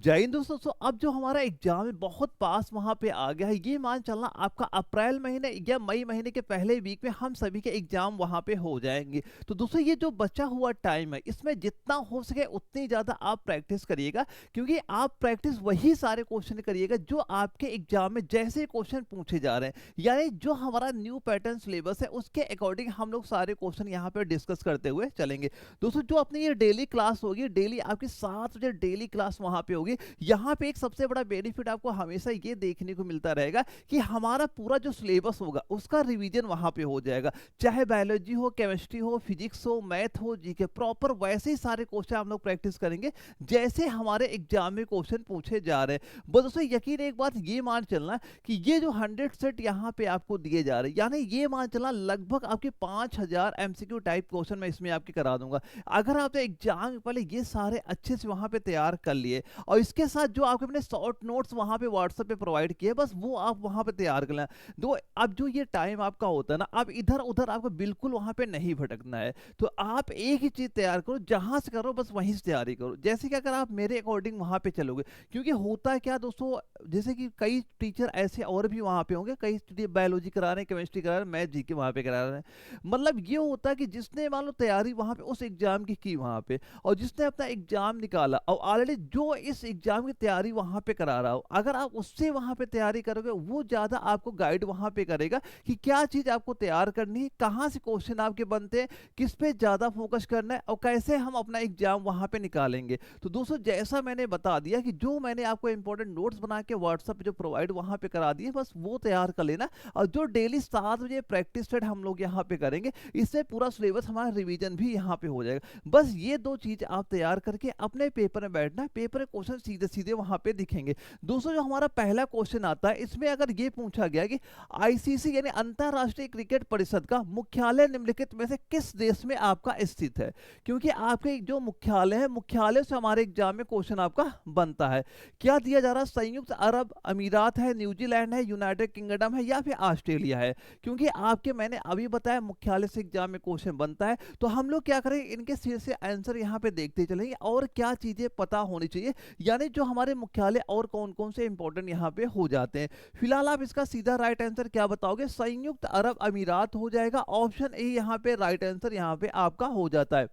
जय हिंद दोस्तों। अब जो हमारा एग्जाम है बहुत पास वहां पे आ गया है। ये मान चलना आपका अप्रैल महीने या मई महीने के पहले वीक में हम सभी के एग्जाम वहां पे हो जाएंगे। तो दोस्तों ये जो बचा हुआ टाइम है इसमें जितना हो सके उतनी ज्यादा आप प्रैक्टिस करिएगा, क्योंकि आप प्रैक्टिस वही सारे क्वेश्चन करिएगा जो आपके एग्जाम में जैसे क्वेश्चन पूछे जा रहे हैं, यानी जो हमारा न्यू पैटर्न सिलेबस है उसके अकॉर्डिंग हम लोग सारे क्वेश्चन यहाँ पे डिस्कस करते हुए चलेंगे। दोस्तों जो अपनी ये डेली क्लास होगी, डेली आपकी 7 बजे डेली क्लास वहां पे होगी। यहाँ पे एक सबसे बड़ा बेनिफिट आपको हमेशा ये देखने को मिलता रहेगा कि हमारा पूरा जो सिलेबस होगा उसका रिवीजन वहां पे हो जाएगा। चाहे बायोलॉजी हो, केमिस्ट्री हो, फिजिक्स हो, मैथ हो, जीके, प्रॉपर वैसे ही सारे क्वेश्चन हम लोग प्रैक्टिस करेंगे जैसे हमारे एग्जाम में क्वेश्चन पूछे जा रहे हैं। बस दोस्तों यकीन एक बात ये मान चलना कि ये जो 100 सेट यहाँ पे आपको दिए जा रहे हैं, यानी ये मान चलना लगभग आपके 5000 एमसीक्यू टाइप क्वेश्चन मैं इसमें आपके करा दूंगा। अगर आपने एग्जाम पहले ये सारे अच्छे से वहां पे तैयार कर लिए और इसके साथ जो आपके अपने शॉर्ट नोट्स वहां पे व्हाट्सएप पे प्रोवाइड किए, बस वो आप वहां पे तैयार कर लें। दो अब जो ये टाइम आपका होता है ना, अब इधर उधर आपको बिल्कुल वहां पे नहीं भटकना है। तो आप एक ही चीज तैयार करो, जहां से करो बस वहीं से तैयारी करो। जैसे कि अगर आप मेरे अकॉर्डिंग वहां पे चलोगे, क्योंकि होता है क्या दोस्तों, जैसे कि कई टीचर ऐसे और भी वहां पे होंगे, कई बायोलॉजी करा रहे हैं, केमिस्ट्री करा रहे हैं, मैथ जीके वहां पे करा रहे हैं। मतलब ये होता है कि जिसने मान लो तैयारी वहां पे उस एग्जाम की वहां पे, और जिसने अपना एग्जाम निकाला और ऑलरेडी जो इस एग्जाम की तैयारी वहां पे करा रहा हो, अगर आप उससे वहां पे तैयारी करोगे वो ज्यादा आपको गाइड वहां पे करेगा कि क्या चीज आपको तैयार करनी है, कहां से क्वेश्चन आपके बनते हैं, किस पे ज्यादा फोकस करना है और कैसे हम अपना एग्जाम वहां पे निकालेंगे। तो दोस्तों जैसा मैंने बता दिया कि जो मैंने आपको इंपॉर्टेंट नोट्स बना के व्हाट्सएप पे जो प्रोवाइड वहां पे करा दिए, बस वो तैयार कर लेना। और जो डेली 7 बजे प्रैक्टिस सेट हम लोग यहाँ पे करेंगे, इससे पूरा सिलेबस हमारा रिवीजन भी यहाँ पे हो जाएगा। बस ये दो चीज आप तैयार करके अपने पेपर में बैठना, पेपर क्वेश्चन सीधे सीधे वहां पे दिखेंगे। दोस्तों जो हमारा पहला क्वेश्चन आता है, इसमें अगर ये पूछा गया कि आईसीसी यानी अंतरराष्ट्रीय क्रिकेट परिषद का मुख्यालय निम्नलिखित में से किस देश में आपका स्थित है, क्योंकि आपके जो मुख्यालय है, मुख्यालय से हमारे एग्जाम में क्वेश्चन आपका बनता है। क्या दिया जा रहा है? संयुक्त अरब अमीरात है, न्यूजीलैंड है, यूनाइटेड किंगडम है या फिर ऑस्ट्रेलिया है। क्योंकि आपके मैंने अभी बताया मुख्यालय से एग्जाम में क्वेश्चन बनता है, तो हम लोग क्या करेंगे, इनके सिर से आंसर यहाँ पे देखते चलेंगे और क्या चीजें पता होनी चाहिए, यानी जो हमारे मुख्यालय और कौन कौन से इंपॉर्टेंट यहाँ पे हो जाते हैं। फिलहाल आप इसका सीधा राइट आंसर क्या बताओगे? संयुक्त अरब अमीरात हो जाएगा। ऑप्शन ए यहाँ पे राइट आंसर यहाँ पे आपका हो जाता है।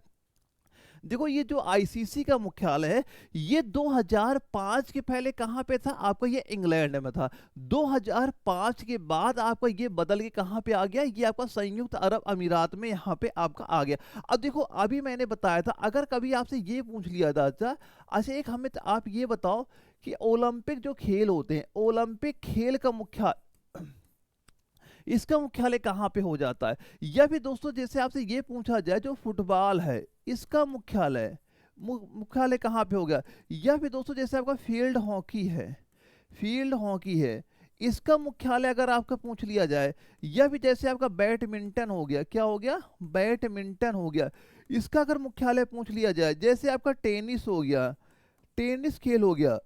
देखो ये जो आईसीसी का मुख्यालय है, ये 2005 के पहले कहां पे था आपका? ये इंग्लैंड में था। 2005 के बाद आपका ये बदल के कहां पे आ गया? ये आपका संयुक्त अरब अमीरात में यहां पे आपका आ गया। अब देखो अभी मैंने बताया था, अगर कभी आपसे ये पूछ लिया जाता, अच्छा एक हमें आप ये बताओ कि ओलंपिक जो खेल होते हैं, ओलंपिक खेल का मुख्य इसका मुख्यालय कहाँ पे हो जाता है? या फिर दोस्तों जैसे आपसे ये पूछा जाए जो फुटबॉल है, इसका मुख्यालय मुख्यालय कहाँ पे हो गया? या फिर दोस्तों जैसे आपका फील्ड हॉकी है, फील्ड हॉकी है, इसका मुख्यालय अगर आपका पूछ लिया जाए, या फिर जैसे आपका बैडमिंटन हो गया, क्या हो गया? बैडमिंटन हो गया, इसका अगर मुख्यालय पूछ लिया जाए, जैसे आपका टेनिस हो गया, टेनिस खेल हो गया,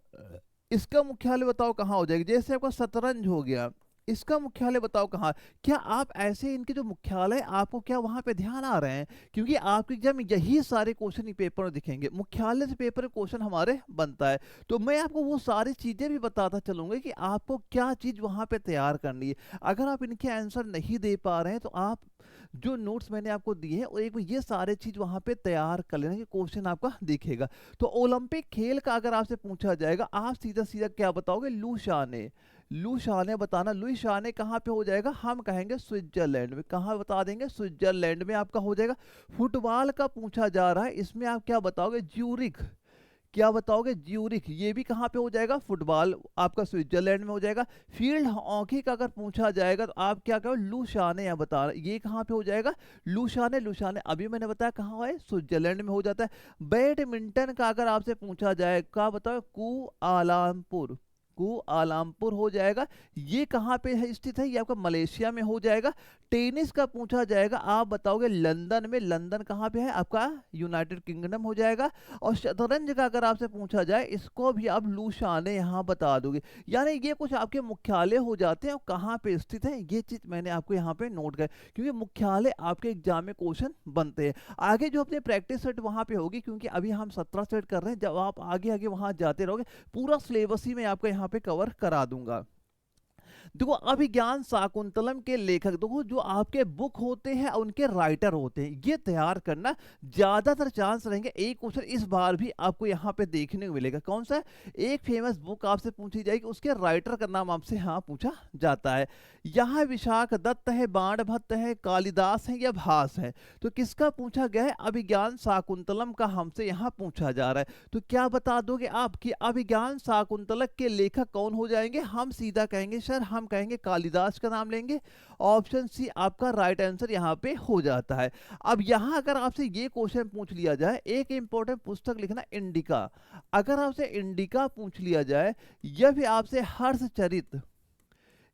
इसका मुख्यालय बताओ कहाँ हो जाएगा? जैसे आपका शतरंज हो गया, इसका मुख्यालय बताओ कहाँ? क्या आप ऐसे इनके जो मुख्यालय आपको क्या वहां पे ध्यान आ रहे हैं? क्योंकि आपके एग्जाम में यही सारे क्वेश्चन पेपर में दिखेंगे, मुख्यालय से पेपर क्वेश्चन हमारे बनता है। तो मैं आपको वो सारी चीजें भी बताता चलूंगा कि आपको क्या चीज वहां पे तैयार करनी है। अगर आप इनके आंसर नहीं दे पा रहे हैं तो आप जो नोट्स मैंने आपको दिए हैं और एक बार ये सारे चीज वहां पे तैयार कर लेना कि क्वेश्चन आपका दिखेगा। तो ओलंपिक खेल का अगर आपसे पूछा जाएगा, आप सीधा सीधा क्या बताओगे? लू शाह ने, लू शाह ने बताना। लुई शाह ने कहाँ पे हो जाएगा? हम कहेंगे स्विट्जरलैंड में। कहाँ बता देंगे? स्विट्जरलैंड में आपका हो जाएगा। फुटबॉल का पूछा जा रहा है, इसमें आप क्या बताओगे? ज्यूरिख, क्या बताओगे? ज्यूरिख, ये भी कहाँ पे हो जाएगा? फुटबॉल आपका स्विट्जरलैंड में हो जाएगा। फील्ड हॉकी का अगर पूछा जाएगा तो आप क्या कहो? लू शाह ने, यहाँ बता रहे ये कहाँ पे हो जाएगा? लू शाह ने, लू शाह ने अभी मैंने बताया कहाँ है? स्विट्जरलैंड में हो जाता है। बैडमिंटन का अगर आपसे पूछा जाए, क्या बताओ? कुआलालंपुर, कुआलालंपुर हो जाएगा। ये कहाँ पे है स्थित है? ये आपका मलेशिया में हो जाएगा। टेनिस का पूछा जाएगा, आप बताओगे लंदन में। लंदन कहाँ पे है? आपका यूनाइटेड किंगडम हो जाएगा। और शतरंज का अगर आपसे पूछा जाए, इसको भी आप लूशाने यहाँ बता दोगे। यानी ये कुछ आपके मुख्यालय हो जाते हैं और कहाँ पे स्थित है, ये चीज मैंने आपको यहाँ पे नोट कर, क्योंकि मुख्यालय आपके एग्जाम में क्वेश्चन बनते हैं। आगे जो अपने प्रैक्टिस सेट वहाँ पे होगी, क्योंकि अभी हम 17 सेट कर रहे हैं। जब आप आगे आगे वहाँ जाते रहोगे, पूरा सिलेबस ही मैं आपका यहाँ पे कवर करा दूंगा। देखो अभिज्ञान शाकुंतलम के लेखक, देखो जो आपके बुक होते हैं उनके राइटर होते हैं, ये तैयार करना ज्यादातर चांस रहेंगे। एक क्वेश्चन इस बार भी आपको यहाँ पे देखने को मिलेगा, कौन सा? एक फेमस बुक आपसे पूछी जाएगी, उसके राइटर का नाम आपसे यहाँ पूछा जाता है। यहाँ विशाख दत्त है, बाणभट्ट है, कालिदास है या भास है? तो किसका पूछा गया है? अभिज्ञान शाकुंतलम का हमसे यहाँ पूछा जा रहा है। तो क्या बता दोगे आप कि अभिज्ञान शाकुंतलम के लेखक कौन हो जाएंगे? हम सीधा कहेंगे सर, हम कहेंगे कालिदास का नाम लेंगे। ऑप्शन सी आपका राइट आंसर यहाँ पे हो जाता है। अब यहाँ अगर आपसे ये क्वेश्चन पूछ लिया जाए, एक इंपॉर्टेंट पुस्तक लिखना इंडिका। अगर आपसे इंडिका पूछ लिया जाए, या फिर आपसे हर्षचरित,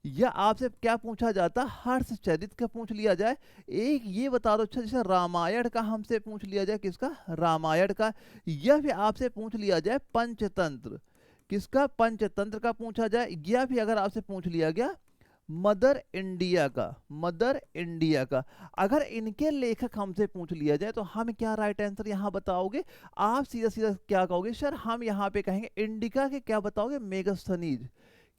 या आपसे क्या पूछा जाता? हर्षचरित का पूछ लिया जाए। एक ये बता दो, अच्छा जैसे रामायण का हमसे पूछ लिया जाए, किसका? रामायण का। या फिर आपसे पूछ लिया जाए पंचतंत्र, किसका? पंचतंत्र का पूछा जाए। या फिर अगर आपसे पूछ लिया गया मदर इंडिया का, मदर इंडिया का, अगर इनके लेखक हमसे पूछ लिया जाए, तो हम क्या राइट आंसर यहाँ बताओगे? आप सीधा सीधा क्या कहोगे? सर हम यहाँ पे कहेंगे इंडिका के क्या बताओगे? मेगास्थनीज।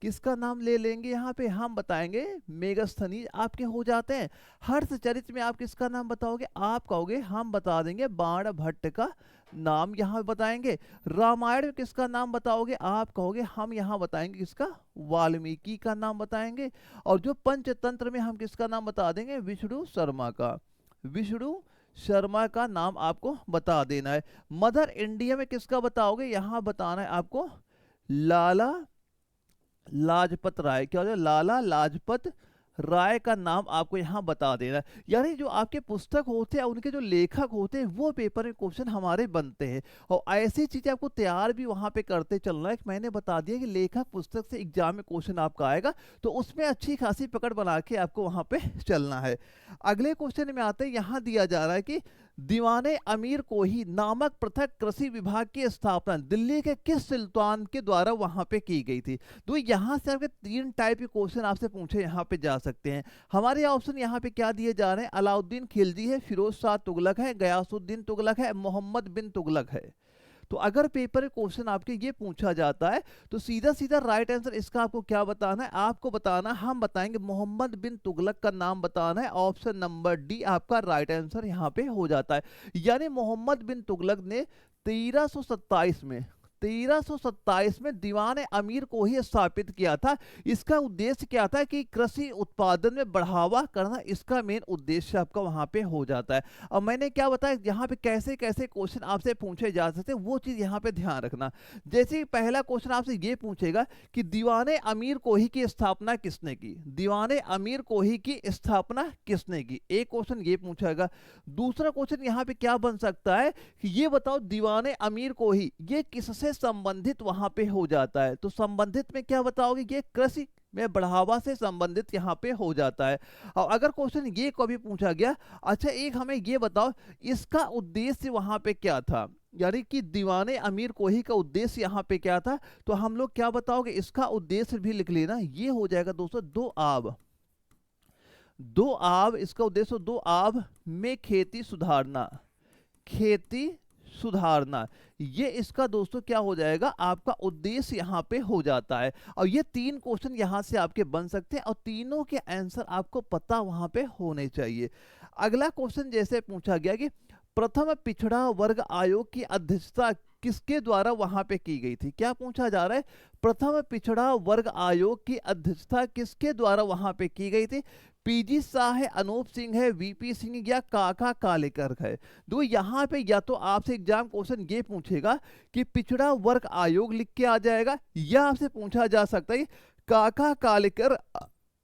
किसका नाम ले लेंगे यहाँ पे? हम बताएंगे मेगास्थनीज आपके हो जाते हैं। हर्षचरित में आप किसका नाम बताओगे? आप कहोगे, हम बता देंगे बाणभट्ट का नाम यहाँ बताएंगे। रामायण में किसका नाम बताओगे? आप कहोगे, हम यहाँ बताएंगे किसका? वाल्मीकि का नाम बताएंगे। और जो पंचतंत्र में हम किसका नाम बता देंगे? विष्णु शर्मा का, विष्णु शर्मा का नाम आपको बता देना है। मदर इंडिया में किसका बताओगे? यहाँ बताना है आपको लाला लाजपत राय। क्या हो जाए? लाला लाजपत राय का नाम आपको यहाँ बता देना है। यानी जो आपके पुस्तक होते हैं, उनके जो लेखक होते हैं, वो पेपर में क्वेश्चन हमारे बनते हैं। और ऐसी चीजें आपको तैयार भी वहां पे करते चलना है। मैंने बता दिया कि लेखक पुस्तक से एग्जाम में क्वेश्चन आपका आएगा, तो उसमें अच्छी खासी पकड़ बना के आपको वहां पे चलना है। अगले क्वेश्चन में आते हैं, यहाँ दिया जा रहा है कि दीवाने अमीर कोही नामक पृथक कृषि विभाग की स्थापना दिल्ली के किस सुल्तान के द्वारा वहां पे की गई थी? तो यहाँ से आपके 3 टाइप के क्वेश्चन आपसे पूछे यहाँ पे जा सकते हैं। हमारे ऑप्शन यहाँ पे क्या दिए जा रहे हैं? अलाउद्दीन खिलजी है, फिरोज शाह तुगलक है, गयासुद्दीन तुगलक है, मोहम्मद बिन तुगलक है। तो अगर पेपर क्वेश्चन आपके ये पूछा जाता है, तो सीधा सीधा राइट आंसर इसका आपको क्या बताना है? आपको बताना, हम बताएंगे मोहम्मद बिन तुगलक का नाम बताना है। ऑप्शन नंबर डी आपका राइट आंसर यहाँ पे हो जाता है। यानी मोहम्मद बिन तुगलक ने 1327 में दीवान अमीर को ही स्थापित किया था। इसका उद्देश्य क्या था? कि कृषि उत्पादन में बढ़ावा करना, इसका मेन उद्देश्य आपका वहां पे हो जाता है। अब मैंने क्या बताया, यहाँ पे कैसे कैसे क्वेश्चन आपसे पूछे जा सकते हैं, वो चीज यहाँ पे ध्यान रखना। जैसे पहला क्वेश्चन आपसे ये पूछेगा कि दीवाने अमीर कोही की स्थापना किसने की? दीवाने अमीर कोही की स्थापना किसने की? एक क्वेश्चन ये पूछेगा। दूसरा क्वेश्चन यहाँ पे क्या बन सकता है कि ये बताओ दीवाने अमीर कोही ये किससे संबंधित वहां पे हो जाता है? तो संबंधित में क्या बताओगे? ये कृषि में बढ़ावा से संबंधित यहाँ पे हो जाता है। और अगर क्वेश्चन ये कभी पूछा गया, अच्छा एक हमें ये बताओ इसका उद्देश्य वहां पे क्या था, यानी कि दीवाने अमीर कोही का उद्देश्य यहाँ पे क्या था, तो हम लोग क्या बताओगे? इसका उद्देश्य भी लिख लेना। ये हो जाएगा दोस्तों दो आब, इसका उद्देश्य 2 आब में खेती सुधारना, खेती सुधारना, ये इसका दोस्तों क्या हो जाएगा? आपका उद्देश्य यहाँ पे हो जाता है। और ये 3 क्वेश्चन यहाँ से आपके बन सकते हैं, और तीनों के आंसर आपको पता वहां पे होने चाहिए। अगला क्वेश्चन जैसे पूछा गया कि प्रथम पिछड़ा वर्ग आयोग की अध्यक्षता किसके द्वारा वहां पे की गई थी? क्या पूछा जा रहा है? प्रथम पिछड़ा वर्ग आयोग की अध्यक्षता किसके द्वारा वहां पे की गई थी? पीजी शाह है, अनूप सिंह है, वीपी सिंह या काका कालेकर है? दो यहाँ पे या तो आपसे एग्जाम क्वेश्चन ये पूछेगा कि पिछड़ा वर्ग आयोग लिख के आ जाएगा, या आपसे पूछा जा सकता है काका कालेकर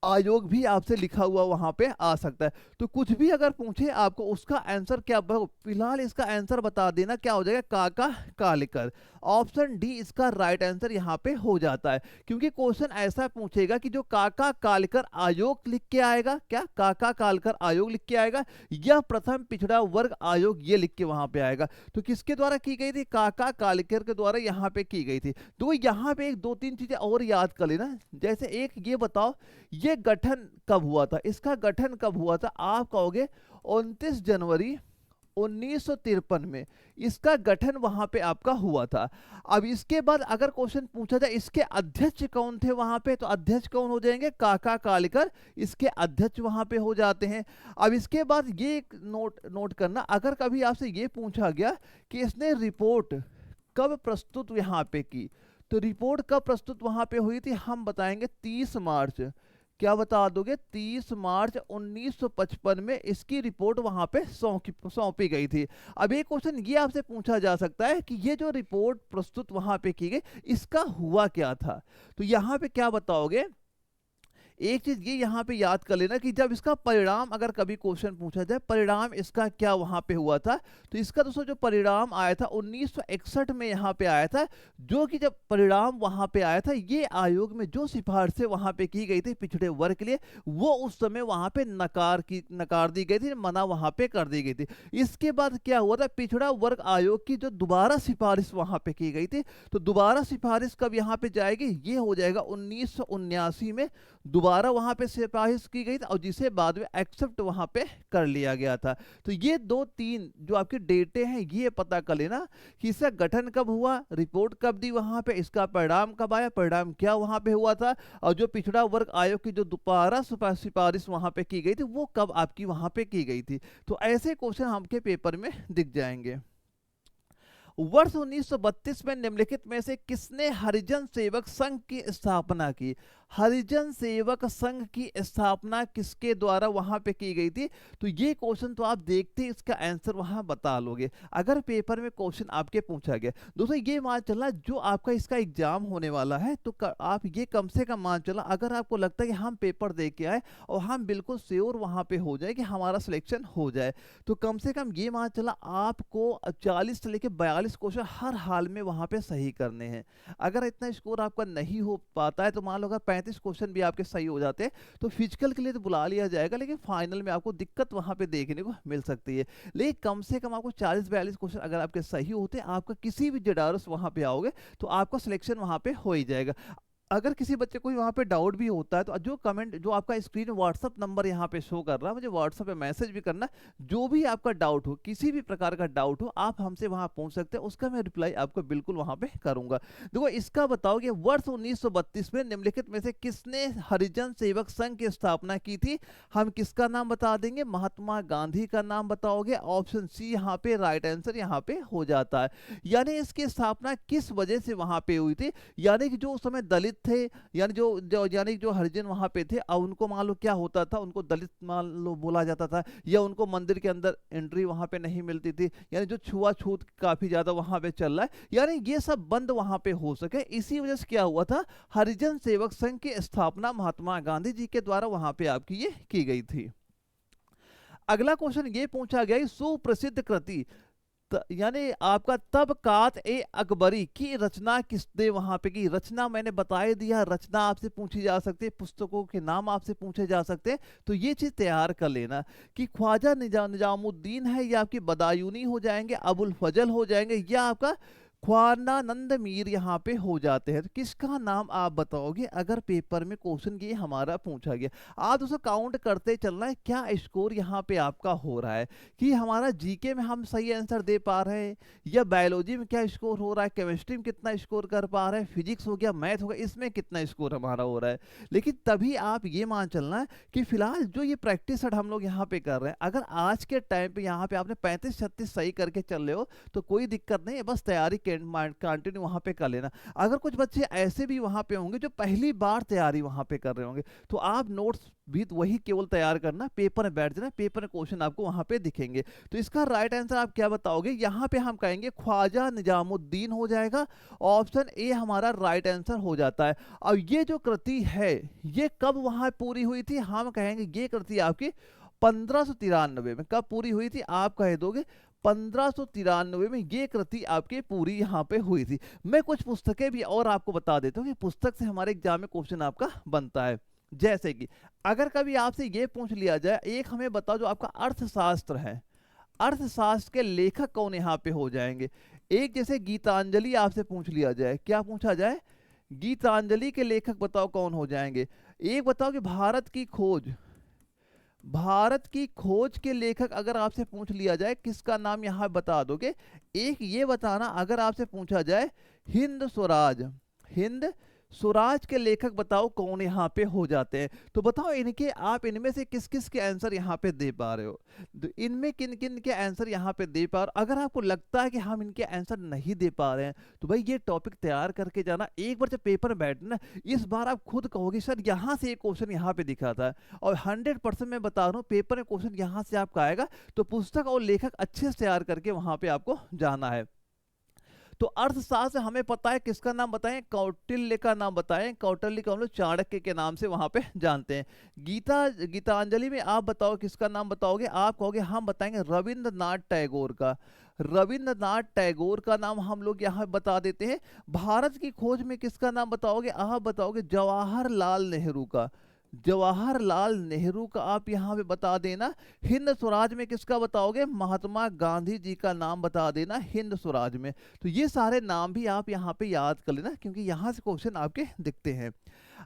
आयोग भी आपसे लिखा हुआ वहां पे आ सकता है। तो कुछ भी अगर पूछे आपको, उसका आंसर क्या, फिलहाल इसका आंसर बता देना क्या हो जाएगा? काका कालेकर। ऑप्शन डी इसका राइट आंसर यहाँ पे हो जाता है, क्योंकि क्वेश्चन ऐसा पूछेगा कि जो काका कालकर आयोग लिख के आएगा, क्या काका कालकर आयोग लिख के आएगा, या प्रथम पिछड़ा वर्ग आयोग ये लिख के वहां पे आएगा। तो किसके द्वारा की गई थी, काका कालकर के द्वारा यहाँ पे की गई थी। तो यहाँ पे एक दो तीन चीजें और याद कर लेना, जैसे एक ये बताओ ये गठन कब हुआ था, इसका गठन कब हुआ था, आप कहोगे 29 जनवरी 1953 में इसका गठन वहां पे आपका हुआ था। अब इसके बाद अगर क्वेश्चन पूछा जाए इसके अध्यक्ष कौन थे वहां पे, तो अध्यक्ष कौन हो जाएंगे, काका कालेकर इसके अध्यक्ष वहां पे हो जाते हैं। अब इसके बाद ये एक नोट करना, अगर कभी आपसे ये पूछा गया कि इसने रिपोर्ट कब प्रस्तुत यहाँ पे की, तो रिपोर्ट कब प्रस्तुत वहां पे हुई थी, हम बताएंगे 30 मार्च, क्या बता दोगे, 30 मार्च 1955 में इसकी रिपोर्ट वहां पे सौंपी गई थी। अब एक क्वेश्चन ये आपसे पूछा जा सकता है कि ये जो रिपोर्ट प्रस्तुत वहां पे की गई इसका हुआ क्या था, तो यहाँ पे क्या बताओगे, एक चीज ये यहाँ पे याद कर लेना कि जब इसका परिणाम अगर कभी क्वेश्चन पूछा जाए परिणाम इसका क्या वहां पे हुआ था, तो इसका दोस्तों जो परिणाम आया था 1961 में यहाँ पे आया था, जो कि जब परिणाम वहां पे आया था ये आयोग में जो सिफारिशें वहां पे की गई थी पिछड़े वर्ग के लिए वो उस समय वहां पे नकार दी गई थी, मना वहां पे कर दी गई थी। इसके बाद क्या हुआ था, पिछड़ा वर्ग आयोग की जो दोबारा सिफारिश वहां पे की गई थी, तो दोबारा सिफारिश कब यहाँ पे जाएगी, ये हो जाएगा 1979 में दोबारा वहां पे सिफारिश की गई थी और जिसे बाद में एक्सेप्ट वहां पे कर लिया गया था। तो ये दो तीन जो आपके डेटे हैं ये पता कर लेना कि इसका गठन कब हुआ, रिपोर्ट कब दी वहां पे, इसका परिणाम कब आया, परिणाम क्या वहां पे हुआ था, और जो पिछड़ा वर्ग आयोग की जो दोबारा सिफारिश वहां पे की गई थी वो कब आपकी वहां पे की गई थी। तो ऐसे क्वेश्चन आपके पेपर में दिख जाएंगे। वर्ष 1932 में निम्नलिखित में से किसने हरिजन सेवक संघ की स्थापना की, हरिजन सेवक संघ की स्थापना किसके द्वारा वहां पे की गई थी, तो ये क्वेश्चन तो आप देखते ही इसका आंसर वहां बता लोगे अगर पेपर में क्वेश्चन आपके पूछा गया। दोस्तों ये मान चलना जो आपका इसका एग्जाम होने वाला है तो आप ये कम से कम मान चलना, अगर आपको लगता है कि हम पेपर दे के आए और हम बिल्कुल श्योर वहां पे हो जाए कि हमारा सिलेक्शन हो जाए, तो कम से कम ये मान चला आपको 40 से लेकर 42 क्वेश्चन हर हाल में वहां पे सही करने हैं। अगर इतना स्कोर आपका नहीं हो पाता है तो मान लो अगर 35 क्वेश्चन भी आपके सही हो जाते हैं तो फिजिकल के लिए तो बुला लिया जाएगा, लेकिन फाइनल में आपको दिक्कत वहां पे देखने को मिल सकती है। लेकिन कम से कम आपको 40-42 क्वेश्चन अगर आपके सही होते हैं, आपका किसी भी जेडारस वहां पे आओगे तो आपका सिलेक्शन वहां पे हो ही जाएगा। अगर किसी बच्चे को वहां पे डाउट भी होता है तो जो कमेंट जो आपका स्क्रीन व्हाट्सअप नंबर यहाँ पे शो कर रहा है मुझे व्हाट्सअप पे मैसेज भी करना, जो भी आपका डाउट हो किसी भी प्रकार का डाउट हो आप हमसे वहां पूछ सकते हैं, उसका मैं रिप्लाई आपको बिल्कुल वहां पे करूंगा। देखो इसका बताओ कि वर्ष 1932 में निम्नलिखित में से किसने हरिजन सेवक संघ की स्थापना की थी, हम किसका नाम बता देंगे, महात्मा गांधी का नाम बताओगे, ऑप्शन सी यहाँ पे राइट आंसर यहाँ पे हो जाता है। यानी इसकी स्थापना किस वजह से वहां पे हुई थी, यानी कि जो उस समय दलित थे, यानी जो हरिजन वहां पे थे और उनको मान लो क्या होता था, उनको दलित मान लो बोला जाता था या उनको मंदिर के अंदर एंट्री वहां पे नहीं मिलती थी, यानी जो छुआछूत काफी ज्यादा वहां पे चल रहा है, यानी ये सब बंद वहां पे हो सके, इसी वजह से क्या हुआ था हरिजन सेवक संघ की स्थापना महात्मा गांधी जी के द्वारा वहां पे आपकी ये की गई थी। अगला क्वेश्चन ये पूछा गया सुप्रसिद्ध कृति यानी आपका तबकात ए अकबरी की रचना किसने वहां पे की, रचना मैंने बता दिया, रचना आपसे पूछी जा सकती है, पुस्तकों के नाम आपसे पूछे जा सकते हैं, तो ये चीज तैयार कर लेना कि ख्वाजा निजामुद्दीन है या आपकी बदायूनी हो जाएंगे, अबुल फजल हो जाएंगे, या आपका ख्वानानंद मीर यहाँ पे हो जाते हैं। तो किसका नाम आप बताओगे अगर पेपर में क्वेश्चन ये हमारा पूछा गया। आप दोस्तों काउंट करते चलना है क्या स्कोर यहाँ पे आपका हो रहा है, कि हमारा जीके में हम सही आंसर दे पा रहे हैं, या बायोलॉजी में क्या स्कोर हो रहा है, केमिस्ट्री में कितना स्कोर कर पा रहे हैं, फिजिक्स हो गया, मैथ हो गया, इसमें कितना स्कोर हमारा हो रहा है। लेकिन तभी आप ये मान चलना है कि फिलहाल जो ये प्रैक्टिस सेट हम लोग यहाँ पे कर रहे हैं, अगर आज के टाइम पे यहाँ पे आपने 35-36 सही करके चल रहे हो तो कोई दिक्कत नहीं है, बस तैयारी कंटिन्यू वहां पे कर लेना। अगर कुछ बच्चे ऐसे भी वहां पे होंगे जो पहली बार तैयारी वहां पे कर रहे होंगे तो आप नोट्स भी वही केवल तैयार करना, पेपर में बैठ जाना, पेपर में क्वेश्चन आपको वहां पे दिखेंगे। तो इसका राइट आंसर आप क्या बताओगे, यहाँ पे हम कहेंगे ख्वाजा निजामुद्दीन हो जाएगा, ऑप्शन ए हमारा राइट आंसर हो जाता है। अब ये जो कृति है ये कब वहां पूरी हुई थी, हम कहेंगे ये कृति आपकी 1593 में कब पूरी हुई थी, आप कह दोगे 1593 में ये कृति आपकी पूरी यहाँ पे हुई थी। मैं कुछ पुस्तकें भी और आपको बता देता हूँ कि पुस्तक से हमारे एग्जाम में क्वेश्चन आपका बनता है। जैसे कि अगर कभी आपसे ये पूछ लिया जाए, एक हमें बताओ जो आपका अर्थशास्त्र है, अर्थशास्त्र के लेखक कौन यहाँ पे हो जाएंगे। एक जैसे गीतांजलि आपसे पूछ लिया जाए, क्या पूछा जाए, गीतांजलि के लेखक बताओ कौन हो जाएंगे। एक बताओ कि भारत की खोज, भारत की खोज के लेखक अगर आपसे पूछ लिया जाए किसका नाम यहाँ बता दोगे। एक ये बताना अगर आपसे पूछा जाए हिंद स्वराज, हिंद स्वराज के लेखक बताओ कौन यहाँ पे हो जाते हैं। तो बताओ इनके, आप इनमें से किस किस के आंसर यहाँ पे दे पा रहे हो, तो इनमें किन किन के आंसर यहाँ पे दे पा रहे हो। अगर आपको लगता है कि हम इनके आंसर नहीं दे पा रहे हैं तो भाई ये टॉपिक तैयार करके जाना। एक बार जब पेपर में बैठना, इस बार आप खुद कहोगे सर यहाँ से एक क्वेश्चन यहाँ पे दिखा था, और 100% मैं बता रहा हूँ पेपर में क्वेश्चन यहाँ से आपका आएगा। तो पुस्तक और लेखक अच्छे से तैयार करके वहां पे आपको जाना है। तो अर्थशास्त्र हमें पता है, किसका नाम बताएं, कौटिल्य का नाम बताएं। कौटिल्य को हम लोग चाणक्य के नाम से वहां पे जानते हैं। गीतांजलि में आप बताओ किसका नाम बताओगे। आप कहोगे हम बताएंगे रविंद्रनाथ टैगोर का, रविंद्रनाथ टैगोर का नाम हम लोग यहाँ बता देते हैं। भारत की खोज में किसका नाम बताओगे, आप बताओगे जवाहरलाल नेहरू का, जवाहरलाल नेहरू का आप यहाँ पे बता देना। हिंद स्वराज में किसका बताओगे, महात्मा गांधी जी का नाम बता देना हिंद स्वराज में। तो ये सारे नाम भी आप यहाँ पे याद कर लेना, क्योंकि यहाँ से क्वेश्चन आपके दिखते हैं।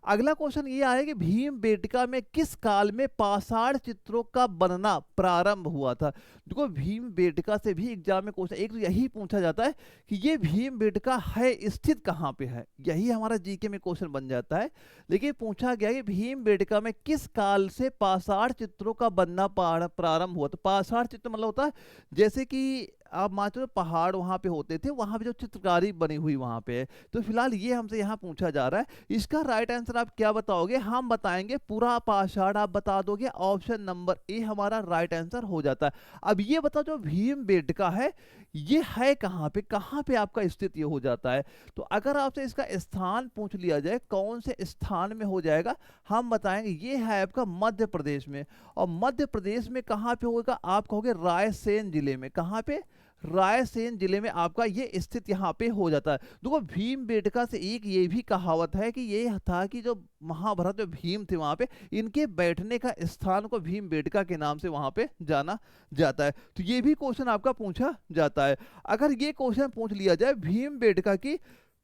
अगला क्वेश्चन ये आया कि भीमबेटका में किस काल में पाषाण चित्रों का बनना प्रारंभ हुआ था। देखो भीमबेटका से भी एग्जाम में क्वेश्चन एक तो यही पूछा जाता है कि ये भीमबेटका है स्थित कहाँ पे है, यही हमारा जीके में क्वेश्चन बन जाता है। लेकिन पूछा गया कि भीमबेटका में किस काल से पाषाण चित्रों का बनना प्रारंभ हुआ। तो पाषाण चित्र मतलब होता है जैसे कि आप मान लो पहाड़ वहां पे होते थे, वहां पे जो चित्रकारी बनी हुई वहां पे है। तो फिलहाल ये हमसे यहाँ पूछा जा रहा है। इसका राइट आंसर आप क्या बताओगे, हम बताएंगे पूरा पाषाण आप बता दोगे। ऑप्शन नंबर ए हमारा राइट आंसर हो जाता है। अब ये बताओ जो भीमबेटका है ये है कहाँ पे आपका स्थित ये हो जाता है। तो अगर आपसे इसका स्थान पूछ लिया जाए कौन से स्थान में हो जाएगा, हम बताएंगे ये है आपका मध्य प्रदेश में। और मध्य प्रदेश में कहाँ पे होगा, आप कहोगे रायसेन जिले में। कहाँ पे, रायसेन जिले में आपका ये स्थित यहाँ पे हो जाता है। देखो भीमबेटका से एक ये भी कहावत है कि ये था कि जो महाभारत में भीम थे वहां पे इनके बैठने का स्थान को भीमबेटका के नाम से वहां पे जाना जाता है। तो ये भी क्वेश्चन आपका पूछा जाता है। अगर ये क्वेश्चन पूछ लिया जाए भीमबेटका की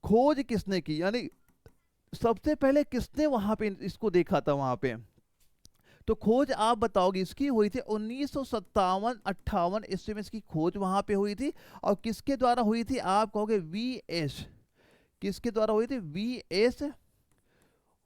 खोज किसने की, यानी सबसे पहले किसने वहां पे इसको देखा था वहां पे, तो खोज आप बताओगे इसकी हुई थी 1957-58 ईस्वी में इसकी खोज वहां पे हुई थी। और किसके द्वारा हुई थी, आप कहोगे वीएस, किसके द्वारा हुई थी, वीएस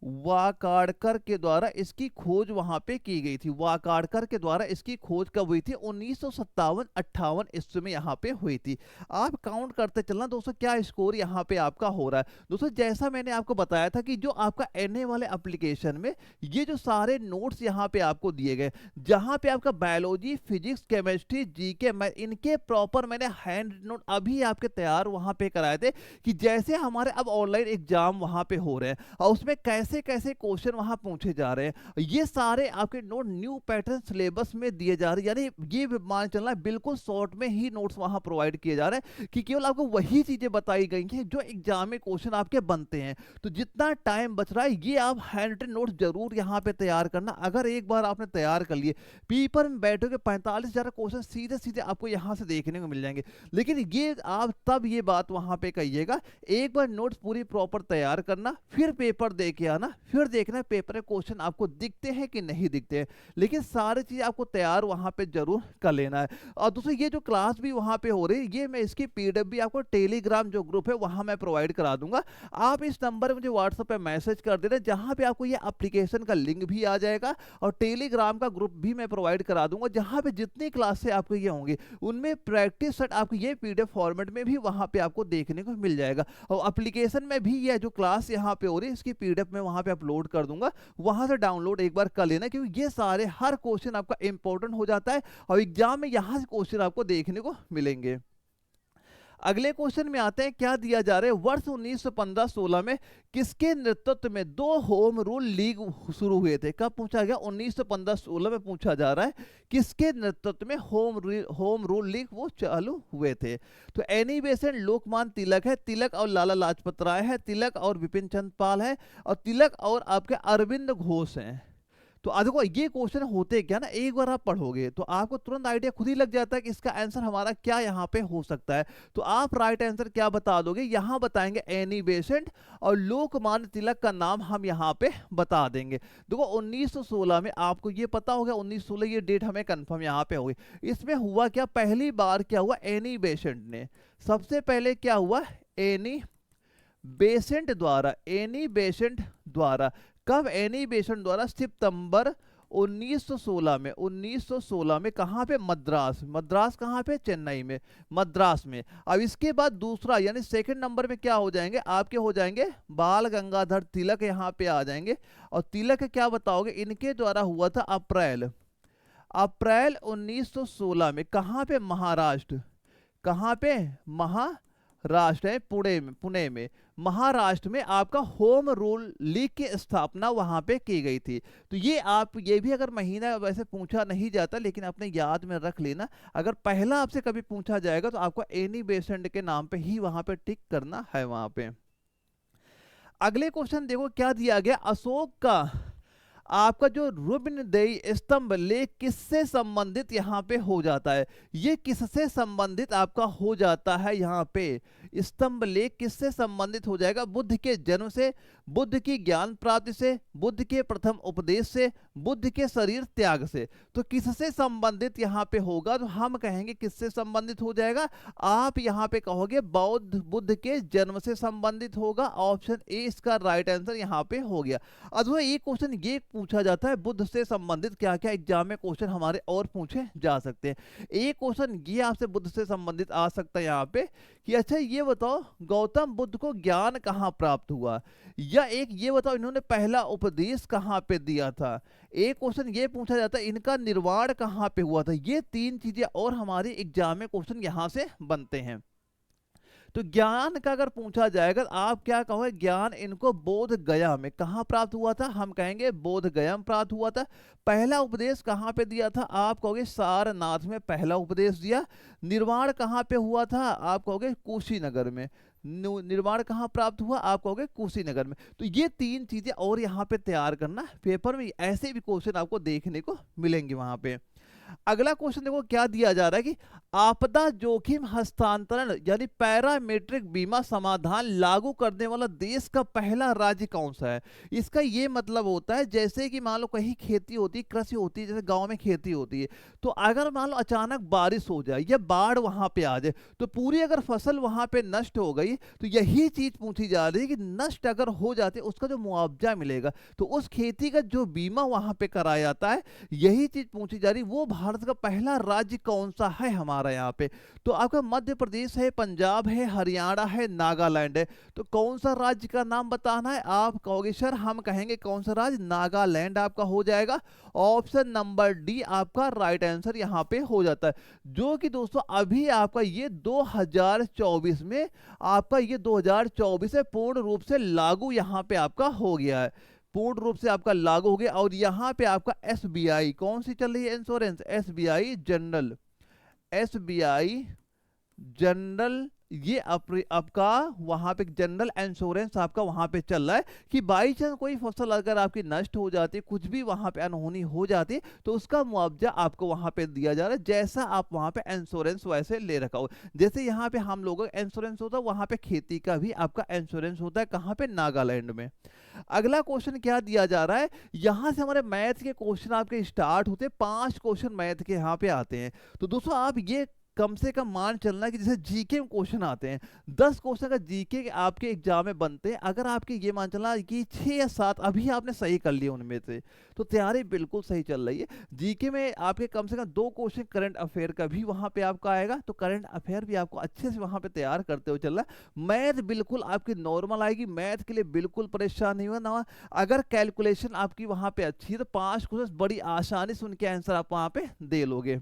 वाकाड़कर के द्वारा इसकी खोज वहां पे की गई थी। वाकाड़कर के द्वारा इसकी खोज कब हुई थी, 1957-58 ईस्वी में यहाँ पे हुई थी। आप काउंट करते चलना दोस्तों क्या स्कोर यहाँ पे आपका हो रहा है। दोस्तों जैसा मैंने आपको बताया था कि जो आपका एनए वाले एप्लीकेशन में ये जो सारे नोट्स यहाँ पे आपको दिए गए, जहाँ पे आपका biology, physics, chemistry, GK, math, इनके प्रॉपर मैंने हैंड नोट अभी आपके तैयार वहां पे कराए थे कि जैसे हमारे अब ऑनलाइन एग्जाम वहां पे हो रहे हैं और उसमें कैसे कैसे क्वेश्चन वहां पूछे जा रहे हैं, ये सारे आपके नोट न्यू पैटर्न सिलेबस में दिए जा रहे हैं। यानी ये मान चलना बिल्कुल शॉर्ट में ही नोट्स वहां प्रोवाइड किए जा रहे हैं कि केवल आपको वही चीजें बताई गई हैं जो एग्जाम में क्वेश्चन आपके बनते हैं। तो जितना टाइम बच रहा है ये आप हैंड रिटन नोट्स जरूर यहाँ पे तैयार करना। अगर एक बार आपने तैयार कर लिए, पेपर में बैठोगे 45,000 क्वेश्चन सीधे सीधे आपको यहाँ से देखने को मिल जाएंगे। लेकिन ये आप तब ये बात वहां पे कहिएगा, एक बार नोट्स पूरी प्रॉपर तैयार करना, फिर पेपर दे के आना, फिर देखना पेपर में क्वेश्चन आपको दिखते हैं कि नहीं दिखते हैं। लेकिन सारी चीज आपको तैयार वहां पे जरूर कर लेना है। और दूसरी ये जो क्लास भी वहां पे हो रही है, ये मैं इसकी पीडीएफ भी आपको टेलीग्राम जो ग्रुप है वहां मैं प्रोवाइड करा दूंगा। आप इस नंबर मुझे व्हाट्सएप पे मैसेज कर देना, जहां पे आपको ये एप्लीकेशन का लिंक भी आ जाएगा और टेलीग्राम का ग्रुप भी मैं प्रोवाइड करा दूंगा, जहां पे जितनी क्लासें आपको ये होंगी उनमें प्रैक्टिस सेट आपको ये पीडीएफ फॉर्मेट में भी वहां पे आपको देखने को मिल जाएगा। और एप्लीकेशन में भी ये जो क्लास यहाँ पे हो रही है इसकी पीडीएफ में वहां पे अपलोड कर दूंगा, वहां से डाउनलोड एक बार कर लेना, क्योंकि ये सारे हर क्वेश्चन आपका इंपॉर्टेंट हो जाता है और एग्जाम में यहां से क्वेश्चन आपको देखने को मिलेंगे। अगले क्वेश्चन में आते हैं, क्या दिया जा रहा है, वर्ष 1915-16 में किसके नेतृत्व में 2 होम रूल लीग शुरू हुए थे। कब पूछा गया, 1915-16 में पूछा जा रहा है, किसके नेतृत्व में होम रूल लीग वो चालू हुए थे। तो एनी बेसेंट लोकमान्य तिलक है, तिलक और लाला लाजपत राय है, तिलक और विपिन चंद्र पाल है, और तिलक और आपके अरविंद घोष हैं। तो देखो ये क्वेश्चन होते क्या ना, एक बार आप पढ़ोगे तो आपको तुरंत आइडिया खुद ही लग जाता है कि इसका आंसर हमारा क्या यहाँ पे हो सकता है। तो आप राइट आंसर क्या बता दोगे, यहाँ बताएंगे एनी बेसेंट, और लोकमान्य तिलक का नाम हम यहाँ पे बता देंगे। देखो 1916 में आपको ये पता होगा, 1916 ये डेट हमें कंफर्म यहाँ पे होगी। इसमें हुआ क्या, पहली बार क्या हुआ, एनी बेसेंट ने सबसे पहले क्या हुआ, एनी बेसेंट द्वारा कब, एनी बेसेंट द्वारा सितंबर 1916 में कहां पे, मद्रास कहां पे, चेन्नई में, मद्रास में। अब इसके बाद दूसरा यानी सेकंड नंबर में क्या हो जाएंगे, आपके हो जाएंगे बाल गंगाधर तिलक, यहां पे आ जाएंगे। और तिलक क्या बताओगे, इनके द्वारा हुआ था अप्रैल 1916 में, कहां पे, महाराष्ट्र, कहां पे, महाराष्ट्र है, पुणे में महाराष्ट्र में आपका होम रूल लीग की स्थापना वहां पे की गई थी। तो ये भी अगर महीना वैसे पूछा नहीं जाता, लेकिन अपने याद में रख लेना, अगर पहला आपसे कभी पूछा जाएगा तो आपको एनी बेसेंट के नाम पे ही वहां पे टिक करना है वहां पे। अगले क्वेश्चन देखो क्या दिया गया, अशोक का आपका जो रुक्मिणीदेवी स्तंभ लेख किससे संबंधित यहाँ पे हो जाता है, ये किससे संबंधित आपका हो जाता है, यहाँ पे स्तंभ लेख किससे संबंधित हो जाएगा, बुद्ध के जन्म से, बुद्ध की ज्ञान प्राप्ति से, बुद्ध के प्रथम उपदेश से, बुद्ध के शरीर त्याग से। तो किससे संबंधित यहाँ पे होगा, तो हम कहेंगे किससे संबंधित हो जाएगा, आप यहाँ पे कहोगे बुद्ध के जन्म से संबंधित होगा। ऑप्शन ए इसका राइट आंसर यहाँ पे हो गया। अथवा एक क्वेश्चन ये पूछा जाता है, बुद्ध से संबंधित क्या क्या एग्जाम में क्वेश्चन हमारे और पूछे जा सकते हैं। एक क्वेश्चन ये आपसे बुद्ध से संबंधित आ सकता है यहाँ पे कि अच्छा ये बताओ गौतम बुद्ध को ज्ञान कहाँ प्राप्त हुआ, या एक ये बताओ इन्होंने पहला उपदेश कहाँ पे दिया था। एक क्वेश्चन ये पूछा जाता है इनका निर्वाण कहाँ पे हुआ था। ये 3 चीजें और हमारी एग्जाम में क्वेश्चन यहाँ से बनते हैं। तो ज्ञान का अगर पूछा जाएगा तो आप क्या कहोगे, ज्ञान इनको बोध गया में कहाँ प्राप्त हुआ था, हम कहेंगे बोध गया में प्राप्त हुआ था। पहला उपदेश कहाँ पे दिया था, आप कहोगे सारनाथ में पहला उपदेश दिया। निर्वाण कहाँ पे हुआ था, आप कहोगे कुशीनगर में। निर्वाण कहाँ प्राप्त हुआ, आप कहोगे कुशीनगर में। तो ये 3 चीजें और यहाँ पे तैयार करना, पेपर में ऐसे भी क्वेश्चन आपको देखने को मिलेंगे वहां पे। अगला क्वेश्चन देखो क्या दिया जा रहा है कि आपदा जोखिम हस्तांतरण यानी पैरामेट्रिक बीमा समाधान लागू करने वाला देश का पहला राज्य कौन सा है। इसका ये मतलब होता है जैसे कि मान लो कहीं खेती होती, कृषि होती है, जैसे गांव में खेती होती है, तो अगर मान लो अचानक बारिश हो जाए या बाढ़ वहां पे आ जाए तो पूरी अगर फसल वहां पे नष्ट हो गई, तो यही चीज पूछी जा रही है कि नष्ट अगर हो जाते उसका जो मुआवजा मिलेगा, तो उस खेती का जो बीमा वहां पे कराया जाता है, यही चीज पूछी जा रही। वो भारत का पहला राज्य कौन सा है हमारा यहाँ पे, तो आपका मध्य प्रदेश है, पंजाब है, हरियाणा है, नागालैंड है। तो कौन सा राज्य का नाम बताना है, आप कहोगे सर, हम कहेंगे कौन सा राज्य, नागालैंड आपका हो जाएगा। ऑप्शन नंबर डी आपका राइट आंसर यहाँ पे हो जाता है। जो कि दोस्तों अभी आपका ये 2024 में आपका ये 2024 से पूर्ण रूप से लागू यहाँ पे आपका हो गया है, पूर्ण रूप से आपका लागू हो गया। और यहाँ पे आपका एसबीआई कौन सी चल रही है इंश्योरेंस, एसबीआई जनरल, ये आपका वहां पे जनरल इंश्योरेंस आपका वहां पे चल रहा है कि बाई चांस कोई फसल अगर आपकी नष्ट हो जाती, कुछ भी वहां पे अनहोनी हो जाती, तो उसका मुआवजा आपको वहां पे दिया जा रहा है, जैसा आप वहां पे इंश्योरेंस वैसे ले रखा हो। जैसे यहाँ पे हम लोगों का इंश्योरेंस होता है, वहां पे खेती का भी आपका इंश्योरेंस होता है, कहाँ पे, नागालैंड में। अगला क्वेश्चन क्या दिया जा रहा है, यहां से हमारे मैथ के क्वेश्चन आपके स्टार्ट होते हैं, 5 क्वेश्चन मैथ के यहाँ पे आते हैं। तो दोस्तों आप ये कम से कम मान चलना कि जैसे जीके में क्वेश्चन आते हैं, 10 क्वेश्चन का जीके के आपके एग्जाम में बनते हैं, अगर आपके ये मान चलना कि 6 या 7 अभी आपने सही कर लिया उनमें से, तो तैयारी बिल्कुल सही चल रही है। जीके में आपके कम से कम 2 क्वेश्चन करंट अफेयर का भी वहां पे आपका आएगा, तो करंट अफेयर भी आपको अच्छे से वहां पे तैयार करते हुए चल रहा है। मैथ बिल्कुल आपकी नॉर्मल आएगी, मैथ के लिए बिल्कुल परेशान नहीं होना। अगर कैलकुलेशन आपकी वहां पे अच्छी है तो 5 क्वेश्चन बड़ी आसानी से उनके आंसर आप वहां पे दे लोगे।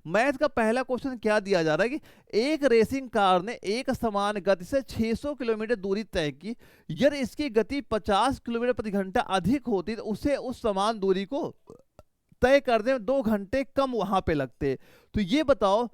मैथ का पहला क्वेश्चन क्या दिया जा रहा है कि एक रेसिंग कार ने एक समान गति से 600 किलोमीटर दूरी तय की, यदि इसकी गति 50 किलोमीटर प्रति घंटा अधिक होती तो उसे उस समान दूरी को तय करने में 2 घंटे कम वहां पे लगते। तो ये बताओ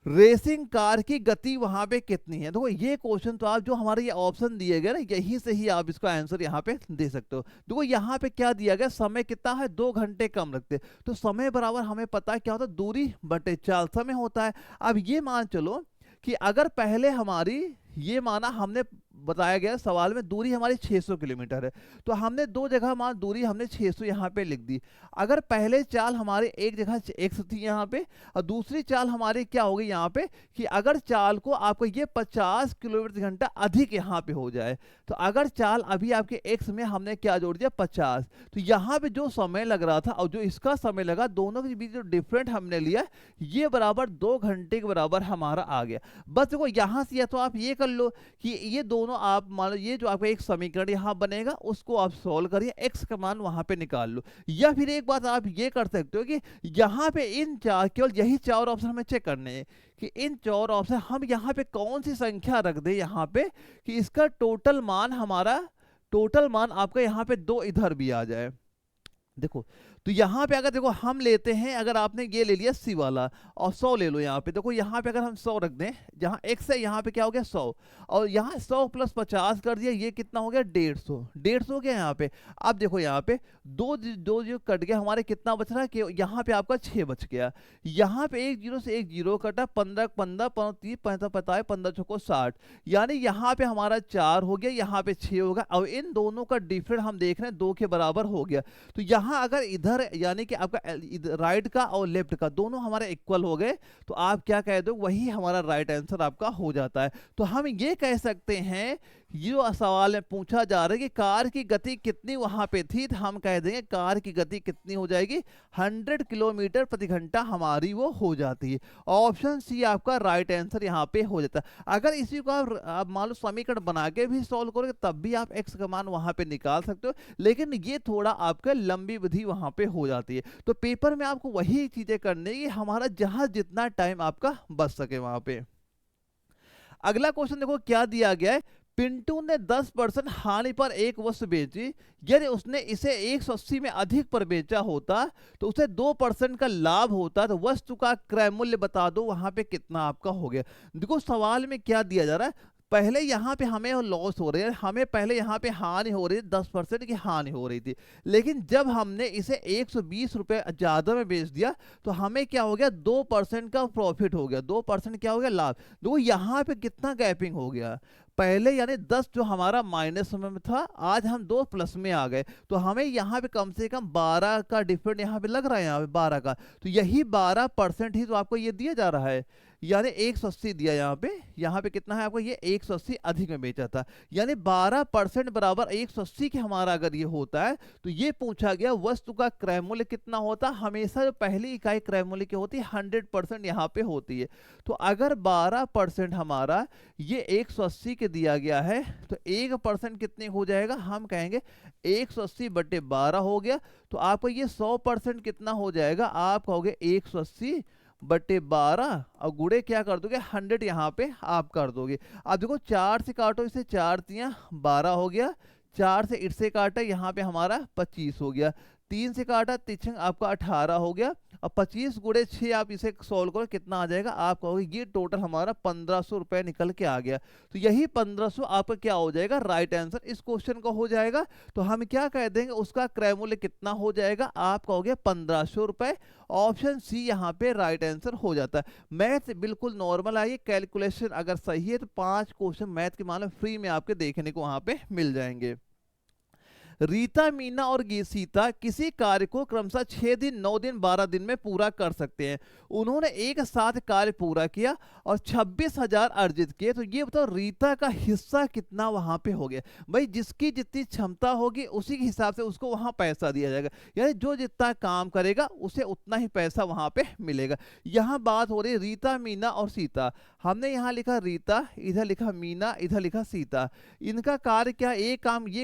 रेसिंग कार की गति वहां पे कितनी है। देखो ये क्वेश्चन तो आप जो हमारे ये ऑप्शन दिए गए ना, यहीं से ही आप इसका आंसर यहाँ पे दे सकते हो। देखो यहाँ पे क्या दिया गया, समय कितना है, 2 घंटे कम लगते। तो समय बराबर हमें पता है क्या होता है, दूरी बटे चाल समय होता है। अब ये मान चलो कि अगर पहले हमारी ये माना हमने बताया गया सवाल में दूरी हमारी 600 किलोमीटर है, तो हमने दो जगह मान दूरी हमने 600 यहाँ पे लिख दी। अगर पहले चाल हमारी एक जगह x थी यहाँ पे, और दूसरी चाल हमारी क्या होगी यहाँ पे कि अगर चाल को आपको ये 50 किलोमीटर प्रति घंटा अधिक यहाँ पे हो जाए, तो अगर चाल अभी आपके x में हमने क्या जोड़ दिया 50, तो यहाँ पे जो समय लग रहा था और जो इसका समय लगा, दोनों के बीच जो डिफरेंट हमने लिया ये बराबर 2 घंटे के बराबर हमारा आ गया। बस देखो यहाँ से या तो आप ये कर लो कि ये दोनों आप मान लो, ये जो आपका एक समीकरण यहाँ बनेगा उसको आप सॉल्व करिए, x का मान वहां पे निकाल लो। या फिर एक बात आप ये कर सकते हो कि यहाँ पे इन चार, केवल यही चार ऑप्शन हमें चेक करने हैं कि इन चार ऑप्शन हम यहाँ पे कौन सी संख्या रख दे यहाँ पे कि इसका टोटल मान हमारा, टोटल मान आपका यहाँ पे 2 इधर भी आ जाए। देखो तो यहाँ पे अगर देखो हम लेते हैं, अगर आपने ये ले लिया सी वाला और 100 ले लो यहाँ पे, देखो यहाँ पे अगर हम 100 रख दें, जहाँ x है यहाँ पे क्या हो गया 100, और यहाँ 100 प्लस 50 कर दिया, ये कितना हो गया 150, 150 हो गया यहाँ पे। अब देखो यहाँ पे दो दो जो कट गया, हमारे कितना बच रहा है कि यहाँ पे आपका 6 बच गया। यहाँ पे एक जीरो से एक जीरो कटा, 15 15 30 पैंता 15 चौको 60, यानी यहाँ पे हमारा 4 हो गया, यहाँ पे 6 होगा। अब इन दोनों का डिफरेंस हम देख रहे हैं 2 के बराबर हो गया। तो यहाँ अगर इधर यानी कि आपका राइट का और लेफ्ट का दोनों हमारे इक्वल हो गए, तो आप क्या कह दो, वही हमारा राइट आंसर आपका हो जाता है। तो हम ये कह सकते हैं, ये सवाल में पूछा जा रहा है कि कार की गति कितनी वहां पे थी, तो हम कह देंगे कार की गति कितनी हो जाएगी, 100 किलोमीटर प्रति घंटा हमारी वो हो जाती है। ऑप्शन सी आपका राइट आंसर यहाँ पे हो जाता है। अगर इसी को आप मान लो समीकरण बना के भी सॉल्व करोगे तब भी आप x का मान वहां पे निकाल सकते हो, लेकिन ये थोड़ा आपका लंबी विधि वहां पे हो जाती है। तो पेपर में आपको वही चीजें करनी है, हमारा जहां जितना टाइम आपका बच सके वहां पे। अगला क्वेश्चन देखो क्या दिया गया है, पिंटू ने 10% हानि पर एक वस्तु बेची, यदि उसने इसे 180 में अधिक पर बेचा होता तो उसे 2% का लाभ होता, तो वस्तु का क्रय मूल्य बता दो वहां पे कितना आपका हो गया। देखो सवाल में क्या दिया जा रहा है, पहले यहाँ पे हमें लॉस हो रही है, हमें पहले यहाँ पे हानि हो रही है, 10% की हानि हो रही थी, लेकिन जब हमने इसे 120 रुपए ज्यादा में बेच दिया तो हमें क्या हो गया, 2% का प्रॉफिट हो गया, 2% क्या हो गया लाभ। देखो यहाँ पे कितना गैपिंग हो गया, पहले यानी 10 जो हमारा माइनस में था, आज हम 2 प्लस में आ गए, तो हमें यहाँ पे कम से कम 12 का डिफरेंट यहाँ पे लग रहा है, यहाँ पे 12 का, तो यही 12% ही तो आपको ये दिया जा रहा है, यानी 180 दिया यहाँ पे कितना है आपको, ये 180 अधिक में बेचा था, यानी 12% बराबर 180 के हमारा अगर ये होता है, तो ये पूछा गया वस्तु का क्रय मूल्य कितना होता। हमेशा जो पहली इकाई क्रय मूल्य की होती है 100% यहाँ पे होती है, तो अगर 12% हमारा ये 180 के दिया गया है, तो 1% कितने हो जाएगा, हम कहेंगे 180 बटे 12 हो गया, तो आपको ये 100% कितना हो जाएगा, आप कहोगे 180 बटे 12 और गुड़े क्या कर दोगे 100 यहाँ पे आप कर दोगे। अब देखो 4 से काटो इसे, 4 तियां 12 हो गया, 4 से इससे काटा यहाँ पे हमारा 25 हो गया, 3 से काटा तिछंग आपका 18 हो गया, और 25 गुड़े 6 आप इसे सोल्व करो कितना आ जाएगा, आप कहोगे ये टोटल हमारा 1500 रुपए निकल के आ गया। तो यही 1500 आपका क्या हो जाएगा, राइट आंसर इस क्वेश्चन का हो जाएगा। तो हम क्या कह देंगे, उसका क्रय मूल्य कितना हो जाएगा, आप कहोगे 1500 रुपए। ऑप्शन सी यहाँ पे राइट आंसर हो जाता है। मैथ बिल्कुल नॉर्मल आई, कैलकुलेशन अगर सही है तो 5 क्वेश्चन मैथ के मालूम फ्री में आपके देखने को वहां पे मिल जाएंगे। रीता, मीना और सीता किसी कार्य को क्रमशः 6 दिन 9 दिन 12 दिन में पूरा कर सकते हैं। उन्होंने एक साथ कार्य पूरा किया और 26,000 अर्जित किए, तो ये बताओ रीता का हिस्सा कितना वहां पे हो गया। भाई जिसकी जितनी क्षमता होगी उसी के हिसाब से उसको वहां पैसा दिया जाएगा, यानी जो जितना काम करेगा उसे उतना ही पैसा वहां पे मिलेगा। यहाँ बात हो रही रीता, मीना और सीता, हमने यहाँ लिखा रीता, इधर लिखा मीना, इधर लिखा सीता। इनका कार्य क्या, ये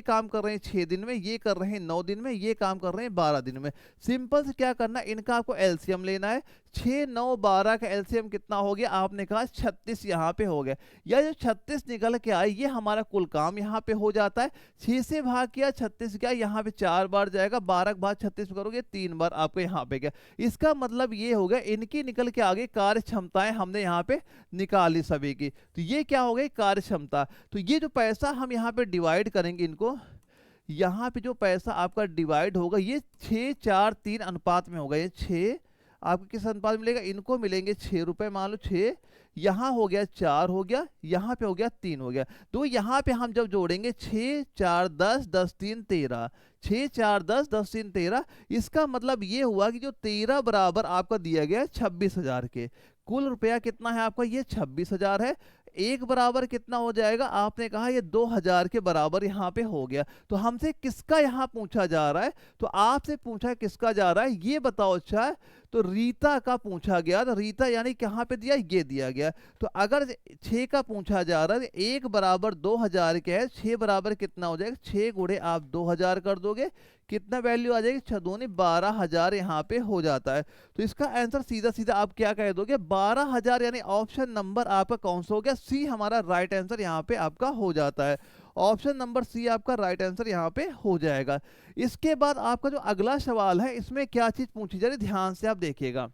काम कर रहे हैं 6 दिन में, ये कर रहे हैं 9 दिन में, ये काम कर रहे हैं 12 दिन में। सिंपल से क्या करना, इनका आपको एलसीएम लेना है, 6 9 12 का एलसीएम कितना हो गया, आपने कहा 36 यहाँ पे हो गया। या जो 36 निकल के आए ये हमारा कुल काम यहाँ पे हो जाता है। 6 से भाग किया 36 गया, यहाँ पे 4 बार जाएगा, 12 के बाद 36 करोगे 3 बार आपको यहाँ पे गया। इसका मतलब ये हो गया इनकी निकल के आगे कार्य क्षमताएं हमने यहाँ पे निकाली सभी की। तो ये क्या हो गई, कार्य क्षमता। तो ये जो पैसा हम यहाँ पे डिवाइड करेंगे इनको, यहाँ पे जो पैसा आपका डिवाइड होगा ये 6 4 3 अनुपात में होगा। ये 6 आपको किस अनुपात में मिलेगा, इनको मिलेंगे 6 रुपए, मान लो 6, यहाँ हो गया 4 हो गया, यहाँ पे हो गया 3 हो गया। तो यहाँ पे हम जब जोड़ेंगे 6 4 10 10 3 13, 6 4 10 10 3 13, इसका मतलब ये हुआ कि जो 13 बराबर आपका दिया गया 26,000 के, कुल रुपया कितना है आपका, ये 26,000 है। एक बराबर कितना हो जाएगा, आपने कहा ये 2,000 के बराबर यहाँ पे हो गया। तो हमसे किसका यहाँ पूछा जा रहा है, तो आपसे पूछा किसका जा रहा है ये बताओ। अच्छा, तो रीता का पूछा गया, तो रीता यानी कहाँ पे दिया, ये दिया गया। तो अगर 6 का पूछा जा रहा है, एक बराबर 2,000 के है, 6 बराबर कितना हो जाएगा, 6 गुणे आप 2,000 कर दोगे, कितना वैल्यू आ जाएगी, 6 दूनी 12,000 यहाँ पे हो जाता है। तो इसका आंसर सीधा सीधा आप क्या कह दोगे, 12,000, यानी ऑप्शन नंबर आपका कौन सा हो गया, सी हमारा राइट आंसर यहाँ पे आपका हो जाता है। ऑप्शन नंबर सी आपका राइट आंसर यहाँ पे हो जाएगा। इसके बाद आपका जो अगला सवाल है इसमें क्या चीज पूछी जा रही है, ध्यान से आप देखिएगा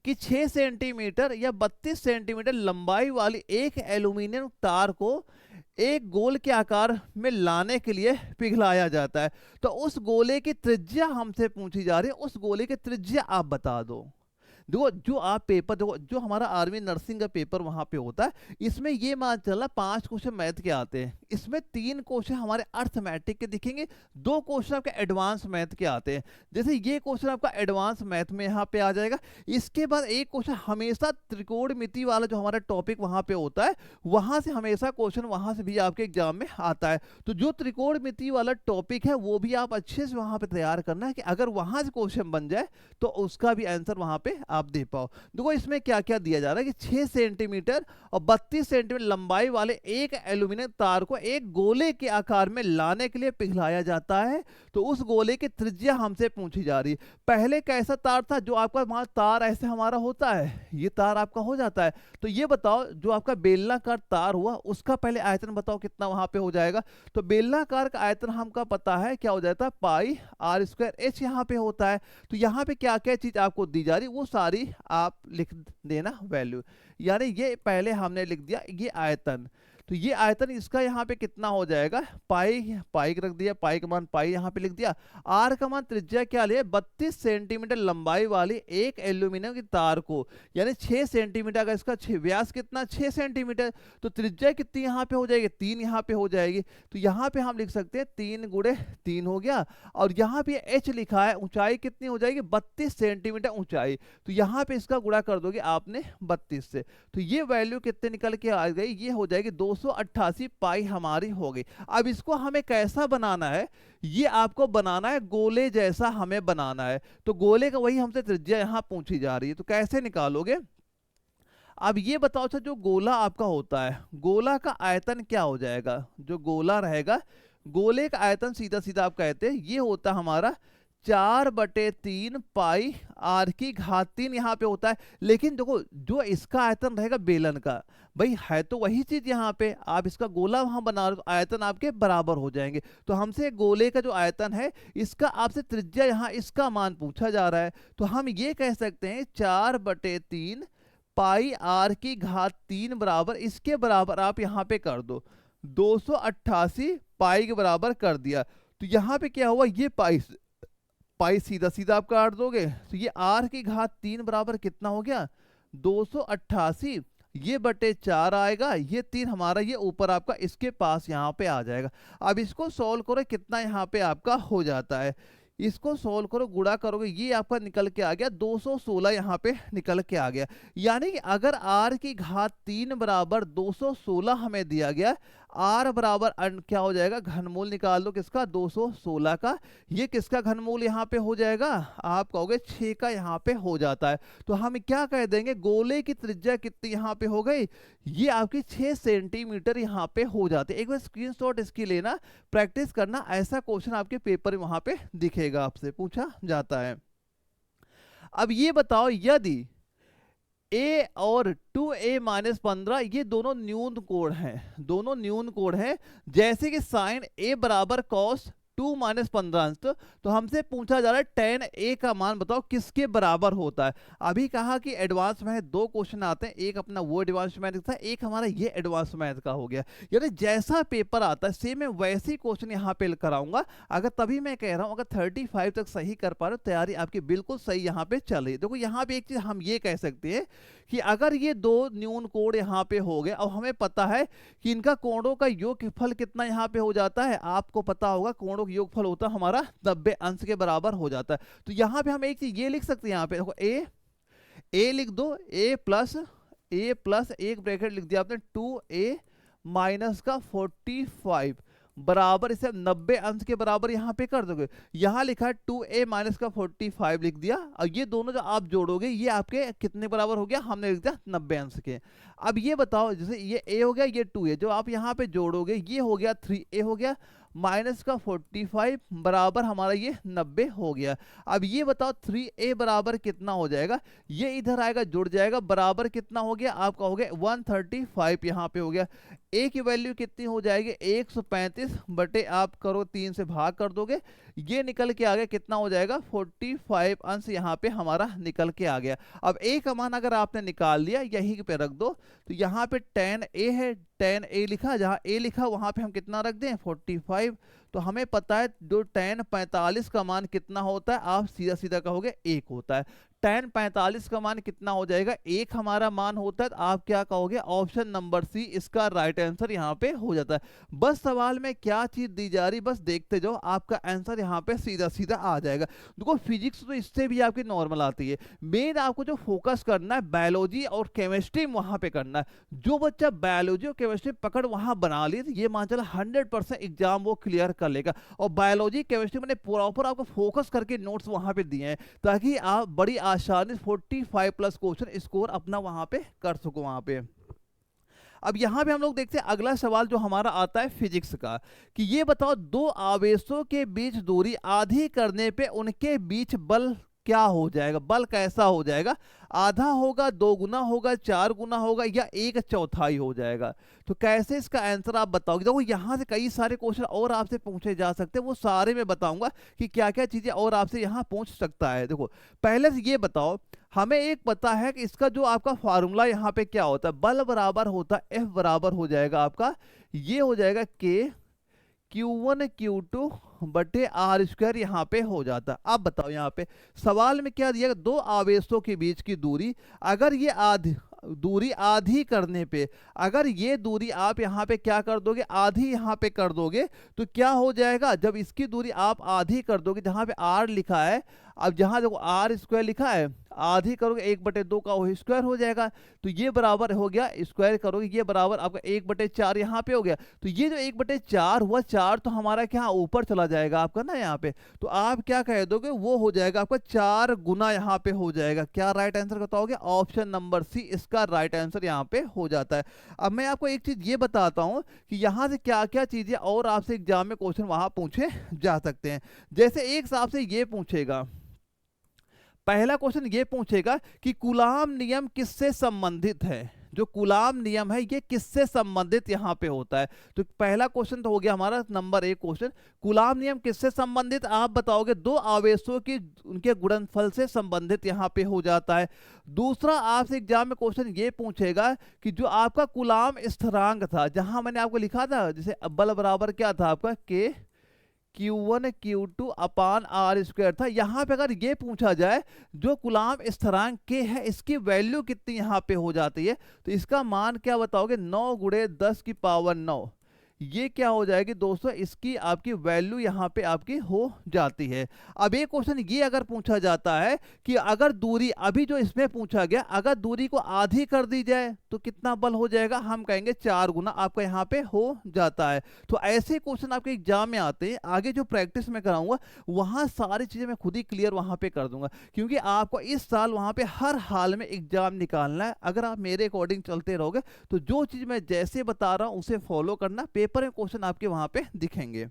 कि 6 सेंटीमीटर या 32 सेंटीमीटर लंबाई वाली एक एल्यूमिनियम तार को एक गोल के आकार में लाने के लिए पिघलाया जाता है। तो उस गोले की त्रिज्या हमसे पूछी जा रही है, उस गोले की त्रिज्या आप बता दो। देखो जो आप पेपर, देखो जो हमारा आर्मी नर्सिंग का पेपर वहां पे होता है, इसमें ये मान चला 5 क्वेश्चन मैथ के आते हैं, इसमें 3 क्वेश्चन हमारे अर्थमेटिक के दिखेंगे, 2 क्वेश्चन आपके एडवांस मैथ के आते हैं। जैसे ये क्वेश्चन आपका एडवांस मैथ में यहाँ पे आ जाएगा। इसके बाद एक क्वेश्चन हमेशा त्रिकोणमिति वाला जो हमारा टॉपिक वहां पे होता है, वहां से हमेशा क्वेश्चन वहां से भी आपके एग्जाम में आता है। तो जो त्रिकोणमिति वाला टॉपिक है वो भी आप अच्छे से वहां पे तैयार करना है कि अगर वहां से क्वेश्चन बन जाए तो उसका भी आंसर वहां पे आप दे पाओ। देखो इसमें क्या क्या दिया जा रहा है कि 6 सेंटीमीटर और 32 सेंटीमीटर लंबाई वाले एक एल्यूमिनियम तार को एक गोले के आकार में लाने के लिए पिघलाया जाता है। तो उस गोले की त्रिज्या हमसे पूछी जा रही है। पहले कैसा तार था, जो आपका वहां तार ऐसे हमारा होता है, ये तार आपका हो जाता है। तो ये बताओ जो आपका बेलनाकार तार हुआ उसका पहले आयतन बताओ कितना वहां पे हो जाएगा। तो बेलनाकार का आयतन हमका पता है क्या हो जाता है, पाई आर स्क्वायर एच यहाँ पे होता है। तो यहाँ पे क्या क्या चीज आपको दी जा रही वो सारी आप लिख देना वैल्यू। यानी ये पहले हमने लिख दिया ये आयतन, तो ये आयतन इसका यहाँ पे कितना हो जाएगा, पाई, पाई रख दिया, पाई का मान पाई यहाँ पे लिख दिया। आर का मान त्रिज्या क्या लिया, 32 सेंटीमीटर लंबाई वाली एक एल्यूमिनियम की तार को, यानी 6 सेंटीमीटर का इसका व्यास कितना 6 सेंटीमीटर, तो त्रिज्या कितनी यहाँ पे हो जाएगी, 3 यहाँ पे हो जाएगी। तो यहाँ पे हम लिख सकते हैं 3 गुणे 3 हो गया। और यहाँ पे एच लिखा है, ऊंचाई कितनी हो जाएगी 32 सेंटीमीटर ऊंचाई, तो यहाँ पे इसका गुणा कर दोगे आपने 32 से। तो ये वैल्यू कितने निकल के आ गई, ये हो जाएगी 288 पाई हमारी हो गई। अब इसको हमें कैसा बनाना है, ये आपको बनाना है गोले जैसा हमें बनाना है। तो गोले का वही हमसे त्रिज्या यहाँ पूछी जा रही है, तो कैसे निकालोगे। अब ये बताओ अच्छा, जो गोला आपका होता है, गोला का आयतन क्या हो जाएगा, जो गोला रहेगा गोले का आयतन सीधा सीधा आप कहते हैं ये होता हमारा 4/3 पाई आर की घात 3 यहाँ पे होता है। लेकिन देखो जो इसका आयतन रहेगा बेलन का, भाई है तो वही चीज यहाँ पे, आप इसका गोला वहां बना रहे हो तो आयतन आपके बराबर हो जाएंगे। तो हमसे गोले का जो आयतन है इसका आपसे त्रिज्या यहाँ इसका मान पूछा जा रहा है। तो हम ये कह सकते हैं 4/3 पाई आर की घात 3 बराबर, इसके बराबर आप यहाँ पे कर दो 288 पाई के बराबर कर दिया। तो यहाँ पे क्या हुआ, ये पाई सीधा सीधा आप काट दोगे, तो ये आर की घात 3 बराबर कितना हो गया 288, ये बटे 4 आएगा, ये 3 हमारा ये ऊपर आपका इसके पास यहाँ पे आ जाएगा। अब इसको सॉल्व करो कितना यहाँ पे आपका हो जाता है, इसको सोल्व करो गुणा करोगे ये आपका निकल के आ गया 216 यहाँ पे निकल के आ गया। यानी कि अगर r की घात 3 बराबर 216 हमें दिया गया, r बराबर क्या हो जाएगा, घनमूल निकाल दो किसका 216 का, ये किसका घनमूल यहाँ पे हो जाएगा, आप कहोगे 6 का यहाँ पे हो जाता है। तो हम क्या कह देंगे, गोले की त्रिज्या कितनी यहाँ पे हो गई, ये आपकी 6 सेंटीमीटर यहाँ पे हो जाते। एक बार स्क्रीनशॉट इसकी लेना, प्रैक्टिस करना, ऐसा क्वेश्चन आपके पेपर में वहां पे दिखेगा, आपसे पूछा जाता है। अब ये बताओ यदि ए और 2a-15 ये दोनों न्यून कोण हैं, दोनों न्यून कोण हैं, जैसे कि साइन ए बराबर कॉस 2-15 अंश। तो हमसे पूछा जा रहा है टेन ए का मान बताओ किसके बराबर होता है। अभी कहा कि एडवांस मैथ दो क्वेश्चन आते हैं, एक अपना वो एडवांस मैथ था, एक हमारा ये एडवांस मैथ का हो गया। यानी जैसा पेपर आता है सेम मैं वैसे ही क्वेश्चन यहाँ पे कराऊंगा। अगर तभी मैं कह रहा हूँ अगर 35 तक सही कर पा रहे हो तैयारी आपकी बिल्कुल सही यहाँ पे चल रही है। देखो यहाँ पे एक चीज हम ये कह सकते हैं कि अगर ये दो न्यून कोण यहाँ पे हो गए और हमें पता है कि इनका कोणों का योगफल कितना यहाँ पे हो जाता है, आपको पता होगा कोणों का योगफल होता है हमारा 90 अंश के बराबर हो जाता है। तो यहाँ पे हम एक चीज ये लिख सकते हैं, यहाँ पे देखो ए लिख दो, ए प्लस एक ब्रैकेट लिख दिया आपने 2a माइनस का 45 बराबर इसे 90 अंश के बराबर यहाँ पे कर दोगे। यहाँ लिखा है 2a माइनस का 45 लिख दिया, और ये दोनों जो आप जोड़ोगे ये आपके कितने बराबर हो गया, हमने लिख दिया 90 अंश के। अब ये बताओ जैसे ये a हो गया ये 2a, जो आप यहाँ पे जोड़ोगे ये हो गया 3a हो गया माइनस का 45 बराबर हमारा ये 90 हो गया। अब ये बताओ 3a बराबर कितना हो जाएगा, ये इधर आएगा जुड़ जाएगा, बराबर कितना हो गया आपका हो गया 135 यहाँ पे हो गया। a की वैल्यू कितनी हो जाएगी 135 बटे आप करो 3 से भाग कर दोगे, ये निकल के आ गया कितना हो जाएगा 45 अंश यहाँ पे हमारा निकल के आ गया। अब a का मान अगर आपने निकाल लिया यहीं पे रख दो, तो यहाँ पे tan a है, tan a लिखा, जहाँ a लिखा वहां पे हम कितना रख दें 45। तो हमें पता है जो tan 45 का मान कितना होता है, आप सीधा सीधा कहोगे 1 होता है। tan 45 का मान कितना हो जाएगा 1 हमारा मान होता है, तो आप क्या कहोगे ऑप्शन नंबर सी इसका राइट आंसर यहाँ पे हो जाता है। बस सवाल में क्या चीज दी जा रही बस देखते जाओ, आपका आंसर यहाँ पे सीधा सीधा आ जाएगा। देखो फिजिक्स तो इससे भी आपकी नॉर्मल आती है, मेन आपको जो फोकस करना है बायोलॉजी और केमिस्ट्री वहां पे करना है। जो बच्चा बायोलॉजी और केमिस्ट्री पकड़ वहां बना ली तो ये मान चला 100% एग्जाम वो क्लियर कर लेगा। और बायोलॉजी केमिस्ट्री मैंने प्रॉपर आपको फोकस करके नोट्स वहां पे दिए हैं ताकि आप बड़ी आसानी 45 प्लस क्वेश्चन स्कोर अपना वहां पे कर सको वहां पे। अब यहां पे हम लोग देखते हैं अगला सवाल जो हमारा आता है फिजिक्स का, कि ये बताओ दो आवेशों के बीच दूरी आधी करने पे उनके बीच बल क्या हो जाएगा, बल कैसा हो जाएगा, आधा होगा, 2 गुना होगा, 4 गुना होगा, या 1/4 हो जाएगा। तो कैसे इसका आंसर आप बताओगे। देखो यहां से कई सारे क्वेश्चन और आपसे पूछे जा सकते हैं, वो सारे मैं बताऊंगा कि क्या क्या चीजें और आपसे यहां पूछ सकता है। देखो पहले से ये बताओ, हमें एक पता है कि इसका जो आपका फार्मूला यहाँ पे क्या होता है, बल बराबर होता है F बराबर हो जाएगा आपका, ये हो जाएगा K Q1 Q2 बटे आर स्क्वायर यहाँ पे हो जाता है। अब बताओ यहाँ पे सवाल में क्या दिया, दो आवेशों के बीच की दूरी, अगर ये दूरी आधी करने पे, अगर ये दूरी आप यहाँ पे क्या कर दोगे आधी यहाँ पे कर दोगे, तो क्या हो जाएगा, जब इसकी दूरी आप आधी कर दोगे, जहाँ पे आर लिखा है, अब जहाँ देखो आर स्क्वायर लिखा है, आधी करोगे 1/2 का वो स्क्वायर हो जाएगा, तो ये बराबर हो गया, स्क्वायर करोगे ये बराबर आपका 1/4 यहाँ पे हो गया। तो ये जो 1/4 हुआ, 4 तो हमारा क्या ऊपर चला जाएगा आपका ना यहाँ पे, तो आप क्या कह दोगे वो हो जाएगा आपका 4 गुना यहाँ पे हो जाएगा। क्या राइट आंसर बताओगे, ऑप्शन नंबर सी इसका राइट आंसर यहाँ पे हो जाता है। अब मैं आपको एक चीज ये बताता हूँ कि यहाँ से क्या क्या चीजें और आपसे एग्जाम में क्वेश्चन वहां पूछे जा सकते हैं। जैसे एक साहब से ये पूछेगा, पहला क्वेश्चन ये पूछेगा कि कूलाम नियम किससे संबंधित है, जो कूलाम नियम है ये किससे संबंधित यहाँ पे होता है। तो पहला क्वेश्चन तो हो गया हमारा नंबर 1 क्वेश्चन, कूलाम नियम किससे संबंधित, आप बताओगे दो आवेशों की उनके गुणनफल से संबंधित यहाँ पे हो जाता है। दूसरा आपसे एग्जाम में क्वेश्चन ये पूछेगा कि जो आपका कूलाम स्थिरांक था, जहां मैंने आपको लिखा था जैसे बल बराबर क्या था आपका K Q1 Q2 upon R square था, यहाँ पे अगर ये पूछा जाए जो कूलाम स्थिरांक के है इसकी वैल्यू कितनी यहाँ पे हो जाती है, तो इसका मान क्या बताओगे 9 × 10⁹ ये क्या हो जाएगी दोस्तों, इसकी आपकी वैल्यू यहाँ पे आपकी हो जाती है। अब एक क्वेश्चन ये अगर पूछा जाता है कि अगर दूरी अभी जो इसमें पूछा गया, अगर दूरी को आधी कर दी जाए तो कितना बल हो जाएगा, हम कहेंगे 4 गुना आपका यहाँ पे हो जाता है। तो ऐसे क्वेश्चन आपके एग्जाम में आते हैं, आगे जो प्रैक्टिस में कराऊंगा वहां सारी चीजें मैं खुद ही क्लियर वहां पे कर दूंगा, क्योंकि आपको इस साल वहां पे हर हाल में एग्जाम निकालना है। अगर आप मेरे अकॉर्डिंग चलते रहोगे तो जो चीज मैं जैसे बता रहा हूं उसे फॉलो करना, पेपर में क्वेश्चन आपके वहां पे दिखेंगे।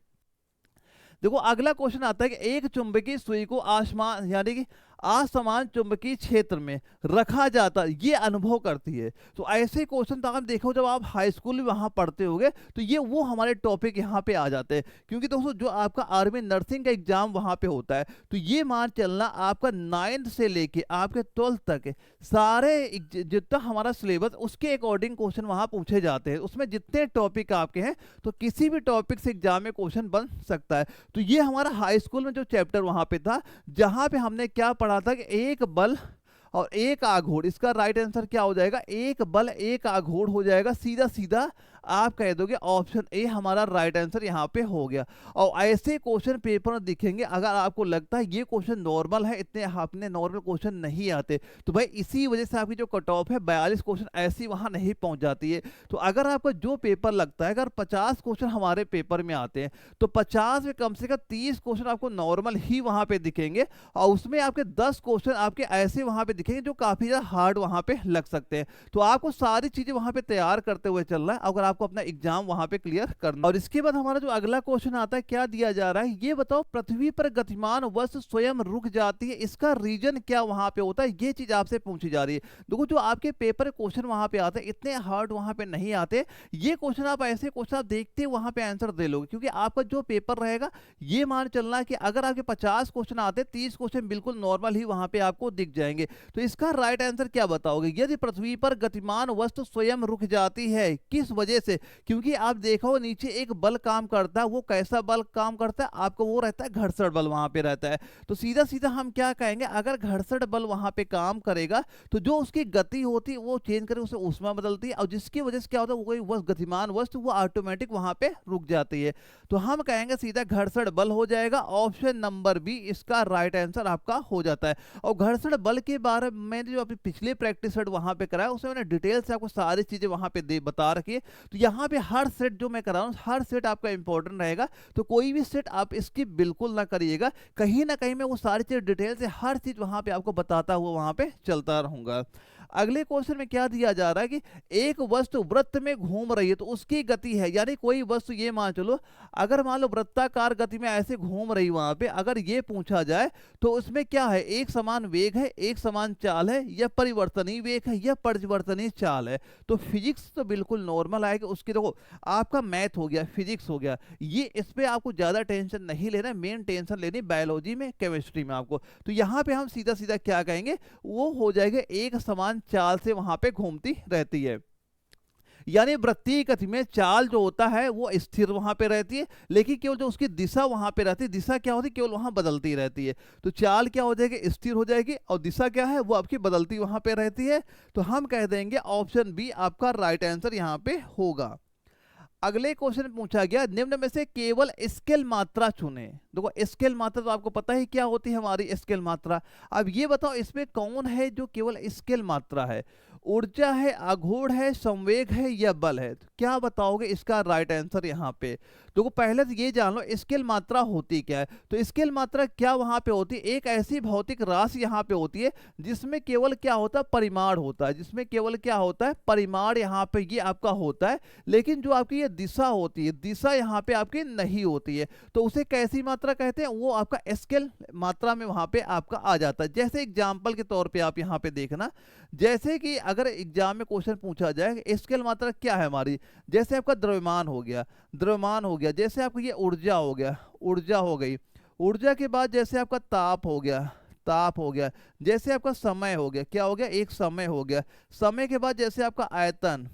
देखो अगला क्वेश्चन आता है कि एक चुंबकीय सुई को आसमान यानी कि असमान चुंबकीय क्षेत्र में रखा जाता, ये अनुभव करती है। तो ऐसे क्वेश्चन तो आप देखो जब आप हाई स्कूल में वहाँ पढ़ते होगे तो ये वो हमारे टॉपिक यहाँ पे आ जाते हैं। क्योंकि दोस्तों जो आपका आर्मी नर्सिंग का एग्जाम वहाँ पे होता है, तो ये मान चलना आपका 9th से लेके आपके 12th तक सारे जितना हमारा सिलेबस उसके अकॉर्डिंग क्वेश्चन वहाँ पूछे जाते हैं। उसमें जितने टॉपिक आपके हैं तो किसी भी टॉपिक से एग्जाम में क्वेश्चन बन सकता है। तो ये हमारा हाई स्कूल में जो चैप्टर वहाँ पे था, जहाँ पे हमने क्या पढ़ा था कि एक बल और एक आघूर्ण, इसका राइट आंसर क्या हो जाएगा, एक बल एक आघूर्ण हो जाएगा। सीधा सीधा आप कह दोगे ऑप्शन ए हमारा राइट आंसर यहाँ पे हो गया। और ऐसे क्वेश्चन पेपर में दिखेंगे, अगर आपको लगता है ये क्वेश्चन नॉर्मल है, इतने आपने नॉर्मल क्वेश्चन नहीं आते, तो भाई इसी वजह से आपकी जो कट ऑफ है 42 क्वेश्चन ऐसी वहां नहीं पहुंच जाती है। तो अगर आपका जो पेपर लगता है, अगर 50 क्वेश्चन हमारे पेपर में आते हैं तो 50 में कम से कम 30 क्वेश्चन आपको नॉर्मल ही वहां पे दिखेंगे, और उसमें आपके 10 क्वेश्चन आपके ऐसे वहां पे दिखेंगे जो काफी ज्यादा हार्ड वहां पे लग सकते हैं। तो आपको सारी चीजें वहां पे तैयार करते हुए चलना है अगर आपको अपना एग्जाम वहां पे क्लियर करना। और इसके बाद हमारा जो अगला क्वेश्चन आता है, क्या दिया जा रहा है, ये बताओ पृथ्वी पर गतिमान वस्तु स्वयं रुक जाती है, इसका रीजन क्या वहां पे होता है, ये चीज आपसे पूछी जा रही है। देखो जो आपके पेपर क्वेश्चन वहां पे आते हैं इतने हार्ड वहां पे नहीं आते। ये क्वेश्चन आप ऐसे क्वेश्चन आप देखते वहां पे आंसर दे लोगे, क्योंकि आपका जो पेपर रहेगा ये मान चलना कि अगर आपके 50 क्वेश्चन आते 30 क्वेश्चन बिल्कुल नॉर्मल ही वहां पे आपको दिख जाएंगे। तो इसका राइट आंसर क्या बताओगे, यदि पृथ्वी पर गतिमान वस्तु स्वयं रुक जाती है किस वजह से, क्योंकि आप देखो नीचे एक बल काम करता है, वो कैसा बल काम करता है आपको, वो रहता है घर्षण बल वहां पे रहता है। तो सीधा सीधा हम क्या कहेंगे, अगर घर्षण बल वहां पे काम करेगा तो जो उसकी गति होती है वो चेंज करके उसे ऊष्मा बदलती है, और जिसकी वजह से क्या होता है, वो कोई गतिमान वस्तु वो ऑटोमेटिक वहां पे रुक जाती है। तो हम कहेंगे सीधा घर्षण बल हो जाएगा, ऑप्शन नंबर बी इसका राइट आंसर आपका हो जाता है। और घर्षण बल के बारे में जो अपनी पिछले प्रैक्टिस सेट वहां पे कराया उसमें मैंने डिटेल से आपको सारी चीजें वहां पे बता रखी है। तो यहाँ पे हर सेट जो मैं करा रहा हूँ हर सेट आपका इंपॉर्टेंट रहेगा, तो कोई भी सेट आप इसकी बिल्कुल ना करिएगा, कहीं ना कहीं मैं वो सारी चीज डिटेल से हर चीज वहां पे आपको बताता हुआ वहां पे चलता रहूंगा। अगले क्वेश्चन में क्या दिया जा रहा है कि एक वस्तु वृत्त में घूम रही है तो उसकी गति है, यानी कोई वस्तु ये मान चलो अगर मान लो वृत्ताकार गति में ऐसे घूम रही वहां पे, अगर ये पूछा जाए तो उसमें क्या है, एक समान वेग है, एक समान चाल है, या परिवर्तनीय वेग है, या परिवर्तनीय चाल है। तो फिजिक्स तो बिल्कुल नॉर्मल आएगा उसकी। देखो आपका मैथ हो गया, फिजिक्स हो गया, ये इस पे आपको ज्यादा टेंशन नहीं लेना, मेन टेंशन लेनी बायोलॉजी में केमिस्ट्री में आपको। तो यहाँ पे हम सीधा सीधा क्या कहेंगे, वो हो जाएगा एक समान चाल से वहां पे घूमती रहती है। यानी वृत्तीय गति में चाल जो होता है वो स्थिर वहां पे रहती है, लेकिन केवल जो उसकी दिशा वहां पे रहती है, दिशा क्या होती है केवल वहां बदलती रहती है। तो चाल क्या हो जाएगी, स्थिर हो जाएगी, और दिशा क्या है वो आपकी बदलती वहां पे रहती है। तो हम कह देंगे ऑप्शन बी आपका राइट आंसर यहाँ पे होगा। अगले क्वेश्चन पूछा गया, निम्न में से केवल स्केल मात्रा चुने। देखो स्केल मात्रा तो आपको पता ही क्या होती है हमारी स्केल मात्रा। अब ये बताओ इसमें कौन है जो केवल स्केल मात्रा है, ऊर्जा है, आघूर्ण है, संवेग है, या बल है। तो क्या बताओगे इसका राइट आंसर यहाँ पे। देखो पहले तो ये जान लो स्केल मात्रा होती क्या है। तो स्केल मात्रा क्या वहां पे होती है, एक ऐसी भौतिक राशि यहाँ पे होती है जिसमें केवल क्या होता है, परिमाण होता है, जिसमें केवल क्या होता है, परिमाण यहाँ पे ये आपका होता है, लेकिन जो आपकी ये दिशा होती है, दिशा यहाँ पे आपकी नहीं होती है। तो उसे कैसी मात्रा कहते हैं, वो आपका स्केल मात्रा में वहां पे आपका आ जाता है। जैसे एग्जाम्पल के तौर पे आप यहाँ पे देखना, जैसे कि अगर एग्जाम में क्वेश्चन पूछा जाए स्केल मात्रा क्या है हमारी, जैसे आपका द्रव्यमान हो गया, द्रव्यमान हो गया, जैसे आपको ये ऊर्जा हो गया, ऊर्जा हो गई, ऊर्जा के बाद जैसे आपका ताप हो गया, ताप हो गया, जैसे आपका समय हो गया, क्या हो गया, एक समय हो गया, समय के बाद जैसे आपका आयतन,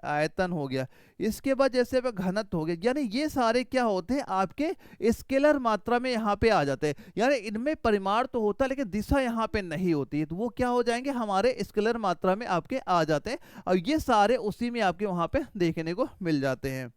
आयतन हो गया, इसके बाद जैसे आपका घनत्व हो गया। यानी ये सारे क्या होते हैं आपके स्केलर मात्रा में यहाँ पे आ जाते हैं, यानी इनमें परिमाण तो होता है लेकिन दिशा यहाँ पे नहीं होती है, तो वो क्या हो जाएंगे हमारे स्केलर मात्रा में आपके आ जाते हैं, और ये सारे उसी में आपके वहां पे देखने को मिल जाते हैं।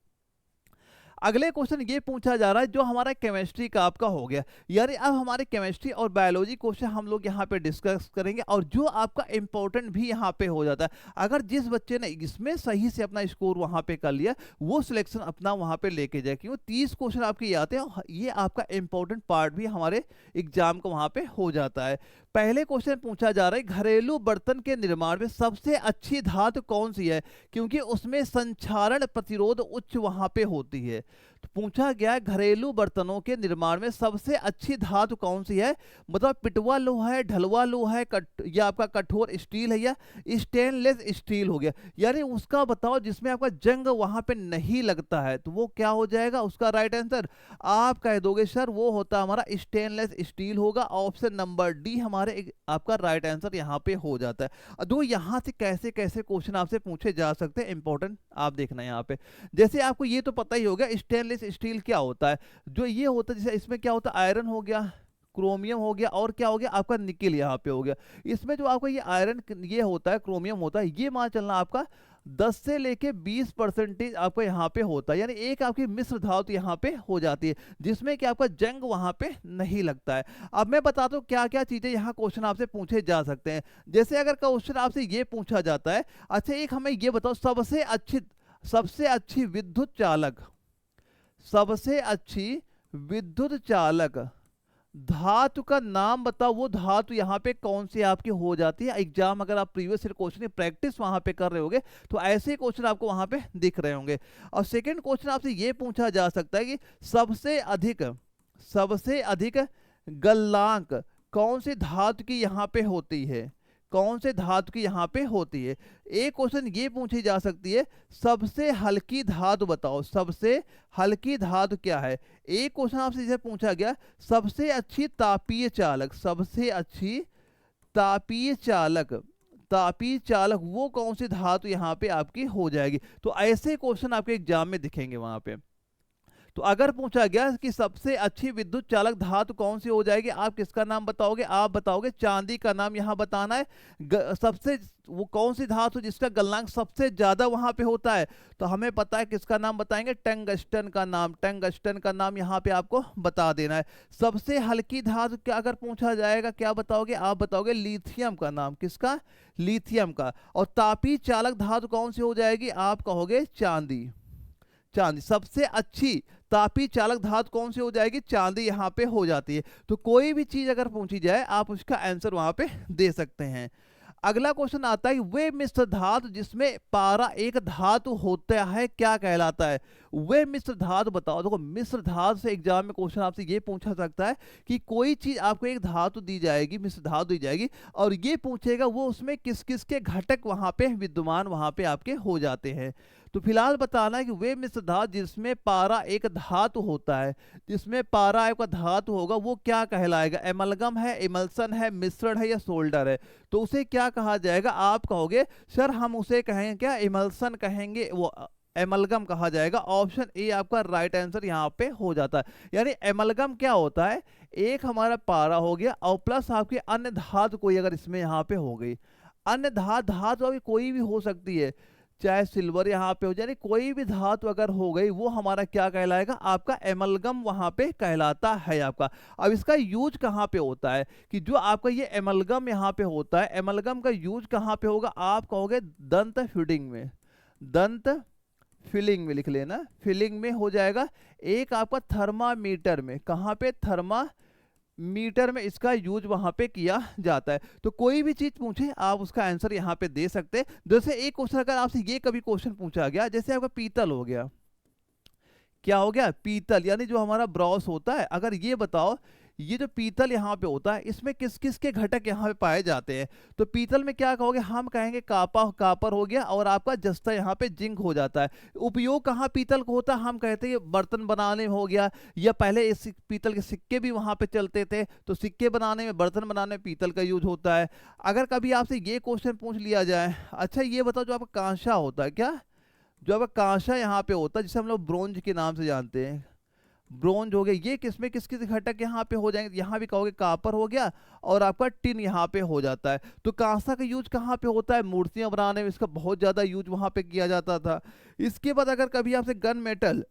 अगले क्वेश्चन ये पूछा जा रहा है जो हमारा केमिस्ट्री का आपका हो गया, यानी अब हमारे केमिस्ट्री और बायोलॉजी क्वेश्चन हम लोग यहाँ पे डिस्कस करेंगे, और जो आपका इंपॉर्टेंट भी यहाँ पे हो जाता है। अगर जिस बच्चे ने इसमें सही से अपना स्कोर वहाँ पे कर लिया वो सिलेक्शन अपना वहाँ पे लेके जाए, क्योंकि 30 क्वेश्चन आपके ये आते हैं, और ये आपका इंपॉर्टेंट पार्ट भी हमारे एग्जाम को वहाँ पे हो जाता है। पहले क्वेश्चन पूछा जा रहा है, घरेलू बर्तन के निर्माण में सबसे अच्छी धातु कौन सी है, क्योंकि उसमें संक्षारण प्रतिरोध उच्च वहां पे होती है। तो पूछा गया है घरेलू बर्तनों के निर्माण में सबसे अच्छी धातु कौन सी है। मतलब पिटवा लोहा है, ढलवा लोहा है, या आपका कठोर स्टील है, या स्टेनलेस स्टील हो गया। यानी उसका बताओ जिसमें आपका जंग वहां पे नहीं लगता है, तो वो क्या हो जाएगा उसका राइट आंसर। आप कह दोगे सर वो होता हमारा स्टेनलेस स्टील होगा। ऑप्शन नंबर डी हमारे आपका राइट आंसर यहाँ पे हो जाता है। दो यहाँ से कैसे कैसे क्वेश्चन आपसे पूछे जा सकते हैं, इंपॉर्टेंट आप देखना यहाँ पे। जैसे आपको ये तो पता ही होगा स्टेनलेस स्टील क्या होता है। जो ये होता है जैसे इसमें क्या होता है, आयरन हो गया, क्रोमियम हो गया, और क्या हो गया आपका निकेल यहाँ पे हो गया। इसमें जो आपका ये आयरन ये होता है, क्रोमियम होता है, ये मान चलना आपका 10 से लेके 20% आपका यहाँ पे होता है। यानी एक आपकी मिश्र धातु यहाँ पे हो जाती है जिसमें कि आपका जंग वहां पे नहीं लगता है। अब मैं बताता हूँ क्या क्या चीजें यहाँ क्वेश्चन आपसे पूछे जा सकते हैं। जैसे अगर क्वेश्चन आपसे ये पूछा जाता है, अच्छा एक हमें ये बताओ सबसे अच्छी विद्युत चालक, सबसे अच्छी विद्युत चालक धातु का नाम बताओ। वो धातु यहाँ पे कौन सी आपकी हो जाती है। एग्जाम अगर आप प्रीवियस ईयर क्वेश्चन की प्रैक्टिस वहां पे कर रहे होगे तो ऐसे क्वेश्चन आपको वहां पे दिख रहे होंगे। और सेकंड क्वेश्चन आपसे ये पूछा जा सकता है कि सबसे अधिक गलनांक कौन सी धातु की यहाँ पे होती है, कौन से धातु की यहाँ पे होती है। एक क्वेश्चन ये पूछी जा सकती है सबसे हल्की धातु बताओ, सबसे हल्की धातु क्या है। एक क्वेश्चन आपसे जैसे पूछा गया सबसे अच्छी तापीय चालक, सबसे अच्छी तापीय चालक, तापीय चालक वो कौन सी धातु यहाँ पे आपकी हो जाएगी। तो ऐसे क्वेश्चन आपके एग्जाम में दिखेंगे वहां पे। तो अगर पूछा गया कि सबसे अच्छी विद्युत चालक धातु कौन सी हो जाएगी, आप किसका नाम बताओगे, आप बताओगे चांदी का नाम यहाँ बताना है। सबसे वो कौन सी धातु जिसका गलनांक सबसे ज्यादा वहां पे होता है, तो हमें पता है किसका नाम बताएंगे, टंगस्टन का नाम, टंगस्टन का नाम यहाँ पे आपको बता देना है। सबसे हल्की धातु क्या अगर पूछा जाएगा क्या बताओगे, आप बताओगे लिथियम का नाम, किसका, लिथियम का। और तापीय चालक धातु कौन सी हो जाएगी, आप कहोगे चांदी, चांदी। सबसे अच्छी तापीय चालक धातु कौन सी हो जाएगी, चांदी यहाँ पे हो जाती है। तो कोई भी चीज अगर पूछी जाए आप उसका आंसर वहां पे दे सकते हैं। अगला क्वेश्चन आता है वे मिश्र धातु जिसमें पारा एक धातु होता है क्या कहलाता है। वे मिश्र धातु बताओ। देखो मिश्र धातु से एग्जाम में क्वेश्चन आपसे ये पूछा सकता है कि कोई चीज आपको एक धातु दी जाएगी, मिश्र धातु दी जाएगी, और ये पूछेगा वो उसमें किस किस के घटक वहां पे विद्यमान वहां पे आपके हो जाते हैं। तो फिलहाल बताना है कि वे मिश्र धातु जिसमें पारा एक धातु होता है, जिसमें पारा एक धातु होगा वो क्या कहलाएगा। एमलगम है, इमल्सन है, मिश्रण है, या सोल्डर है। तो उसे क्या कहा जाएगा, आप कहोगे सर हम उसे कहेंगे क्या, इमल्सन कहेंगे, वो एमलगम कहा जाएगा। ऑप्शन ए आपका राइट आंसर यहाँ पे हो जाता है। यानी एमलगम क्या होता है, एक हमारा पारा हो गया और प्लस आपकी अन्य धातु कोई अगर इसमें यहाँ पे हो गई, अन्य धातु अभी कोई भी हो सकती है, चाहे सिल्वर यहाँ पे हो जाए, कोई भी धातु अगर हो गई वो हमारा क्या कहलाएगा, आपका एमलगम वहां पे कहलाता है आपका। अब इसका यूज कहाँ पे होता है कि जो आपका ये एमलगम यहाँ पे होता है, एमलगम का यूज कहाँ पे होगा, आप कहोगे दंत फीडिंग में, दंत फिलिंग में लिख लेना, फिलिंग में हो जाएगा। एक आपका थर्मामीटर में, कहाँ पे, थर्मामीटर में इसका यूज वहां पे किया जाता है। तो कोई भी चीज पूछे आप उसका आंसर यहाँ पे दे सकते हैं। जैसे एक क्वेश्चन अगर आपसे ये कभी क्वेश्चन पूछा गया, जैसे आपका पीतल हो गया, क्या हो गया, पीतल यानी जो हमारा ब्रॉस होता है, अगर ये बताओ ये जो पीतल यहाँ पे होता है इसमें किस किस के घटक यहाँ पे पाए जाते हैं। तो पीतल में क्या कहोगे, हम कहेंगे कापर हो गया, और आपका जस्ता यहाँ पे जिंक हो जाता है। उपयोग कहाँ पीतल को होता है, हम कहते हैं बर्तन बनाने में हो गया, या पहले इस पीतल के सिक्के भी वहाँ पे चलते थे, तो सिक्के बनाने में, बर्तन बनाने में पीतल का यूज होता है। अगर कभी आपसे ये क्वेश्चन पूछ लिया जाए, अच्छा ये बताओ जो आपका कांसा होता है, क्या जो आपका कांसा यहाँ पे होता है जिसे हम लोग ब्रोंज के नाम से जानते हैं, ब्रोंज हो गया, ये किसमें किस किस घटक यहाँ पे हो जाएंगे, यहाँ भी कहोगे कापर हो गया, और आपका टिन यहाँ पे हो जाता है। तो कांसा का यूज कहाँ पे होता है, मूर्तियां बनाने में इसका बहुत ज्यादा यूज वहां पे किया जाता था। इसके बाद अगर कभी आपसे गन मेटल,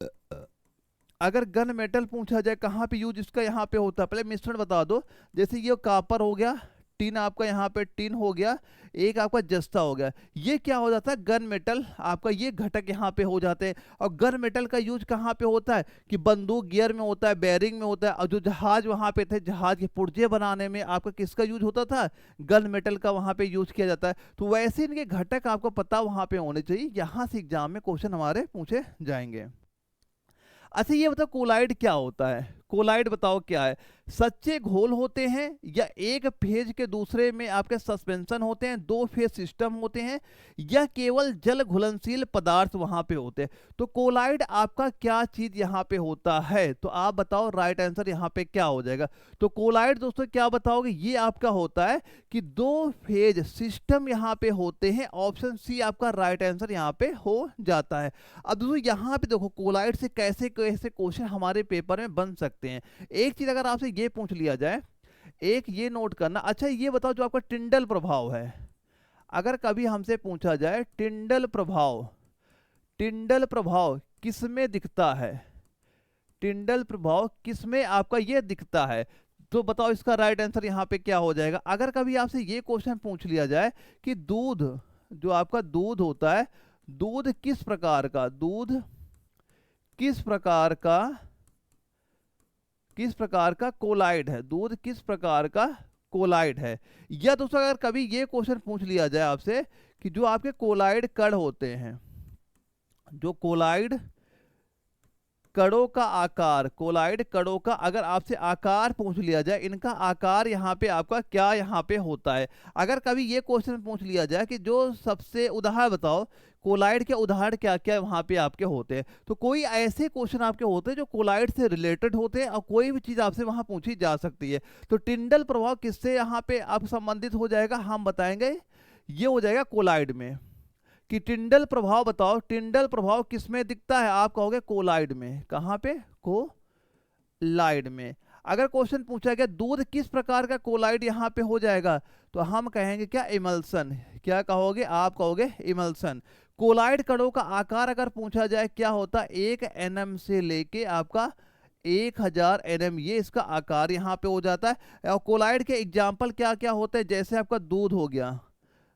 अगर गन मेटल पूछा जाए कहाँ पे यूज इसका यहाँ पे होता है, पहले मिश्रण बता दो। जैसे ये कापर हो गया, टिन आपका यहाँ पे टिन हो गया, एक आपका जस्ता हो गया, ये क्या हो जाता है, गन मेटल आपका ये घटक यहाँ पे हो जाते हैं। और गन मेटल का यूज कहाँ पे होता है कि बंदूक गियर में होता है, बैरिंग में होता है, और जो जहाज वहाँ पे थे, जहाज के पुर्जे बनाने में आपका किसका यूज होता था, गन मेटल का वहाँ पे यूज किया जाता है। तो वैसे इनके घटक आपको पता वहाँ पे होने चाहिए, यहाँ से एग्जाम में क्वेश्चन हमारे पूछे जाएंगे। अच्छा ये बताओ कोलाइड क्या होता है? कोलाइड बताओ क्या है? सच्चे घोल होते हैं, या एक फेज के दूसरे में आपके सस्पेंशन होते हैं, दो फेज सिस्टम होते हैं, या केवल जल घुलनशील पदार्थ वहां पे होते हैं? तो कोलाइड आपका क्या चीज यहाँ पे होता है? तो आप बताओ राइट आंसर यहाँ पे क्या हो जाएगा? तो कोलाइड दोस्तों क्या बताओगे? ये आपका होता है कि दो फेज सिस्टम यहाँ पे होते हैं। ऑप्शन सी आपका राइट आंसर यहाँ पे हो जाता है। अब दोस्तों यहाँ पे देखो कोलाइड से कैसे कैसे क्वेश्चन हमारे पेपर में बन सकते हैं। एक चीज अगर आपसे ये पूछ लिया जाए, एक ये नोट करना। अच्छा ये बताओ जो आपका टिंडल प्रभाव है, अगर कभी हमसे पूछा जाए टिंडल प्रभाव, टिंडल प्रभाव किसमें दिखता है? टिंडल प्रभाव किसमें आपका ये दिखता है? तो बताओ इसका राइट आंसर यहाँ पे क्या हो जाएगा? अगर कभी आपसे ये क्वेश्चन पूछ लिया जाए कि दूध, जो आपका दूध होता है, दूध किस प्रकार का, दूध किस प्रकार का, किस प्रकार का कोलाइड है, दूध किस प्रकार का कोलाइड है? या दोस्तों अगर कभी ये क्वेश्चन पूछ लिया जाए आपसे कि जो आपके कोलाइड कण होते हैं, जो कोलाइड कणों का आकार, कोलाइड कणों का अगर आपसे आकार पूछ लिया जाए, इनका आकार यहाँ पे आपका क्या यहाँ पे होता है? अगर कभी ये क्वेश्चन पूछ लिया जाए कि जो सबसे उदाहरण बताओ, कोलाइड के उदाहरण क्या क्या वहाँ पे आपके होते हैं, तो कोई ऐसे क्वेश्चन आपके होते हैं जो कोलाइड से रिलेटेड होते हैं और कोई भी चीज आपसे वहाँ पूछी जा सकती है। तो टिंडल प्रभाव किससे यहाँ पे आप संबंधित हो जाएगा? हम बताएंगे ये हो जाएगा कोलाइड में। कि टिंडल प्रभाव बताओ, टिंडल प्रभाव किसमें दिखता है? आप कहोगे कोलाइड में। कहां पे? कोलाइड में। अगर क्वेश्चन पूछा गया दूध किस प्रकार का कोलाइड यहां पे हो जाएगा, तो हम कहेंगे क्या? इमल्सन। क्या कहोगे? आप कहोगे इमल्सन। कोलाइड कणों का आकार अगर पूछा जाए क्या होता? 1 nm से लेके आपका 1000 nm, ये इसका आकार यहाँ पे हो जाता है। और कोलाइड के एग्जाम्पल क्या क्या होते हैं? जैसे आपका दूध हो गया,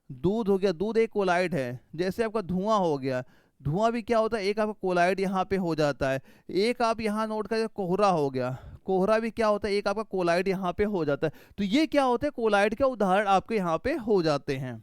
दूध हो गया, दूध एक कोलाइड है। जैसे आपका धुआं हो गया, धुआं भी क्या होता है? एक आपका कोलाइड यहाँ पे हो जाता है। एक आप यहाँ नोट करें कोहरा हो गया, कोहरा भी क्या होता है? एक आपका कोलाइड यहाँ पे हो जाता है। तो ये क्या होते हैं? कोलाइड के उदाहरण आपके यहाँ पे हो जाते हैं।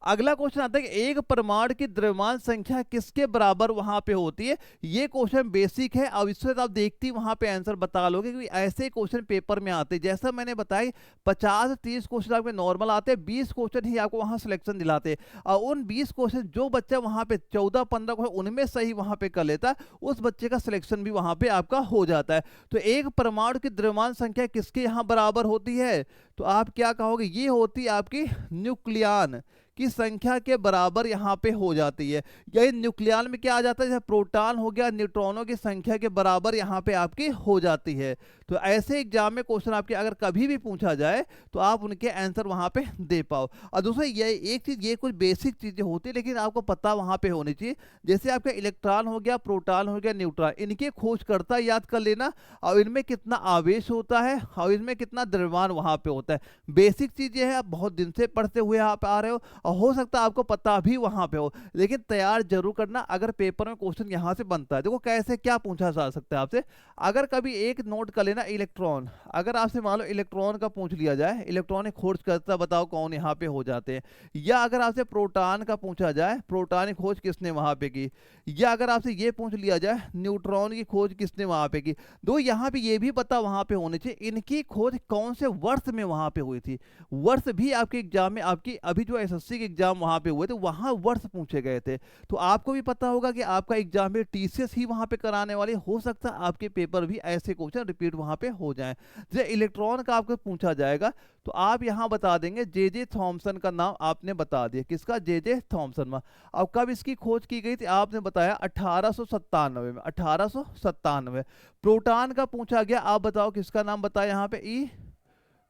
अगला क्वेश्चन आता है कि एक परमाणु की द्रव्यमान संख्या किसके बराबर वहां पे होती है? ये क्वेश्चन बेसिक है, अब इससे आप देखती ही वहां पे आंसर बता लोगे, क्योंकि ऐसे क्वेश्चन पेपर में आते हैं। जैसा मैंने बताया 50-30 क्वेश्चन आपके नॉर्मल आते हैं, 20 क्वेश्चन ही आपको वहां सिलेक्शन दिलाते हैं। और उन 20 क्वेश्चन जो बच्चा वहां पे 14-15 क्वेश्चन उनमें सही वहां पे कर लेता है, उस बच्चे का सिलेक्शन भी वहां पे आपका हो जाता है। तो एक परमाणु की द्रव्यमान संख्या किसके यहाँ बराबर होती है? तो आप क्या कहोगे? ये होती है आपकी न्यूक्लियन की संख्या के बराबर यहाँ पे हो जाती है। यही न्यूक्लियन में क्या आ जाता है? जैसे प्रोटॉन हो गया, न्यूट्रॉनों की संख्या के बराबर यहाँ पे आपकी हो जाती है। तो ऐसे एग्जाम में क्वेश्चन आपके अगर कभी भी पूछा जाए तो आप उनके आंसर वहां पे दे पाओ। और दूसरा ये एक चीज, ये कुछ बेसिक चीजें होती है लेकिन आपको पता वहां पे होनी चाहिए। जैसे आपका इलेक्ट्रॉन हो गया, प्रोटॉन हो गया, न्यूट्रॉन, इनके खोजकर्ता याद कर लेना, और इनमें कितना आवेश होता है और इनमें कितना द्रव्यमान वहां पे होता है। बेसिक चीजें हैं, आप बहुत दिन से पढ़ते हुए आप आ रहे हो और हो सकता है आपको पता भी वहां पे हो, लेकिन तैयार जरूर करना अगर पेपर में क्वेश्चन यहाँ से बनता है। देखो कैसे क्या पूछा जा सकता है आपसे। अगर कभी एक नोट कर लेना, इलेक्ट्रॉन, अगर आपसे मान लो इलेक्ट्रॉन का पूछ लिया जाए, इलेक्ट्रॉनिक खोज करता बताओ कौन यहाँ पे हो जाते हैं। या अगर आपसे प्रोटॉन का पूछा जाए, प्रोटॉन की खोज किसने वहां पे की। या अगर आपसे ये पूछ लिया जाए न्यूट्रॉन की खोज किसने वहां पे की। दो यहाँ पे ये भी पता वहां पे होने चाहिए इनकी खोज कौन से वर्ष में वहां पे हुई थी। वर्ष भी आपके एग्जाम में, आपकी अभी जो एसएससी के एग्जाम वहां पे हुए थे वहां वर्ष पूछे गए थे। तो आपको भी पता होगा कि आपका एग्जाम में टीसीएस ही वहां पे कराने वाले, हो सकता है आपके पेपर भी ऐसे क्वेश्चन रिपीट वहां पे हो जाए। जैसे इलेक्ट्रॉन का आपको पूछा जाएगा तो आप यहां बता देंगे जे थॉमसन का नाम आपने बता दिया, किसका? जे थॉमसन में। अब कब इसकी खोज की गई थी? आपने बताया 1897 में, 1897। प्रोटॉन का पूछा गया, आप बताओ किसका नाम बताया यहाँ पे? ई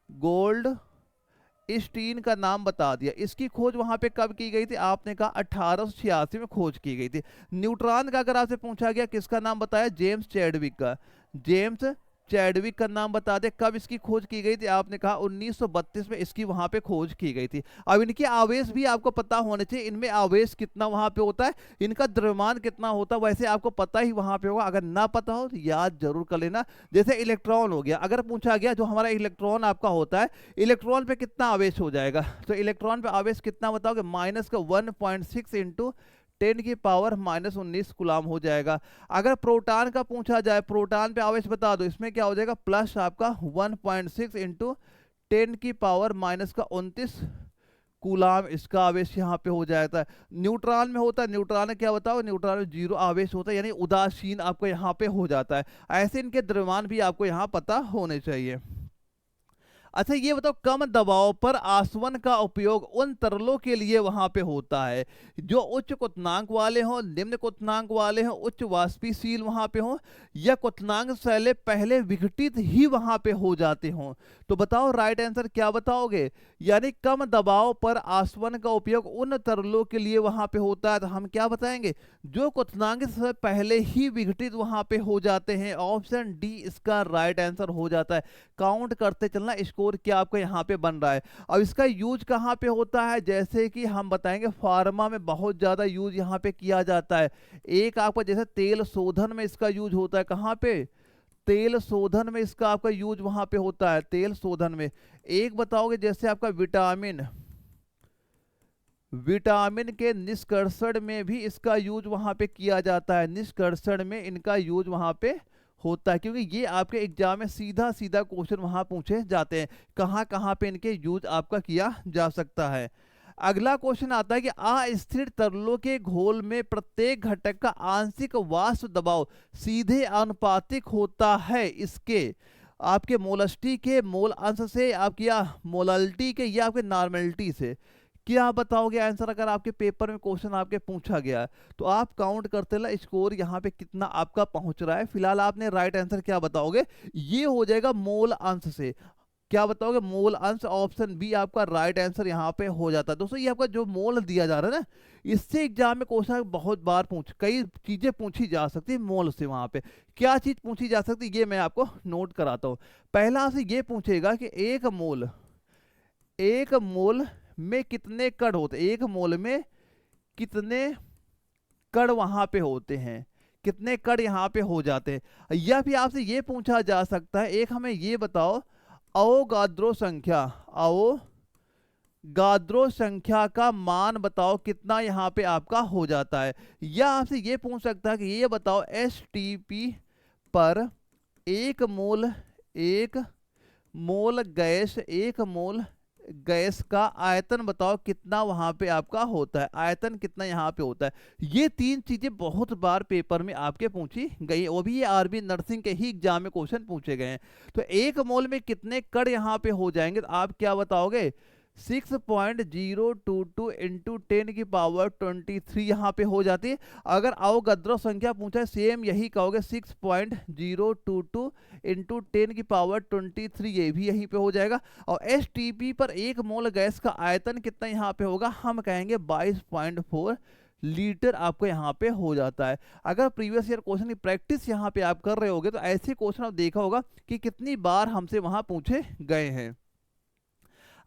गोल्ड स्टीन का नाम बता दिया। इसकी खोज वहां पे कब की गई थी? आपने कहा 1886 में खोज की गई थी। न्यूट्रॉन का अगर आपसे पूछा गया किसका नाम बताया? जेम्स चैडविक का, जेम्स चैडविक का नाम बता दे। कब इसकी खोज की गई थी? आपने कहा 1932 में इसकी वहां पे खोज की गई थी। अब इनके आवेश भी आपको पता होने चाहिए, इनमें आवेश कितना वहां पे होता है, इनका द्रव्यमान कितना होता है, वैसे आपको पता ही वहां पे होगा। अगर ना पता हो तो याद जरूर कर लेना। जैसे इलेक्ट्रॉन हो गया, अगर पूछा गया जो हमारा इलेक्ट्रॉन आपका होता है, इलेक्ट्रॉन पे कितना आवेश हो जाएगा, तो इलेक्ट्रॉन पे आवेश कितना बताओगे? -1.6 इंटू 10 की पावर -19 कूलाम हो जाएगा। अगर प्रोटॉन का पूछा जाए, प्रोटॉन पे आवेश बता दो, इसमें क्या हो जाएगा, प्लस आपका 1.6 इंटू 10 की पावर -29 कूलाम इसका आवेश यहाँ पे हो जाता है। न्यूट्रॉन में होता है, न्यूट्रॉन में क्या बताओ, न्यूट्रॉन में 0 आवेश होता है, यानी उदासीन आपको यहाँ पे हो जाता है। ऐसे इनके द्रव्यमान भी आपको यहाँ पता होने चाहिए। अच्छा ये बताओ, कम दबाव पर आसवन का उपयोग उन तरलों के लिए वहां पे होता है जो उच्च क्वथनांक वाले हों, निम्न क्वथनांक वाले हों, उच्च वाष्पशील वहां पे हों, या क्वथनांक शैले पहले विघटित ही वहां पे हो जाते हों। तो बताओ राइट आंसर क्या बताओगे। यानी कम दबाव पर आसवन का उपयोग उन तरलों के लिए वहां पे होता है, तो हम क्या बताएंगे, जो क्वथनांक से पहले ही विघटित वहां पे हो जाते हैं। ऑप्शन डी इसका राइट आंसर हो जाता है। काउंट करते चलना, स्कोर क्या आपका यहाँ पे बन रहा है। अब इसका यूज कहाँ पे होता है, जैसे कि हम बताएंगे फार्मा में बहुत ज्यादा यूज यहाँ पे किया जाता है। एक आपका जैसे तेल शोधन में इसका यूज होता है, कहाँ पे, तेल शोधन में इसका आपका यूज वहां पे होता है, तेल शोधन में। एक बताओगे जैसे आपका विटामिन, विटामिन के निष्कर्षण में भी इसका यूज वहां पे किया जाता है, निष्कर्षण में इनका यूज वहां पे होता है, क्योंकि ये आपके एग्जाम में सीधा सीधा क्वेश्चन वहां पूछे जाते हैं, कहां कहां पे इनके यूज आपका किया जा सकता है। अगला क्वेश्चन आता है कि अस्थिर तरलों के घोल में प्रत्येक घटक का आंशिक वाष्प दबाव सीधे आनुपातिक होता है इसके आपके मोलस्टी के मोल अंश से, आपकी या मोलालिटी के, या आपके नॉर्मेलिटी से। क्या आप बताओगे आंसर, अगर आपके पेपर में क्वेश्चन आपके पूछा गया तो आप काउंट करते ला स्कोर यहाँ पे कितना आपका पहुंच रहा है। फिलहाल आपने राइट आंसर क्या बताओगे, ये हो जाएगा मोल अंश से। क्या बताओगे, मोल अंश। ऑप्शन बी आपका राइट आंसर यहाँ पे हो जाता है। दोस्तों ये आपका जो मोल दिया जा रहा है ना, इससे एग्जाम में क्वेश्चन बहुत बार कई चीजें पूछी जा सकती है मोल से। वहां पे क्या चीज पूछी जा सकती है ये मैं आपको नोट कराता हूँ। पहला से ये पूछेगा कि एक मोल में कितने कण होते, एक मोल में कितने कण वहां पे होते हैं, कितने कण यहाँ पे हो जाते हैं। या फिर आपसे ये पूछा जा सकता है, एक हमें ये बताओ अवोगाद्रो संख्या, अवोगाद्रो संख्या का मान बताओ कितना यहाँ पे आपका हो जाता है। या आपसे ये पूछ सकता है कि ये बताओ एसटीपी पर एक मोल गैस का आयतन बताओ कितना वहां पे आपका होता है, आयतन कितना यहाँ पे होता है। ये तीन चीजें बहुत बार पेपर में आपके पूछी गई, वो भी ये आरबी नर्सिंग के ही एग्जाम में क्वेश्चन पूछे गए हैं। तो एक मोल में कितने कण यहाँ पे हो जाएंगे, तो आप क्या बताओगे, 6.022 इंटू 10 की पावर 23 यहाँ पे हो जाती है। अगर अवोगाद्रो संख्या पूछा है सेम यही कहोगे, 6.022 इंटू 10 की पावर 23, ये भी यहीं पे हो जाएगा। और एसटीपी पर एक मोल गैस का आयतन कितना यहाँ पे होगा, हम कहेंगे 22.4 लीटर आपको यहाँ पे हो जाता है। अगर प्रीवियस ईयर क्वेश्चन की प्रैक्टिस यहाँ पे आप कर रहे होगे तो ऐसे क्वेश्चन आप देखा होगा कि कितनी बार हमसे वहां पूछे गए हैं।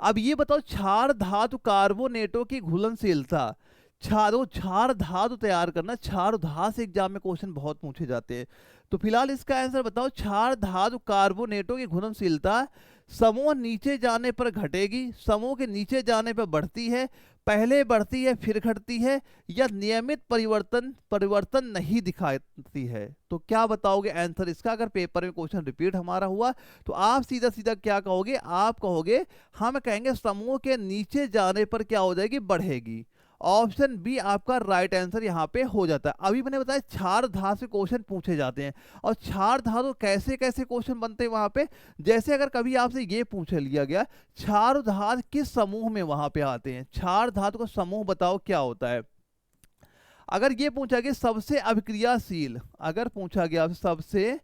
अब ये बताओ क्षार धातु कार्बोनेटों की घुलनशीलता, क्षार धातु तैयार करना, क्षार धातु से एग्जाम में क्वेश्चन बहुत पूछे जाते हैं। तो फिलहाल इसका आंसर बताओ, क्षार धातु कार्बोनेटों की घुलनशीलता समूह नीचे जाने पर घटेगी, समूह के नीचे जाने पर बढ़ती है, पहले बढ़ती है फिर घटती है, या नियमित परिवर्तन नहीं दिखाती है। तो क्या बताओगे आंसर इसका, अगर पेपर में क्वेश्चन रिपीट हमारा हुआ तो आप सीधा सीधा क्या कहोगे, आप कहोगे, हम कहेंगे समूह के नीचे जाने पर क्या हो जाएगी, बढ़ेगी। ऑप्शन बी आपका राइट आंसर यहाँ पे हो जाता है। अभी मैंने बताया क्षार धातु से क्वेश्चन पूछे जाते हैं, और क्षार धातु कैसे कैसे क्वेश्चन बनते हैं वहां पे, जैसे अगर कभी आपसे ये पूछ लिया गया क्षार धातु किस समूह में वहां पे आते हैं, क्षार धातु का समूह बताओ क्या होता है। अगर ये पूछा गया सबसे अभिक्रियाशील, अगर पूछा गया सबसे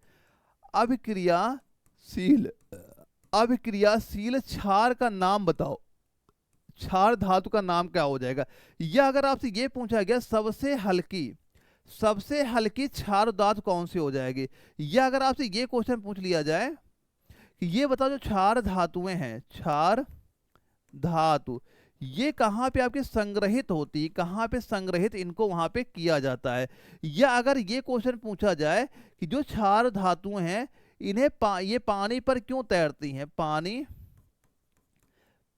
अभिक्रियाशील क्षार का नाम बताओ, क्षार धातु का नाम क्या हो जाएगा। या अगर आपसे ये पूछा गया सबसे हल्की क्षार धातु कौन सी हो जाएगी। या अगर आपसे ये क्वेश्चन पूछ लिया जाए कि ये बताओ जो क्षार धातुएं हैं, क्षार धातु ये कहाँ पे आपके संग्रहित होती, कहाँ पे संग्रहित इनको वहां पे किया जाता है। या अगर ये क्वेश्चन पूछा जाए कि जो क्षार धातुएं हैं इन्हें ये पानी पर क्यों तैरती हैं,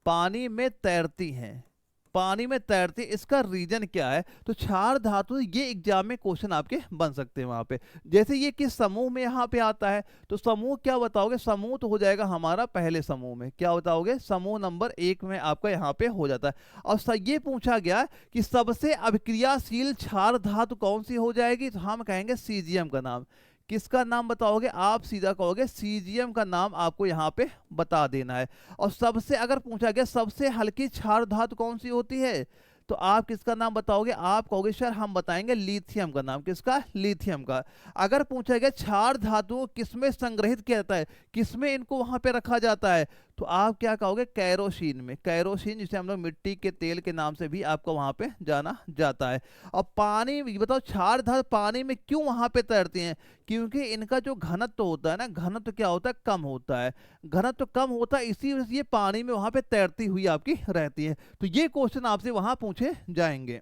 पानी में तैरती हैं, पानी में तैरती है, इसका रीजन क्या है? तो क्षार धातु, ये एग्जाम में क्वेश्चन आपके बन सकते हैं वहां पे। जैसे ये किस समूह में यहाँ पे आता है, तो समूह क्या बताओगे? समूह तो हो जाएगा हमारा पहले समूह में, क्या बताओगे? समूह नंबर 1 में आपका यहाँ पे हो जाता है। और ये पूछा गया कि सबसे अभिक्रियाशील क्षार धातु कौन सी हो जाएगी, तो हम कहेंगे सीजियम का नाम। किसका नाम बताओगे? आप सीधा कहोगे सीजियम का नाम आपको यहाँ पे बता देना है। और सबसे अगर पूछा गया सबसे हल्की क्षार धातु कौन सी होती है, तो आप किसका नाम बताओगे? आप कहोगे सर हम बताएंगे लिथियम का नाम। किसका? लिथियम का। अगर पूछा गया क्षार धातु किसमें संग्रहित किया जाता है, किसमें इनको वहां पे रखा जाता है, तो आप क्या कहोगे? कैरोसिन में। कैरोसिन जिसे हम लोग मिट्टी के तेल के नाम से भी आपको वहां पे जाना जाता है। और पानी बताओ, क्षार धातु पानी में क्यों वहां पे तैरती हैं? क्योंकि इनका जो घनत्व होता है ना, घनत्व क्या होता है? कम होता है। घनत्व कम होता है, इसी वजह से ये पानी में वहां पे तैरती हुई आपकी रहती है। तो ये क्वेश्चन आपसे वहां पूछे जाएंगे।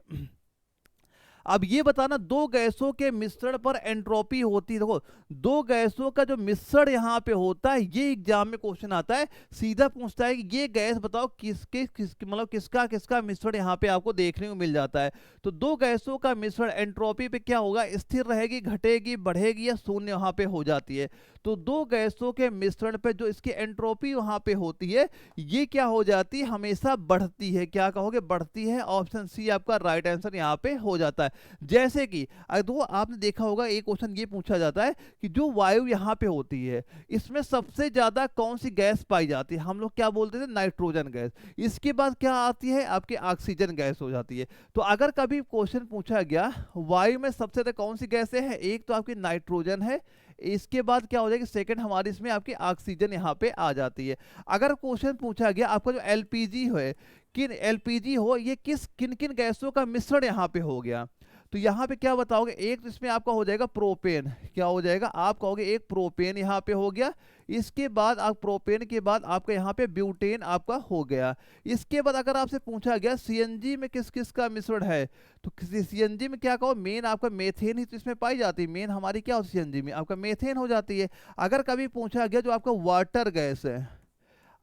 अब ये बताना, दो गैसों के मिश्रण पर एंट्रोपी होती है। देखो, दो गैसों का जो मिश्रण यहाँ पे होता है, ये एग्जाम में क्वेश्चन आता है, सीधा पूछता है कि ये गैस बताओ मतलब किसका किसका मिश्रण यहाँ पे आपको देखने को मिल जाता है। तो दो गैसों का मिश्रण एंट्रोपी पे क्या होगा? स्थिर रहेगी, घटेगी, बढ़ेगी या शून्य वहां पे हो जाती है। तो दो गैसों के मिश्रण पे जो इसकी एंट्रोपी वहां पे होती है, ये क्या हो जाती है? हमेशा बढ़ती है। क्या कहोगे? बढ़ती है। ऑप्शन सी आपका राइट आंसर यहाँ पे हो जाता है। जैसे कि तो आपने देखा होगा एक क्वेश्चन ये पूछा जाता है कि जो वायु यहाँ पे होती है, इसमें सबसे ज्यादा कौन सी गैस पाई जाती है? हम लोग क्या बोलते थे? Nitrogen gas. इसके बाद क्या आती है? आपकी ऑक्सीजन गैस हो जाती है। तो अगर कभी क्वेश्चन पूछा गया वायु में सबसे ज्यादा कौन सी गैसें हैं, एक तो आपकी नाइट्रोजन है, इसके बाद क्या हो जाएगी? सेकंड हमारी इसमें आपकी ऑक्सीजन यहाँ पे आ जाती है। अगर क्वेश्चन पूछा गया आपका जो एलपीजी है, किन एलपीजी हो, ये किन किन गैसों का मिश्रण यहाँ पे हो गया, तो यहाँ पे क्या बताओगे? एक तो इसमें आपका हो जाएगा प्रोपेन। क्या हो जाएगा? आप कहोगे एक प्रोपेन यहाँ पे हो गया। इसके बाद आप प्रोपेन के बाद आपका यहाँ पे ब्यूटेन आपका हो गया। इसके बाद अगर आपसे पूछा गया सीएनजी में किस किस का मिश्रण है, तो सीएनजी में क्या कहो? मेन आपका मेथेन ही तो इसमें पाई जाती है। मेन हमारी क्या होती है सीएनजी में? आपका मेथेन हो जाती है। अगर कभी पूछा गया जो आपका वाटर गैस है,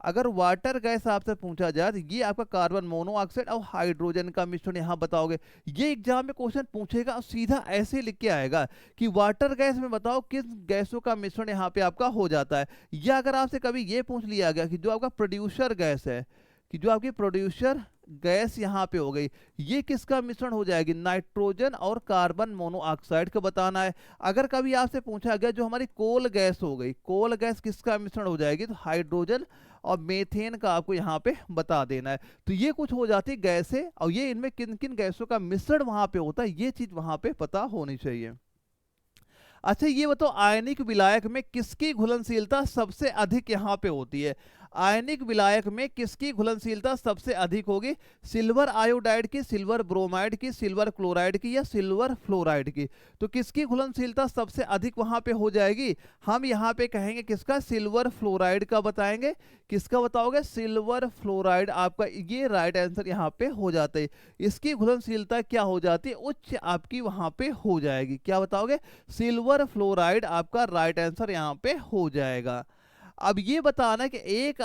अगर वाटर गैस आपसे पूछा जाए तो ये आपका कार्बन मोनोऑक्साइड और हाइड्रोजन का मिश्रण यहाँ बताओगे। ये एग्जाम में क्वेश्चन पूछेगा और सीधा ऐसे लिख के आएगा कि वाटर गैस में बताओ किस गैसों का मिश्रण यहाँ पे आपका हो जाता है। या अगर आपसे कभी ये पूछ लिया गया कि जो आपका प्रोड्यूसर गैस है, कि जो आपकी प्रोड्यूसर गैस यहाँ पे हो गई, ये किसका मिश्रण हो जाएगी? नाइट्रोजन और कार्बन मोनोऑक्साइड का बताना है। अगर कभी आपसे पूछा गया जो हमारी कोल गैस हो गई, कोल गैस किसका मिश्रण हो जाएगी? तो हाइड्रोजन और मेथेन का आपको यहाँ पे बता देना है। तो ये कुछ हो जाती है गैसें, और ये इनमें किन किन गैसों का मिश्रण वहां पे होता है, ये चीज वहां पे पता होनी चाहिए। अच्छा ये बताओ, आयनिक विलायक में किसकी घुलनशीलता सबसे अधिक यहाँ पे होती है? आयनिक विलायक में किसकी घुलनशीलता सबसे अधिक होगी? सिल्वर आयोडाइड की, सिल्वर ब्रोमाइड की, सिल्वर क्लोराइड की या सिल्वर फ्लोराइड की? तो किसकी घुलनशीलता सबसे अधिक वहां पे हो जाएगी? हम यहाँ पे कहेंगे किसका? सिल्वर फ्लोराइड का बताएंगे। किसका बताओगे? सिल्वर फ्लोराइड आपका ये राइट आंसर यहाँ पे हो जाता है। इसकी घुलनशीलता क्या हो जाती है? उच्च आपकी वहां पे हो जाएगी। क्या बताओगे? सिल्वर फ्लोराइड आपका राइट आंसर यहाँ पे हो जाएगा। अब ये बताना कि एक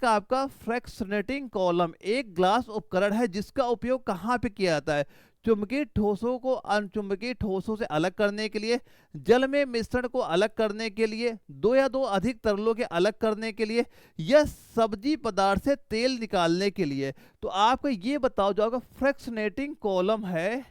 आपका फ्रैक्शनेटिंग कॉलम एक ग्लास उपकरण है जिसका उपयोग कहाँ पे किया जाता है? चुंबकीय ठोसों को अनचुंबकीय ठोसों से अलग करने के लिए, जल में मिश्रण को अलग करने के लिए, दो या दो अधिक तरलों के अलग करने के लिए, या सब्जी पदार्थ से तेल निकालने के लिए। तो आपको ये बताओ, जो आपका फ्रैक्शनेटिंग कॉलम है,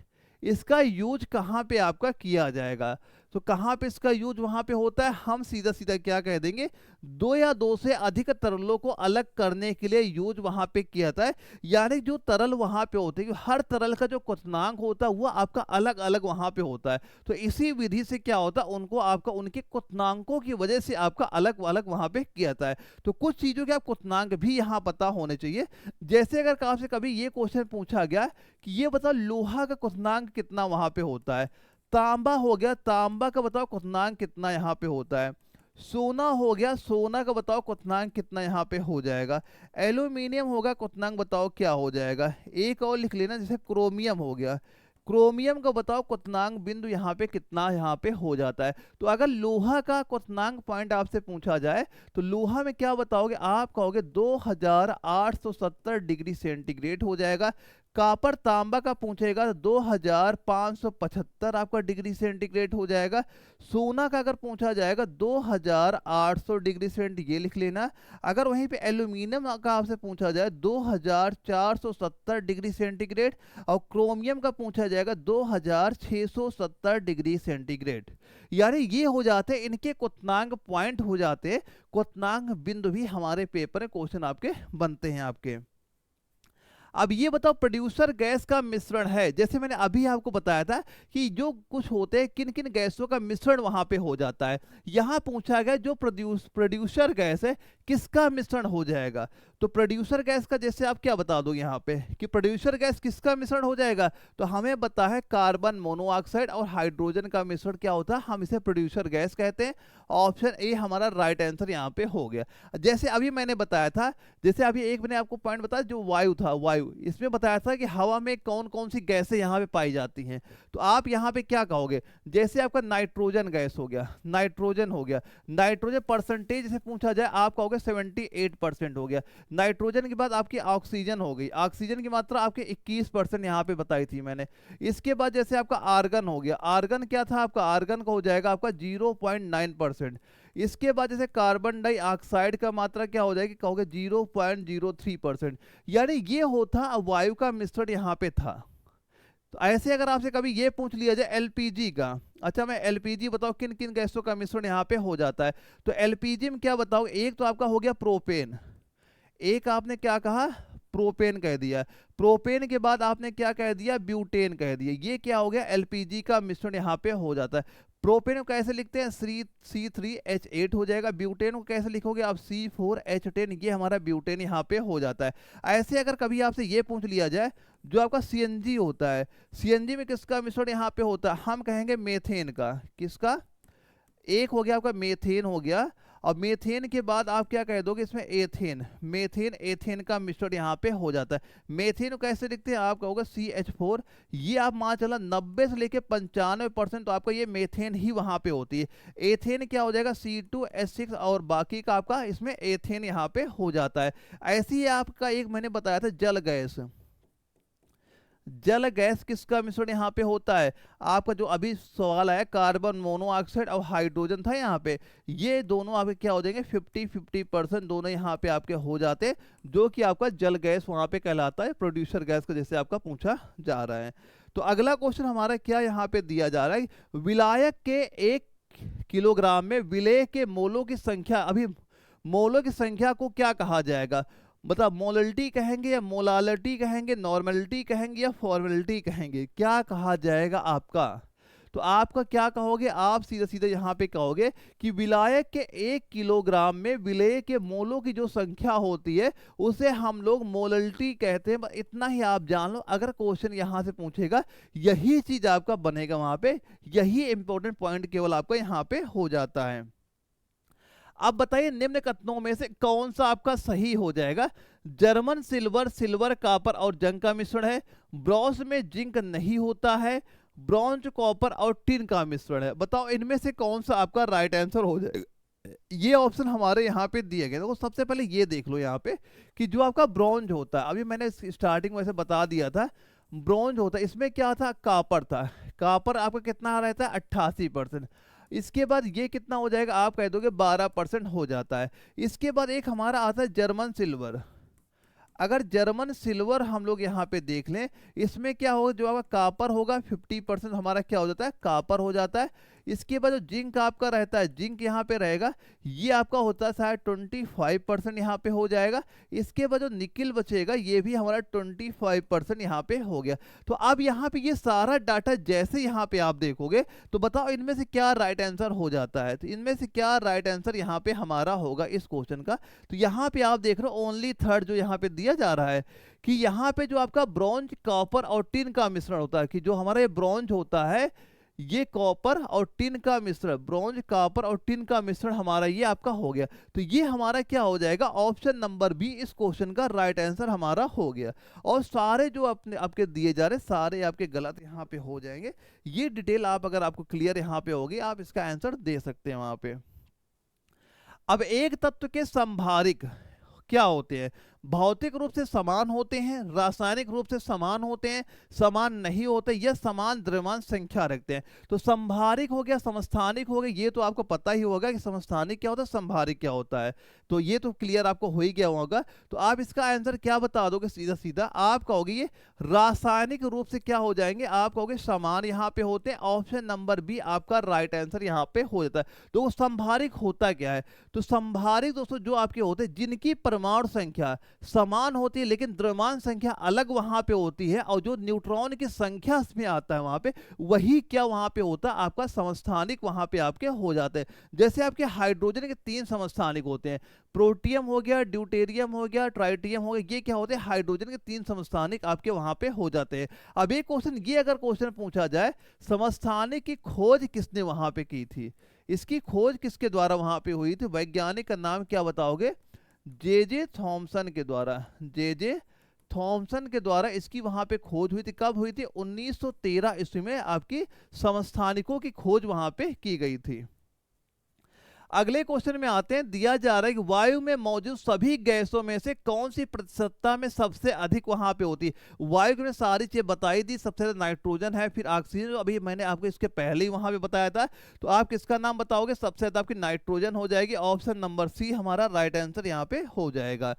इसका यूज कहाँ पे आपका किया जाएगा? तो कहाँ पे इसका यूज वहां पे होता है? हम सीधा सीधा क्या कह देंगे? दो या दो से अधिक तरलों को अलग करने के लिए यूज वहां पे किया जाता है। यानी जो तरल वहां पे होते हैं, हर तरल का जो क्वथनांक होता है वो आपका अलग अलग वहां पे होता है। तो इसी विधि से क्या होता है, उनको आपका उनके क्वथनांकों की वजह से आपका अलग अलग वहां पे किया जाता है। तो कुछ चीजों के आप क्वथनांक भी यहाँ पता होने चाहिए। जैसे अगर आपसे कभी ये क्वेश्चन पूछा गया कि ये बताओ लोहा का क्वथनांक कितना वहां पे होता है? तांबा हो गया, तांबा का बताओ क्वथनांक कितना यहाँ पे होता है? सोना हो गया, सोना का बताओ क्वथनांक कितना यहाँ पे हो जाएगा? एल्यूमिनियम होगा, क्वथनांक बताओ क्या हो जाएगा? एक और लिख लेना, जैसे क्रोमियम हो गया, क्रोमियम का बताओ क्वथनांक बिंदु यहाँ पे कितना यहाँ पे हो जाता है। तो अगर लोहा का क्वथनांक पॉइंट आपसे पूछा जाए तो लोहा में क्या बताओगे, आप कहोगे 2870 डिग्री सेंटीग्रेड हो जाएगा। कापर तांबा का पूछेगा तो 2575 आपका डिग्री सेंटीग्रेड हो जाएगा। सोना का अगर पूछा जाएगा 2800 डिग्री सेंटीग्रेड, ये लिख लेना। अगर वहीं पे एल्यूमिनियम का आपसे पूछा जाए 2470 डिग्री सेंटीग्रेड, और क्रोमियम का पूछा जाएगा 2670 डिग्री सेंटीग्रेड। यानी ये हो जाते, इनके क्वथनांक पॉइंट हो जाते, क्वथनांक बिंदु भी हमारे पेपर में क्वेश्चन आपके बनते हैं आपके। अब ये बताओ प्रोड्यूसर गैस का मिश्रण है, जैसे मैंने अभी आपको बताया था कि जो कुछ होते हैं किन किन गैसों का मिश्रण वहां पे हो जाता है। यहां पूछा गया जो प्रोड्यूसर गैस है किसका मिश्रण हो जाएगा। तो प्रोड्यूसर गैस का जैसे आप क्या बता दो यहाँ पे कि प्रोड्यूसर गैस किसका मिश्रण हो जाएगा, तो हमें बता है कार्बन मोनोऑक्साइड और हाइड्रोजन का मिश्रण क्या होता है, हम इसे प्रोड्यूसर गैस कहते हैं। ऑप्शन ए हमारा राइट आंसर यहाँ पे हो गया। जैसे अभी मैंने बताया था, जैसे अभी एक मैंने आपको पॉइंट बताया जो वायु था, वायु, इसमें बताया था कि हवा में कौन कौन सी गैसें यहाँ पे पाई जाती हैं। तो आप यहाँ पे क्या कहोगे, जैसे आपका नाइट्रोजन गैस हो गया, नाइट्रोजन हो गया, नाइट्रोजन परसेंटेज से पूछा जाए आप कहोगे 78% हो गया। नाइट्रोजन के बाद आपकी ऑक्सीजन हो गई, ऑक्सीजन की मात्रा आपके 21% यहाँ पे बताई थी मैंने। इसके बाद जैसे आपका आर्गन हो गया, आर्गन क्या था आपका, आर्गन का हो जाएगा आपका 0.9%। इसके बाद जैसे कार्बन डाइऑक्साइड का मात्रा क्या हो जाएगी, कहोगे 0.03%। यानी ये होता वायु का मिश्रण यहाँ पे था। तो ऐसे अगर आपसे कभी ये पूछ लिया जाए एलपीजी का, अच्छा मैं एलपीजी बताओ किन किन गैसों का मिश्रण यहाँ पे हो जाता है, तो एलपीजी में क्या बताओ, एक तो आपका हो गया प्रोपेन, एक आपने क्या कहा प्रोपेन कह दिया, प्रोपेन के बाद आपने क्या कह दिया ब्यूटेन कह दिया, ये क्या हो गया एलपीजी का मिश्रण यहाँ पे हो जाता है। प्रोपेन को कैसे लिखते हैं, C3H8 हो जाएगा। ब्यूटेन को कैसे लिखोगे आप, C4H10, ये हमारा ब्यूटेन यहाँ पे हो जाता है। ऐसे अगर कभी आपसे ये पूछ लिया जाए जो आपका सीएनजी होता है, सीएनजी में किसका मिश्रण यहाँ पे होता है, हम कहेंगे मेथेन का, किसका, एक हो गया आपका मेथेन हो गया, और मेथेन के बाद आप क्या कह दोगे इसमें एथेन, मेथेन एथेन का मिश्रण यहाँ पे हो जाता है। मेथेन को कैसे लिखते हैं आप कहोगे CH4, ये आप मान चला 90 से लेके 95% तो आपका ये मेथेन ही वहां पे होती है। एथेन क्या हो जाएगा C2H6, और बाकी का आपका इसमें एथेन यहाँ पे हो जाता है। ऐसे ही आपका एक मैंने बताया था जल गैस, जल गैस किसका मिश्रण यहाँ पे होता है, आपका जो अभी सवाल आया कार्बन मोनोऑक्साइड और हाइड्रोजन था यहाँ पे, ये दोनों आपके क्या हो जाएंगे 50-50% दोनों यहाँ पे आपके हो जाते, जो कि आपका जल गैस वहां पे कहलाता है, प्रोड्यूसर गैस का जैसे आपका पूछा जा रहा है। तो अगला क्वेश्चन हमारा क्या यहाँ पे दिया जा रहा है, विलायक के 1 किलोग्राम में विलेय के मोलों की संख्या, अभी मोलों की संख्या को क्या कहा जाएगा, मतलब मोललिटी कहेंगे या मोलालिटी कहेंगे, नॉर्मलिटी कहेंगे या फॉर्मेलिटी कहेंगे, क्या कहा जाएगा आपका। तो आपका क्या कहोगे, आप सीधे सीधे यहाँ पे कहोगे कि विलायक के 1 किलोग्राम में विलेय के मोलों की जो संख्या होती है उसे हम लोग मोललिटी कहते हैं। इतना ही आप जान लो, अगर क्वेश्चन यहाँ से पूछेगा यही चीज आपका बनेगा वहां पे, यही इंपॉर्टेंट पॉइंट केवल आपका यहाँ पे हो जाता है। अब बताइए निम्न कथनों में से कौन सा आपका सही हो जाएगा। जर्मन सिल्वर, सिल्वर कापर और जंग का मिश्रण है। ब्रॉन्ज में जिंक नहीं होता है। ब्रॉन्ज कॉपर और टिन का मिश्रण है। बताओ इनमें से कौन सा आपका राइट आंसर हो जाएगा। ये ऑप्शन हमारे यहाँ पे दिए गए। तो सबसे पहले ये देख लो यहाँ पे कि जो आपका ब्रॉन्ज होता है, अभी मैंने स्टार्टिंग में से बता दिया था, ब्रॉन्ज होता है, इसमें क्या था कापर था। कापर आपका कितना रहता है 88%। इसके बाद ये कितना हो जाएगा, आप कह दोगे 12% हो जाता है। इसके बाद एक हमारा आता है जर्मन सिल्वर। अगर जर्मन सिल्वर हम लोग यहाँ पे देख लें, इसमें क्या होगा, जो आपका कापर होगा 50% हमारा क्या हो जाता है, कापर हो जाता है। इसके बाद जो जिंक आपका रहता है, जिंक यहाँ पे रहेगा, ये आपका होता है शायद 25% यहाँ पे हो जाएगा। इसके बाद जो निकिल बचेगा, ये भी हमारा 25% यहाँ पे हो गया। तो अब यहाँ पे ये सारा डाटा जैसे यहाँ पे आप देखोगे तो बताओ इनमें से क्या राइट आंसर हो जाता है। तो इनमें से क्या राइट आंसर यहाँ पे हमारा होगा इस क्वेश्चन का। तो यहाँ पे आप देख रहे हो ओनली थर्ड जो यहाँ पे दिया जा रहा है कि यहाँ पे जो आपका ब्रॉन्ज, कॉपर और टिन का मिश्रण होता है, कि जो हमारा ये ब्रॉन्ज होता है, ये कॉपर और टिन का मिश्रण, ब्रॉन्ज कॉपर और टिन का मिश्रण हमारा ये आपका हो गया। तो ये हमारा क्या हो जाएगा, ऑप्शन नंबर बी इस क्वेश्चन का राइट आंसर हमारा हो गया। और सारे जो अपने आपके दिए जा रहे सारे आपके गलत यहाँ पे हो जाएंगे। ये डिटेल आप अगर आपको क्लियर यहाँ पे होगी आप इसका आंसर दे सकते हैं वहां पे। अब एक तत्व के संभारिक क्या होते हैं, भौतिक रूप से समान होते हैं, रासायनिक रूप से समान होते हैं, समान नहीं होते, या समान द्रव्यमान संख्या रखते हैं। तो संभारिक हो गया, समस्थानिक हो गया, ये तो आपको पता ही होगा कि समस्थानिक क्या होता है, संभारिक क्या होता है। तो ये तो क्लियर आपको हो ही गया होगा। तो आप इसका आंसर क्या बता दोगे, सीधा सीधा आप कहोगे ये रासायनिक रूप से क्या हो जाएंगे, आप कहोगे समान यहाँ पे होते हैं। ऑप्शन नंबर बी आपका राइट आंसर यहाँ पे हो जाता है। तो वो संभारिक होता क्या है, तो संभारिक दोस्तों जो आपके होते हैं जिनकी परमाणु संख्या समान होती है लेकिन द्रव्यमान संख्या अलग वहां पे होती है, और जो न्यूट्रॉन की संख्या इसमें आता है वहां पे, वही क्या वहां पे होता है, आपका समस्थानिक वहां पे आपके हो जाते हैं। जैसे आपके हाइड्रोजन के 3 समस्थानिक होते हैं, प्रोटियम हो गया, ड्यूटेरियम हो गया, ट्राइटियम हो गया, ये क्या होते हैं, हाइड्रोजन के 3 समस्थानिक आपके वहां पे हो जाते हैं। अब एक क्वेश्चन ये अगर क्वेश्चन पूछा जाए, समस्थानिक की खोज किसने वहां पे की थी, इसकी खोज किसके द्वारा वहां पे हुई थी, वैज्ञानिक का नाम क्या बताओगे, जे थॉमसन के द्वारा, जे थॉमसन के द्वारा इसकी वहां पे खोज हुई थी। कब हुई थी, 1913 ईस्वी में आपकी समस्थानिकों की खोज वहां पे की गई थी। अगले क्वेश्चन में आते हैं, दिया जा रहा है कि वायु में मौजूद सभी गैसों में से कौन सी प्रतिशतता में सबसे अधिक वहां पे होती है। वायु में सारी चीजें बताई दी, सबसे ज्यादा नाइट्रोजन है, फिर ऑक्सीजन, अभी मैंने आपको इसके पहले ही वहां पे बताया था। तो आप किसका नाम बताओगे, सबसे ज्यादा आपकी नाइट्रोजन हो जाएगी। ऑप्शन नंबर सी हमारा राइट आंसर यहाँ पे हो जाएगा।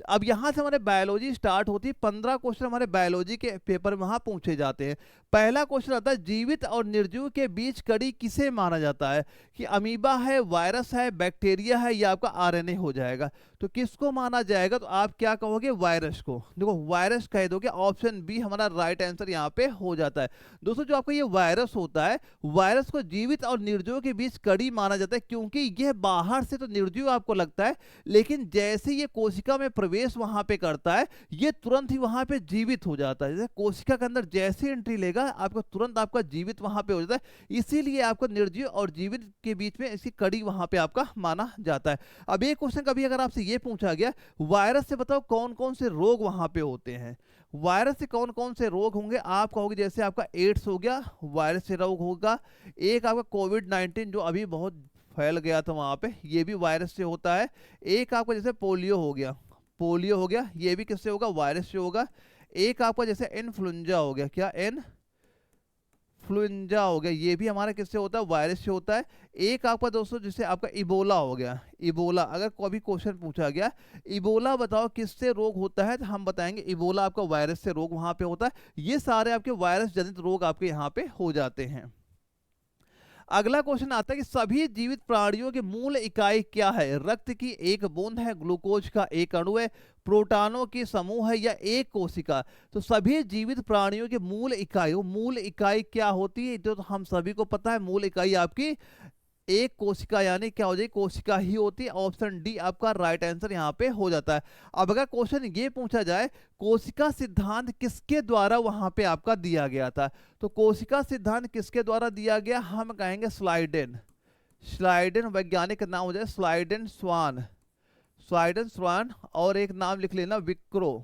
अब यहां से हमारे बायोलॉजी स्टार्ट होती है, 15 क्वेश्चन हमारे बायोलॉजी के पेपर में वहां पूछे जाते हैं। पहला क्वेश्चन आता है, जीवित और निर्जीव के बीच कड़ी किसे माना जाता है, कि अमीबा है, वायरस है, बैक्टीरिया है, या आपका आरएनए हो जाएगा। तो किसको माना जाएगा, तो आप क्या कहोगे, वायरस को। देखो वायरस कह दोगे, ऑप्शन बी हमारा राइट आंसर यहाँ पे हो जाता है। दोस्तों जो आपका ये वायरस होता है, वायरस को जीवित और निर्जीव के बीच कड़ी माना जाता है, क्योंकि यह बाहर से तो निर्जीव आपको लगता है, लेकिन जैसे ये कोशिका में प्रवेश वहां पे करता है, ये तुरंत ही वहां पे जीवित हो जाता है। जैसे कोशिका के अंदर जैसे एंट्री लेगा, आपको तुरंत आपका जीवित वहां पे हो जाता है। इसीलिए आपको निर्जीव और जीवित के बीच में इसकी कड़ी वहां पे आपका माना जाता है। अब एक क्वेश्चन कभी अगर आपसे ये पूछा गया, वायरस से बताओ कौन कौन से रोग वहां पे होते हैं, वायरस से कौन कौन से रोग होंगे, आप कहोगे जैसे आपका एड्स हो गया, वायरस से रोग होगा। एक आपका कोविड-19 जो अभी बहुत फैल गया था वहां पे, ये भी वायरस से होता है। एक आपका जैसे पोलियो हो गया, पोलियो हो गया, ये भी किससे होगा, वायरस से होगा। एक आपका जैसे इन्फ्लुएंजा हो गया, क्या इन्फ्लुएंजा हो गया, ये भी हमारा किससे होता है, वायरस से होता है। एक आपका दोस्तों जैसे आपका इबोला हो गया, इबोला अगर कभी क्वेश्चन पूछा गया, इबोला बताओ किससे रोग होता है, तो हम बताएंगे इबोला आपका वायरस से रोग वहां पे होता है। ये सारे आपके वायरस जनित रोग आपके यहाँ पे हो जाते हैं। अगला क्वेश्चन आता है कि सभी जीवित प्राणियों की मूल इकाई क्या है, रक्त की एक बूंद है, ग्लूकोज का एक अणु है, प्रोटॉनों की समूह है, या एक कोशिका। तो सभी जीवित प्राणियों की मूल इकाई, वो मूल इकाई क्या होती है, तो हम सभी को पता है, मूल इकाई आपकी एक कोशिका, यानी क्या हो जाएगी, कोशिका ही होती है। ऑप्शन डी आपका राइट आंसर यहाँ पे हो जाता है। अब अगर क्वेश्चन ये पूछा जाए, कोशिका सिद्धांत किसके द्वारा वहां पे आपका दिया गया था, तो कोशिका सिद्धांत किसके द्वारा दिया गया, हम कहेंगे स्लाइडेन। स्लाइडेन वैज्ञानिक नाम हो जाए स्लाइडेन स्वान, स्लाइडेन स्वान, और एक नाम लिख लेना विक्रो,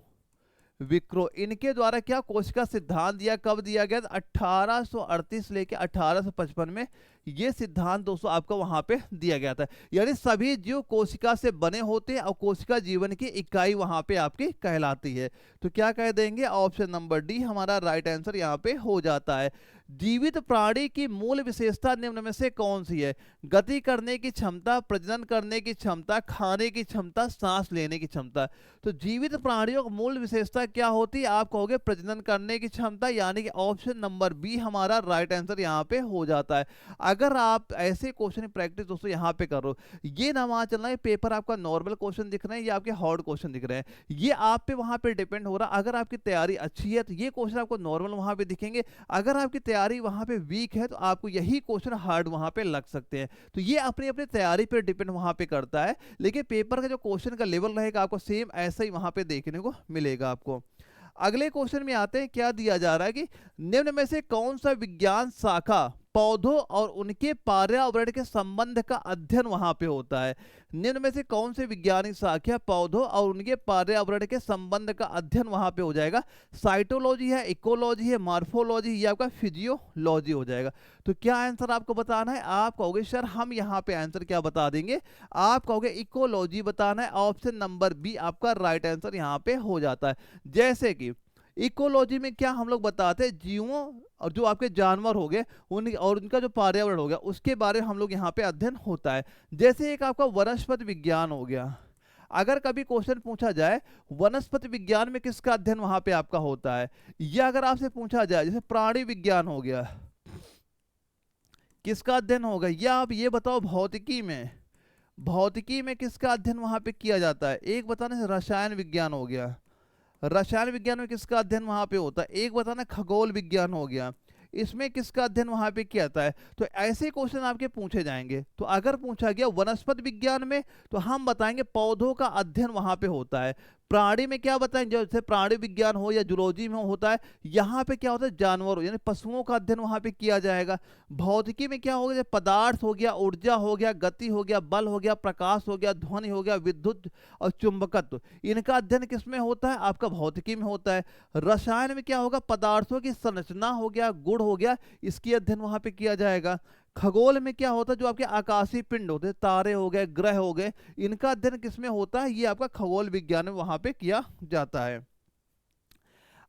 विक्रो। इनके द्वारा क्या कोशिका सिद्धांत दिया, कब दिया गया, 1838 लेके 1855 में ये सिद्धांत दोस्तों आपका वहां पे दिया गया था। यानी सभी जीव कोशिका से बने होते हैं और कोशिका जीवन की इकाई वहां पे आपकी कहलाती है। तो क्या कह देंगे, ऑप्शन नंबर डी हमारा राइट आंसर यहाँ पे हो जाता है। जीवित प्राणी की मूल विशेषता निम्न में से कौन सी है, गति करने की क्षमता, प्रजनन करने की क्षमता, खाने की क्षमता, सांस लेने की क्षमता। तो जीवित प्राणियों की मूल विशेषता क्या होती है, आप कहोगे प्रजनन करने की क्षमता, यानी कि ऑप्शन नंबर बी हमारा राइट आंसर यहाँ पे हो जाता है। अगर आप ऐसे क्वेश्चन प्रैक्टिस दोस्तों यहाँ पे करो, ये ना वहां चलना है पेपर आपका नॉर्मल क्वेश्चन दिख रहे हैं या आपके हार्ड क्वेश्चन दिख रहे हैं, ये आप पे वहां पे डिपेंड हो रहा है। अगर आपकी तैयारी अच्छी है तो ये क्वेश्चन आपको नॉर्मल वहां पे दिखेंगे, अगर आपकी तैयारी वहां पे वीक है तो आपको यही क्वेश्चन हार्ड वहां पे लग सकते हैं। तो ये अपनी अपनी तैयारी पे डिपेंड वहां पे करता है, लेकिन पेपर का जो क्वेश्चन का लेवल रहेगा आपको सेम ऐसा ही वहां पे देखने को मिलेगा आपको। अगले क्वेश्चन में आते हैं, क्या दिया जा रहा है कि निम्न में से कौन सा विज्ञान शाखा पौधों और उनके पर्यावरण के संबंध का अध्ययन वहां पे होता है। निम्न में से कौन से वैज्ञानिक शाखा पौधों और उनके पर्यावरण के संबंध का अध्ययन वहां पे हो जाएगा? साइटोलॉजी है, इकोलॉजी है, मॉर्फोलॉजी या आपका फिजियोलॉजी हो जाएगा। तो क्या आंसर आपको बताना है? आप कहोगे सर हम यहाँ पे आंसर क्या बता देंगे, आप कहोगे इकोलॉजी बताना है। ऑप्शन नंबर बी आपका राइट आंसर यहाँ पे हो जाता है। जैसे कि इकोलॉजी में क्या हम लोग बताते हैं, जीवों और जो आपके जानवर हो गए उन और उनका जो पर्यावरण हो गया उसके बारे में हम लोग यहाँ पे अध्ययन होता है। जैसे एक आपका वनस्पति विज्ञान हो गया, अगर कभी क्वेश्चन पूछा जाए वनस्पति विज्ञान में किसका अध्ययन वहां पे आपका होता है, या अगर आपसे पूछा जाए जैसे प्राणी विज्ञान हो गया किसका अध्ययन होगा, या आप ये बताओ भौतिकी में किसका अध्ययन वहां पे किया जाता है। एक बताना रसायन विज्ञान हो गया, रसायन विज्ञान में किसका अध्ययन वहां पे होता है। एक बताना खगोल विज्ञान हो गया, इसमें किसका अध्ययन वहां पे किया जाता है। तो ऐसे क्वेश्चन आपके पूछे जाएंगे। तो अगर पूछा गया वनस्पति विज्ञान में तो हम बताएंगे पौधों का अध्ययन वहां पे होता है। प्राणी में क्या बताएंगे, जैसे प्राणी विज्ञान हो या जूलॉजी में होता है, यहाँ पे क्या होता है जानवर यानी पशुओं का अध्ययन वहां पे किया जाएगा। भौतिकी में क्या होगा, जैसे पदार्थ हो गया, ऊर्जा हो गया, गति हो गया, बल हो गया, प्रकाश हो गया, ध्वनि हो गया, विद्युत और चुंबकत्व, इनका अध्ययन किसमें होता है, आपका भौतिकी में होता है। रसायन में क्या होगा, पदार्थों की संरचना हो गया, गुण हो गया, इसकी अध्ययन वहां पे किया जाएगा। खगोल में क्या होता है, जो आपके आकाशीय पिंड होते हैं, तारे हो गए, ग्रह हो गए, इनका अध्ययन किसमें होता है, ये आपका खगोल विज्ञान में वहां पे किया जाता है।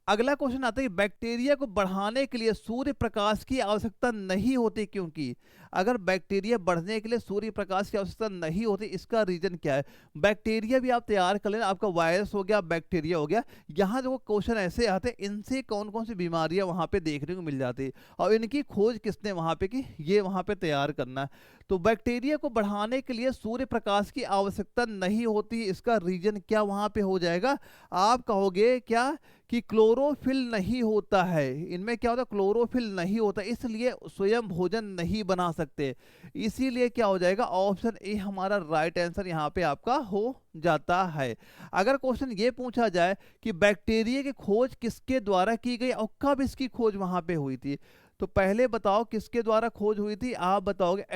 अगला क्वेश्चन आता है बैक्टीरिया को बढ़ाने के लिए सूर्य प्रकाश की आवश्यकता नहीं होती, क्योंकि अगर बैक्टीरिया बढ़ने के लिए सूर्य प्रकाश की आवश्यकता नहीं होती, इसका रीजन क्या है। बैक्टीरिया भी आप तैयार कर लेना, आपका वायरस हो गया, बैक्टीरिया हो गया, यहाँ जो क्वेश्चन ऐसे आते हैं इनसे कौन कौन सी बीमारियां वहां पे देखने को मिल जाती है और इनकी खोज किसने वहां पे की, ये वहां पे तैयार करना है। तो बैक्टीरिया को बढ़ाने के लिए सूर्य प्रकाश की आवश्यकता नहीं होती, इसका रीजन क्या वहां पे हो जाएगा, आप कहोगे क्या कि क्लोरोफिल नहीं होता है। इनमें क्या होता है, क्लोरोफिल नहीं होता, इसलिए स्वयं भोजन नहीं बना सकते। इसीलिए क्या हो जाएगा, ऑप्शन ए हमारा राइट आंसर यहाँ पे आपका हो जाता है। अगर क्वेश्चन ये पूछा जाए कि बैक्टीरिया की खोज किसके द्वारा की गई और कब इसकी खोज वहां पे हुई थी, तो पहले बताओ किसके द्वारा खोज हुई थी, आप बताओगे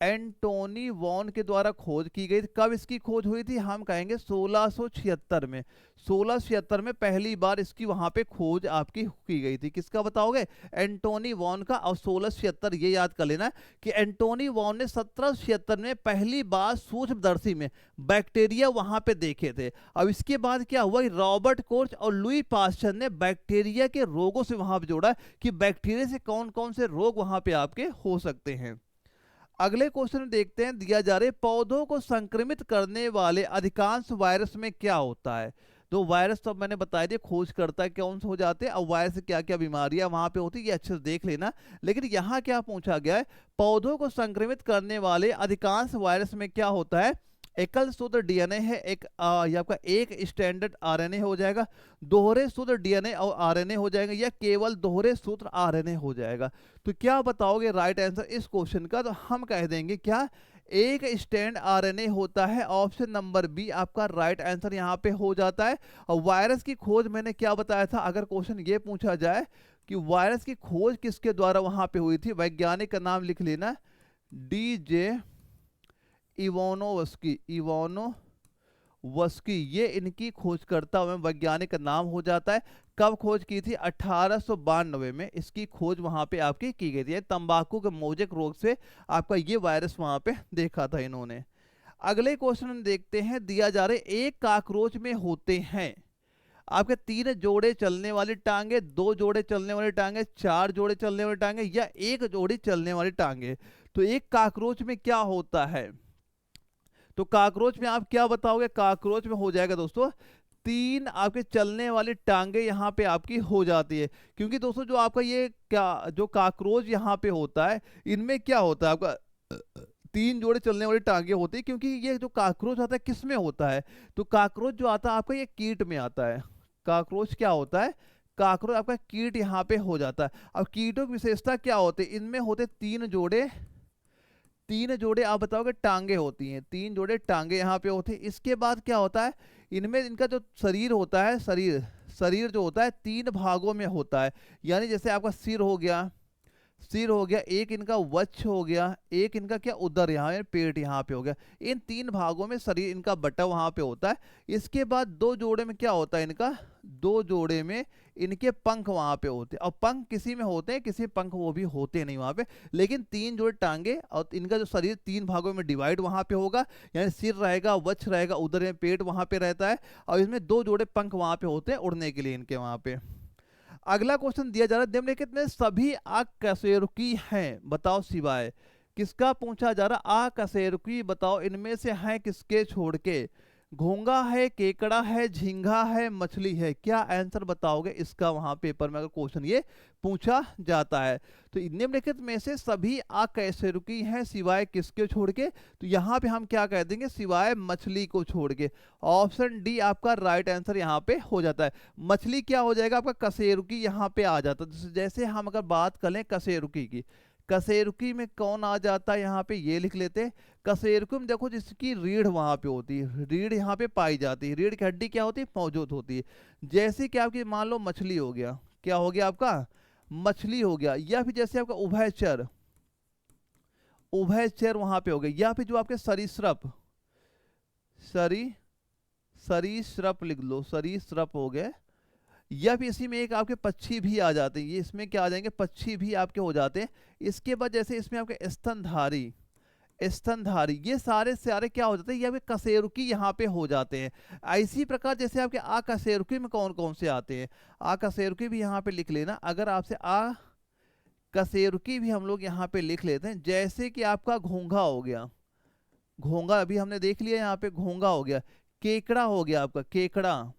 एंटोनी वॉन के द्वारा खोज की गई थी। कब इसकी खोज हुई थी, हम कहेंगे 1676 में। 1676 में पहली बार इसकी वहां पे खोज आपकी की गई थी। किसका बताओगे, एंटोनी वॉन का। और 1676 ये याद कर लेना कि एंटोनी वॉन ने 1776 में पहली बार सूक्ष्मदर्शी में बैक्टीरिया वहां पे देखे थे। अब इसके बाद क्या हुआ, रॉबर्ट कोच और लुई पास्चर ने बैक्टीरिया के रोगों से वहां पे जोड़ा कि बैक्टीरिया से कौन कौन से रोग वहां पे आपके हो सकते हैं। अगले क्वेश्चन में देखते हैं, दिया जा रहा है पौधों को संक्रमित करने वाले अधिकांश वायरस में क्या होता है। तो वायरस तो मैंने बताया दिया खोज करता है कौन से हो जाते हैं, और वायरस से क्या क्या बीमारियां वहां पे होती है, ये अच्छे से देख लेना। लेकिन यहाँ क्या पूछा गया है, पौधों को संक्रमित करने वाले अधिकांश वायरस में क्या होता है, एकल सूत्र डीएनए है, ये आपका एक स्टैंडर्ड आरएनए हो जाएगा, दोहरे सूत्र डीएनए और आरएनए हो जाएगा, या केवल दोहरे सूत्र आरएनए हो जाएगा। तो क्या बताओगे राइट आंसर इस क्वेश्चन का, तो हम कह देंगे क्या एक स्टैंड आरएनए होता है। ऑप्शन नंबर बी आपका राइट आंसर यहाँ पे हो जाता है। और वायरस की खोज मैंने क्या बताया था, अगर क्वेश्चन ये पूछा जाए कि वायरस की खोज किसके द्वारा वहां पे हुई थी, वैज्ञानिक का नाम लिख लेना, डीजे इवानोवस्की, ये इनकी खोजकर्ता में वैज्ञानिक का नाम हो जाता है। कब खोज की थी, 1892 में इसकी खोज वहां पे आपकी की गई थी। तंबाकू के मोजेक रोग से आपका ये वायरस वहां पे देखा था इन्होंने। अगले क्वेश्चन देखते हैं, दिया जा रहा है एक काकरोच में होते हैं आपके 3 जोड़े चलने वाली टांगे, 2 जोड़े चलने वाली टांगे, 4 जोड़े चलने वाली टांगे, या 1 जोड़ी चलने वाली टांगे। तो एक काकरोच में क्या होता है, तो काकरोच में आप क्या बताओगे, काकरोच में हो जाएगा दोस्तों 3 आपके चलने वाली टांगे यहाँ पे आपकी हो जाती है। क्योंकि दोस्तों जो आपका ये क्या जो काकरोच यहाँ पे होता है, इनमें क्या होता है आपका 3 जोड़े चलने वाली टांगे होती है। क्योंकि ये जो काकरोच आता है किस में होता है, तो काकरोच जो आता है आपका ये कीट में आता है। काकरोच क्या होता है, काकरोच आपका कीट यहाँ पे हो जाता है। अब कीटों की विशेषता क्या होती है, इनमें होते 3 जोड़े आप बताओगे टांगे होती हैं, 3 जोड़े टांगे यहाँ पे होते हैं। इसके बाद क्या होता है, इनमें इनका जो शरीर होता है, शरीर जो होता है 3 भागों में होता है। यानी जैसे आपका सिर हो गया, सिर हो गया, एक इनका वक्ष हो गया, एक इनका क्या उदर यहाँ है, पेट यहाँ पे हो गया। इन 3 भागों में शरीर इनका बटा वहाँ पे होता है। इसके बाद 2 जोड़े में क्या होता है इनका, 2 जोड़े में इनके पंख वहाँ पे होते हैं। और पंख किसी में होते हैं, किसी पंख वो भी होते नहीं वहाँ पे, लेकिन 3 जोड़े टांगे और इनका जो शरीर 3 भागों में डिवाइड वहाँ पे होगा, यानी सिर रहेगा, वक्ष रहेगा, उदर में पेट वहाँ पे रहता है, और इसमें 2 जोड़े पंख वहाँ पे होते हैं उड़ने के लिए इनके वहाँ पे। अगला क्वेश्चन दिया जा रहा है, निम्नलिखित में सभी अकशेरुकी हैं, बताओ सिवाय किसका पूछा जा रहा। अकशेरुकी बताओ इनमें से हैं किसके छोड़ के। घोंगा है, केकड़ा है, झींगा है, मछली है, क्या आंसर बताओगे इसका वहां पेपर में अगर क्वेश्चन ये पूछा जाता है। तो निम्नलिखित में से सभी अकशेरुकी हैं सिवाय किसके छोड़ के, तो यहाँ पे हम क्या कह देंगे, सिवाय मछली को छोड़ के। ऑप्शन डी आपका राइट आंसर यहाँ पे हो जाता है। मछली क्या हो जाएगा आपका, कशेरुकी यहाँ पे आ जाता है। जैसे हम अगर बात करें कशेरुकी की, कशेरुकी में कौन आ जाता है यहाँ पे, ये लिख लेते हैं। कशेरुकी में देखो जिसकी रीढ़ वहां पे होती है, रीढ़ यहाँ पे पाई जाती है, रीढ़ की हड्डी क्या होती है, मौजूद होती है। जैसे कि आपकी मान लो मछली हो गया, क्या हो गया आपका, मछली हो गया, या फिर जैसे आपका उभयचर, उभयचर वहां पे हो गया, या फिर जो आपके सरीसृप, सरीसृप लिख लो, सरीसृप हो गए, या फिर इसी में एक आपके पक्षी भी आ जाते हैं, ये इसमें क्या आ जाएंगे, पक्षी भी आपके हो जाते हैं। इसके बाद जैसे इसमें आपके स्तनधारी, स्तनधारी, ये सारे सारे क्या हो जाते हैं, ये आपके कशेरुकी यहाँ पे हो जाते हैं। इसी प्रकार जैसे आपके अकशेरुकी में कौन कौन से आते हैं, अकशेरुकी भी यहाँ पे लिख लेना। अगर आपसे अकशेरुकी भी हम लोग यहाँ पे लिख लेते हैं, जैसे कि आपका घोंघा हो गया, घोंघा अभी हमने देख लिया यहाँ पे, घोंघा हो गया। केकड़ा हो गया आपका, केकड़ा,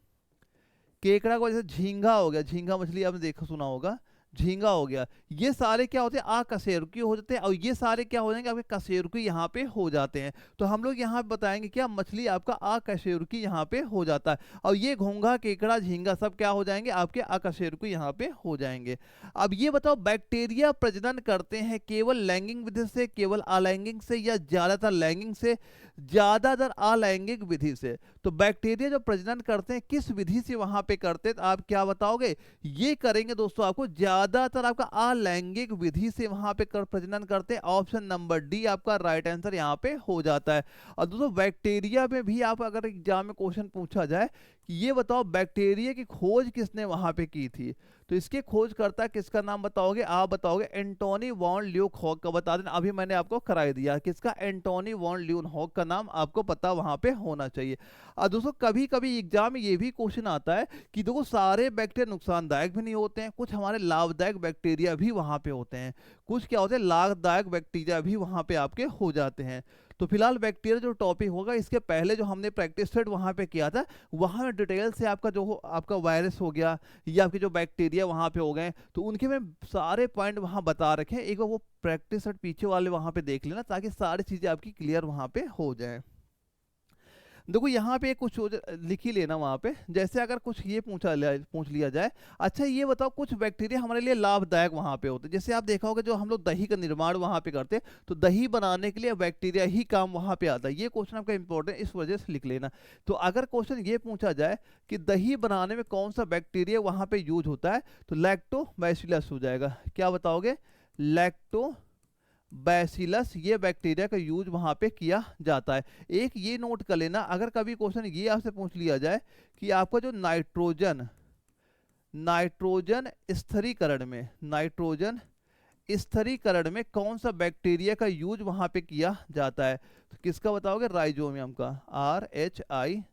केकड़ा को जैसे झींगा हो गया, झींगा मछली आपने देखा सुना होगा, झींगा हो गया। ये सारे क्या होते हैं, अकशेरुकी हो जाते हैं, और ये सारे क्या हो जाएंगे आपके कशेरुकी यहाँ पे हो जाते हैं। तो हम लोग यहाँ पे बताएंगे क्या, मछली आपका अकशेरुकी यहाँ पे हो जाता है, और ये घोंघा, केकड़ा, झींगा सब क्या हो जाएंगे आपके अकशेरुकी यहाँ पे हो जाएंगे। अब ये बताओ, बैक्टीरिया प्रजनन करते हैं केवल लैंगिक विधि से, केवल अलैंगिक से, या ज्यादातर लैंगिक से, ज्यादातर अलैंगिक विधि से। तो बैक्टीरिया जो प्रजनन करते हैं किस विधि से वहां पे करते हैं, तो आप क्या बताओगे, ये करेंगे दोस्तों आपको ज्यादातर आपका अलैंगिक विधि से वहां पे प्रजनन करते हैं। ऑप्शन नंबर डी आपका राइट आंसर यहाँ पे हो जाता है। और दोस्तों बैक्टीरिया में भी आप अगर एग्जाम में क्वेश्चन पूछा जाए कि ये बताओ बैक्टीरिया की खोज किसने वहां पे की थी, तो इसके खोजकर्ता किसका नाम बताओगे, आप बताओगे एंटोनी वॉन ल्यूकहॉक का। बता देना, अभी मैंने आपको कराई दिया किसका, एंटोनी वॉन ल्यूकहॉक का नाम आपको पता वहां पे होना चाहिए। और दोस्तों कभी कभी एग्जाम में ये भी क्वेश्चन आता है कि देखो सारे बैक्टीरिया नुकसानदायक भी नहीं होते हैं, कुछ हमारे लाभदायक बैक्टीरिया भी वहां पे होते हैं, कुछ क्या होते हैं लाभदायक बैक्टीरिया भी वहां पे आपके हो जाते हैं। तो फिलहाल बैक्टीरिया जो टॉपिक होगा, इसके पहले जो हमने प्रैक्टिस सेट वहां पे किया था, वहां में डिटेल से आपका जो आपका वायरस हो गया या आपके जो बैक्टीरिया वहां पे हो गए, तो उनके में सारे पॉइंट वहां बता रखे हैं। एक बार वो प्रैक्टिस सेट पीछे वाले वहां पे देख लेना, ताकि सारी चीजें आपकी क्लियर वहां पे हो जाए। देखो यहाँ पे कुछ लिख ही लेना वहां पे, जैसे अगर कुछ ये पूछ लिया जाए, अच्छा ये बताओ कुछ बैक्टीरिया हमारे लिए लाभदायक वहां पे होते हैं। जैसे आप देखा होगा जो हम लोग दही का निर्माण वहां पे करते हैं, तो दही बनाने के लिए बैक्टीरिया ही काम वहां पे आता है। ये क्वेश्चन आपका इंपॉर्टेंट इस वजह से लिख लेना। तो अगर क्वेश्चन ये पूछा जाए कि दही बनाने में कौन सा बैक्टीरिया वहां पे यूज होता है, तो लैक्टोबैसिलस हो जाएगा। क्या बताओगे, लैक्टो बैसिलस, ये बैक्टीरिया का यूज वहां पे किया जाता है। एक ये नोट कर लेना, अगर कभी क्वेश्चन ये आपसे पूछ लिया जाए कि आपका जो नाइट्रोजन स्थिरीकरण में, नाइट्रोजन स्थिरीकरण में कौन सा बैक्टीरिया का यूज वहां पे किया जाता है, तो किसका बताओगे, राइजोबियम का, RHIZOBIUM,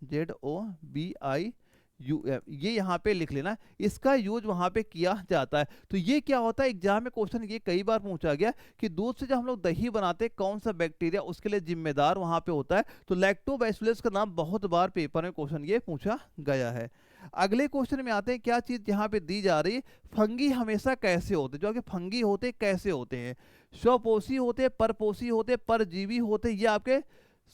ये यहाँ पे लिख लेना, इसका यूज वहां पे किया जाता है। तो ये क्या होता है, एग्जाम में क्वेश्चन ये कई बार पूछा गया कि दूध से जब हम लोग दही बनाते हैं कौन सा बैक्टीरिया उसके लिए जिम्मेदार वहां पे होता है, तो लैक्टोबैसिलस का नाम बहुत बार पेपर में क्वेश्चन ये पूछा गया है। अगले क्वेश्चन में आते हैं, क्या चीज यहाँ पे दी जा रही है, फंगी हमेशा कैसे होते हैं, जो आपके फंगी होते हैं कैसे होते हैं, स्वपोषी होते हैं, परपोषी होते हैं, परजीवी होते हैं, या आपके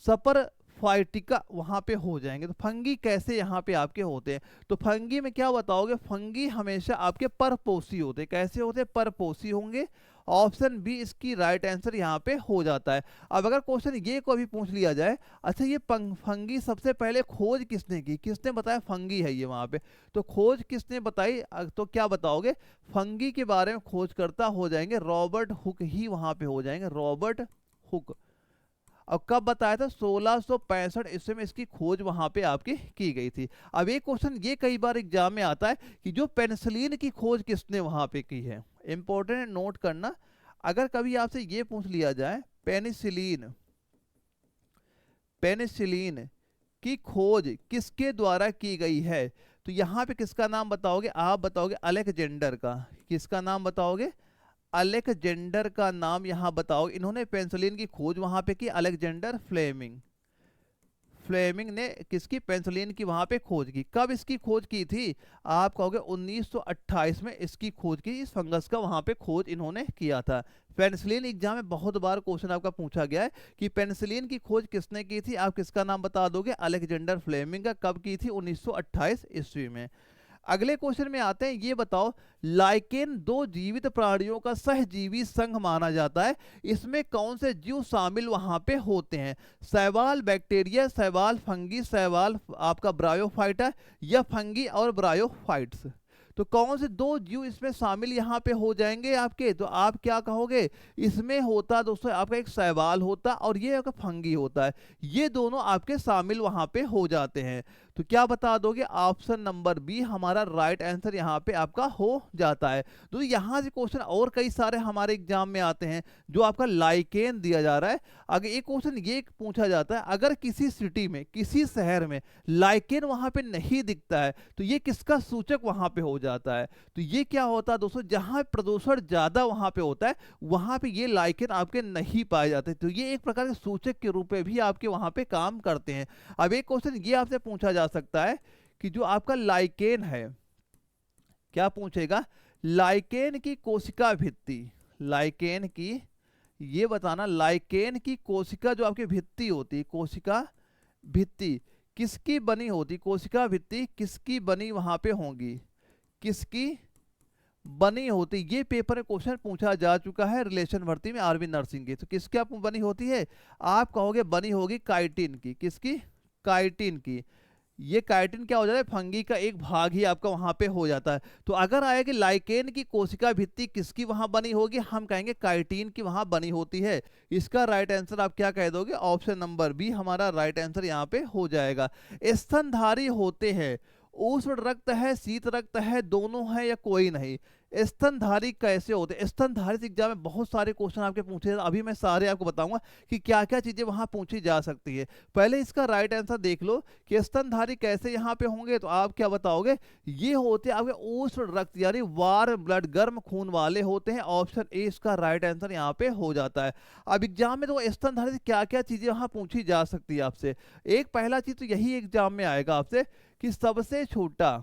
सपर फाइटिका वहां पे हो जाएंगे। तो फंगी कैसे यहाँ पे आपके होते हैं, तो फंगी में क्या बताओगे, फंगी हमेशा आपके परपोषी होते हैं। कैसे होते हैं, परपोषी होंगे। ऑप्शन बी इसकी राइट आंसर यहाँ पे हो जाता है। अब अगर क्वेश्चन ये को भी पूछ लिया जाए, अच्छा ये फंगी सबसे पहले खोज किसने की, किसने बताया फंगी है ये वहां पे, तो खोज किसने बताई, तो क्या बताओगे, फंगी के बारे में खोज करता हो जाएंगे रॉबर्ट हुक ही वहां पे हो जाएंगे, रॉबर्ट हुक। अब कब बताया था, 1665 ईस्वी में इसकी खोज वहां पे आपकी की गई थी। अब एक क्वेश्चन ये कई बार एग्जाम में आता है कि जो पेनिसिलिन की खोज किसने वहां पे की है, इंपॉर्टेंट है, नोट करना। अगर कभी आपसे ये पूछ लिया जाए पेनिसिलिन, पेनिसिलिन की खोज किसके द्वारा की गई है, तो यहां पे किसका नाम बताओगे, आप बताओगे अलेक्जेंडर का। किसका नाम बताओगे, अलेक्जेंडर का नाम यहां बताओ। इन्होंने पेंसिलिन की खोज वहां पे की, अलेक्जेंडर फ्लेमिंग। फ्लेमिंग ने किसकी, पेंसिलिन की वहां पे खोज की। कब इसकी खोज की थी, आप कहोगे 1928 में इसकी खोज की, इस फंगस का वहां पे खोज इन्होंने किया था। पेनिसिलिन एग्जाम में बहुत बार क्वेश्चन आपका पूछा गया है कि पेनिसिलिन की खोज किसने की थी, आप किसका नाम बता दोगे, अलेक्जेंडर फ्लेमिंग का। कब की थी, 1928 ईस्वी में। अगले क्वेश्चन में आते हैं, ये बताओ लाइकेन दो जीवित प्राणियों का सहजीवी संघ माना जाता है, इसमें कौन से जीव शामिल वहां पे होते हैं, शैवाल बैक्टीरिया, शैवाल फंगी, शैवाल आपका ब्रायोफाइटा, या फंगी और ब्रायोफाइट्स। तो कौन से दो जीव इसमें शामिल यहाँ पे हो जाएंगे आपके, तो आप क्या कहोगे, इसमें होता दोस्तों आपका एक शैवाल होता और ये आपका फंगी होता है, ये दोनों आपके शामिल वहां पे हो जाते हैं। तो क्या बता दोगे, ऑप्शन नंबर बी हमारा राइट आंसर यहाँ पे आपका हो जाता है। तो यहाँ से क्वेश्चन और कई सारे हमारे एग्जाम में आते हैं, जो आपका लाइकेन दिया जा रहा है। अगर एक क्वेश्चन ये पूछा जाता है, अगर किसी सिटी में, किसी शहर में लाइकेन वहां पे नहीं दिखता है, तो ये किसका सूचक वहां पे हो जाता है, तो ये क्या होता है दोस्तों, जहां प्रदूषण ज्यादा वहां पे होता है, वहां पे ये लाइकेन आपके नहीं पाए जाते, तो ये एक प्रकार के सूचक के रूप में भी आपके वहां पे काम करते हैं। अब एक क्वेश्चन ये आपसे पूछा जा सकता है कि जो आपका लाइकेन है, क्या पूछेगा, लाइकेन की कोशिका भित्ति, लाइकेन की, ये बताना लाइकेन की कोशिका जो आपकी भित्ति होती है, कोशिका भित्ति किसकी बनी होती, कोशिका भित्ति किसकी बनी वहां पे होंगी, किसकी बनी होती, ये पेपर में क्वेश्चन पूछा जा चुका है रिलेशन भर्ती में आरबी नर्सिंग की। तो किसकी बनी होती है, आप कहोगे बनी होगी काइटिन की, किसकी, काइटिन की। ये काइटिन क्या हो जाता है, फंगी का एक भाग ही आपका वहां पे हो जाता है। तो अगर आए कि लाइकेन की कोशिका भित्ति किसकी वहां बनी होगी, हम कहेंगे काइटिन की वहां बनी होती है। इसका राइट आंसर आप क्या कह दोगे, ऑप्शन नंबर बी हमारा राइट आंसर यहाँ पे हो जाएगा। स्तनधारी होते हैं, उष्ण रक्त है, शीत रक्त है, दोनों है या कोई नहीं, स्तनधारी कैसे होते हैं, स्तनधारी एग्जाम में बहुत सारे क्वेश्चन आपके पूछे, अभी मैं सारे आपको बताऊंगा कि क्या क्या चीजें वहां पूछी जा सकती है। पहले इसका राइट आंसर देख लो कि स्तनधारी कैसे यहाँ पे होंगे, तो आप क्या बताओगे, ये होते हैं आपके उष्ण रक्त यानी वार्म ब्लड, गर्म खून वाले होते हैं। ऑप्शन ए इसका राइट आंसर यहाँ पे हो जाता है। अब एग्जाम में तो स्तनधारी से क्या क्या चीजें वहां पूछी जा सकती है आपसे, एक पहला चीज तो यही एग्जाम में आएगा आपसे कि सबसे छोटा,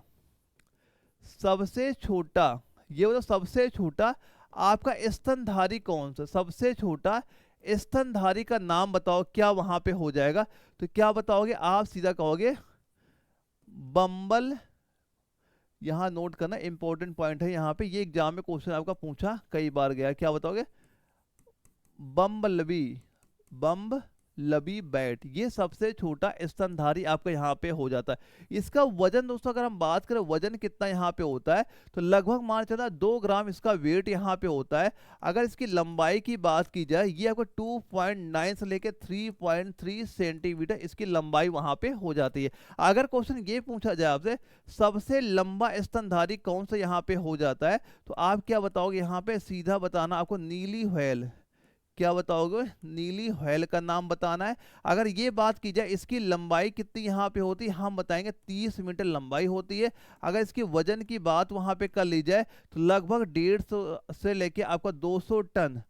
सबसे छोटा, ये बताओ सबसे छोटा आपका स्तनधारी कौन सा, सबसे छोटा स्तनधारी का नाम बताओ, क्या वहां पे हो जाएगा, तो क्या बताओगे, आप सीधा कहोगे बम्बल। यहां नोट करना इंपॉर्टेंट पॉइंट है, यहां पे ये एग्जाम में क्वेश्चन आपका पूछा कई बार गया, क्या बताओगे, बम्बलबी, बम्ब लबी बैट, ये सबसे छोटा स्तनधारी आपका यहाँ पे हो जाता है। इसका वजन दोस्तों अगर हम बात करें वजन कितना यहाँ पे होता है, तो लगभग मान चलता 2 ग्राम इसका वेट यहाँ पे होता है। अगर इसकी लंबाई की बात की जाए, ये आपको 2.9 से लेकर 3.3 सेंटीमीटर इसकी लंबाई वहां पे हो जाती है। अगर क्वेश्चन ये पूछा जाए आपसे सबसे लंबा स्तनधारी कौन सा यहाँ पे हो जाता है, तो आप क्या बताओगे, यहाँ पे सीधा बताना आपको नीली व्हेल, क्या बताओगे, नीली व्हेल का नाम बताना है। अगर ये बात की जाए इसकी लंबाई कितनी यहाँ पे होती है, हम बताएंगे 30 मीटर लंबाई होती है। अगर इसके वजन की बात वहां पे कर ली जाए, तो लगभग 150 से लेके आपका 200 टन,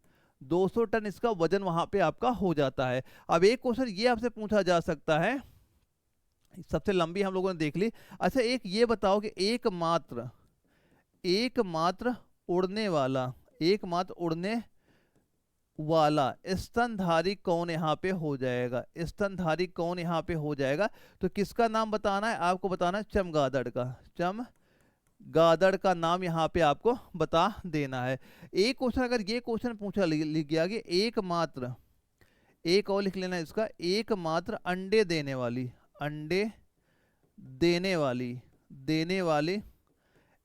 200 टन इसका वजन वहां पे आपका हो जाता है। अब एक क्वेश्चन ये आपसे पूछा जा सकता है, सबसे लंबी हम लोगों ने देख ली। अच्छा एक ये बताओ कि एकमात्र, एकमात्र उड़ने वाला, एकमात्र उड़ने वाला स्तनधारी कौन यहाँ पे हो जाएगा? स्तनधारी कौन यहाँ पे हो जाएगा? तो किसका नाम बताना है आपको? बताना है चमगादड़ का। चमगादड़ का नाम यहाँ पे आपको बता देना है। एक क्वेश्चन, अगर ये क्वेश्चन पूछा लिख गया कि एकमात्र, एक और लिख लेना इसका, एकमात्र अंडे देने वाली, अंडे देने वाली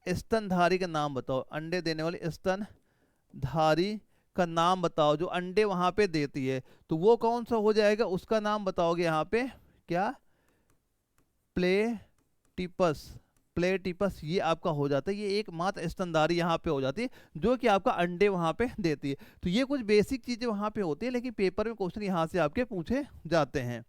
स्तनधारी का नाम बताओ। अंडे देने वाली स्तनधारी का नाम बताओ जो अंडे वहां पे देती है, तो वो कौन सा हो जाएगा? उसका नाम बताओगे यहाँ पे क्या? प्लेटिपस। प्लेटिपस ये आपका हो जाता है, ये एकमात्र स्तनधारी यहाँ पे हो जाती है जो कि आपका अंडे वहां पे देती है। तो ये कुछ बेसिक चीजें वहां पे होती है, लेकिन पेपर में क्वेश्चन यहाँ से आपके पूछे जाते हैं।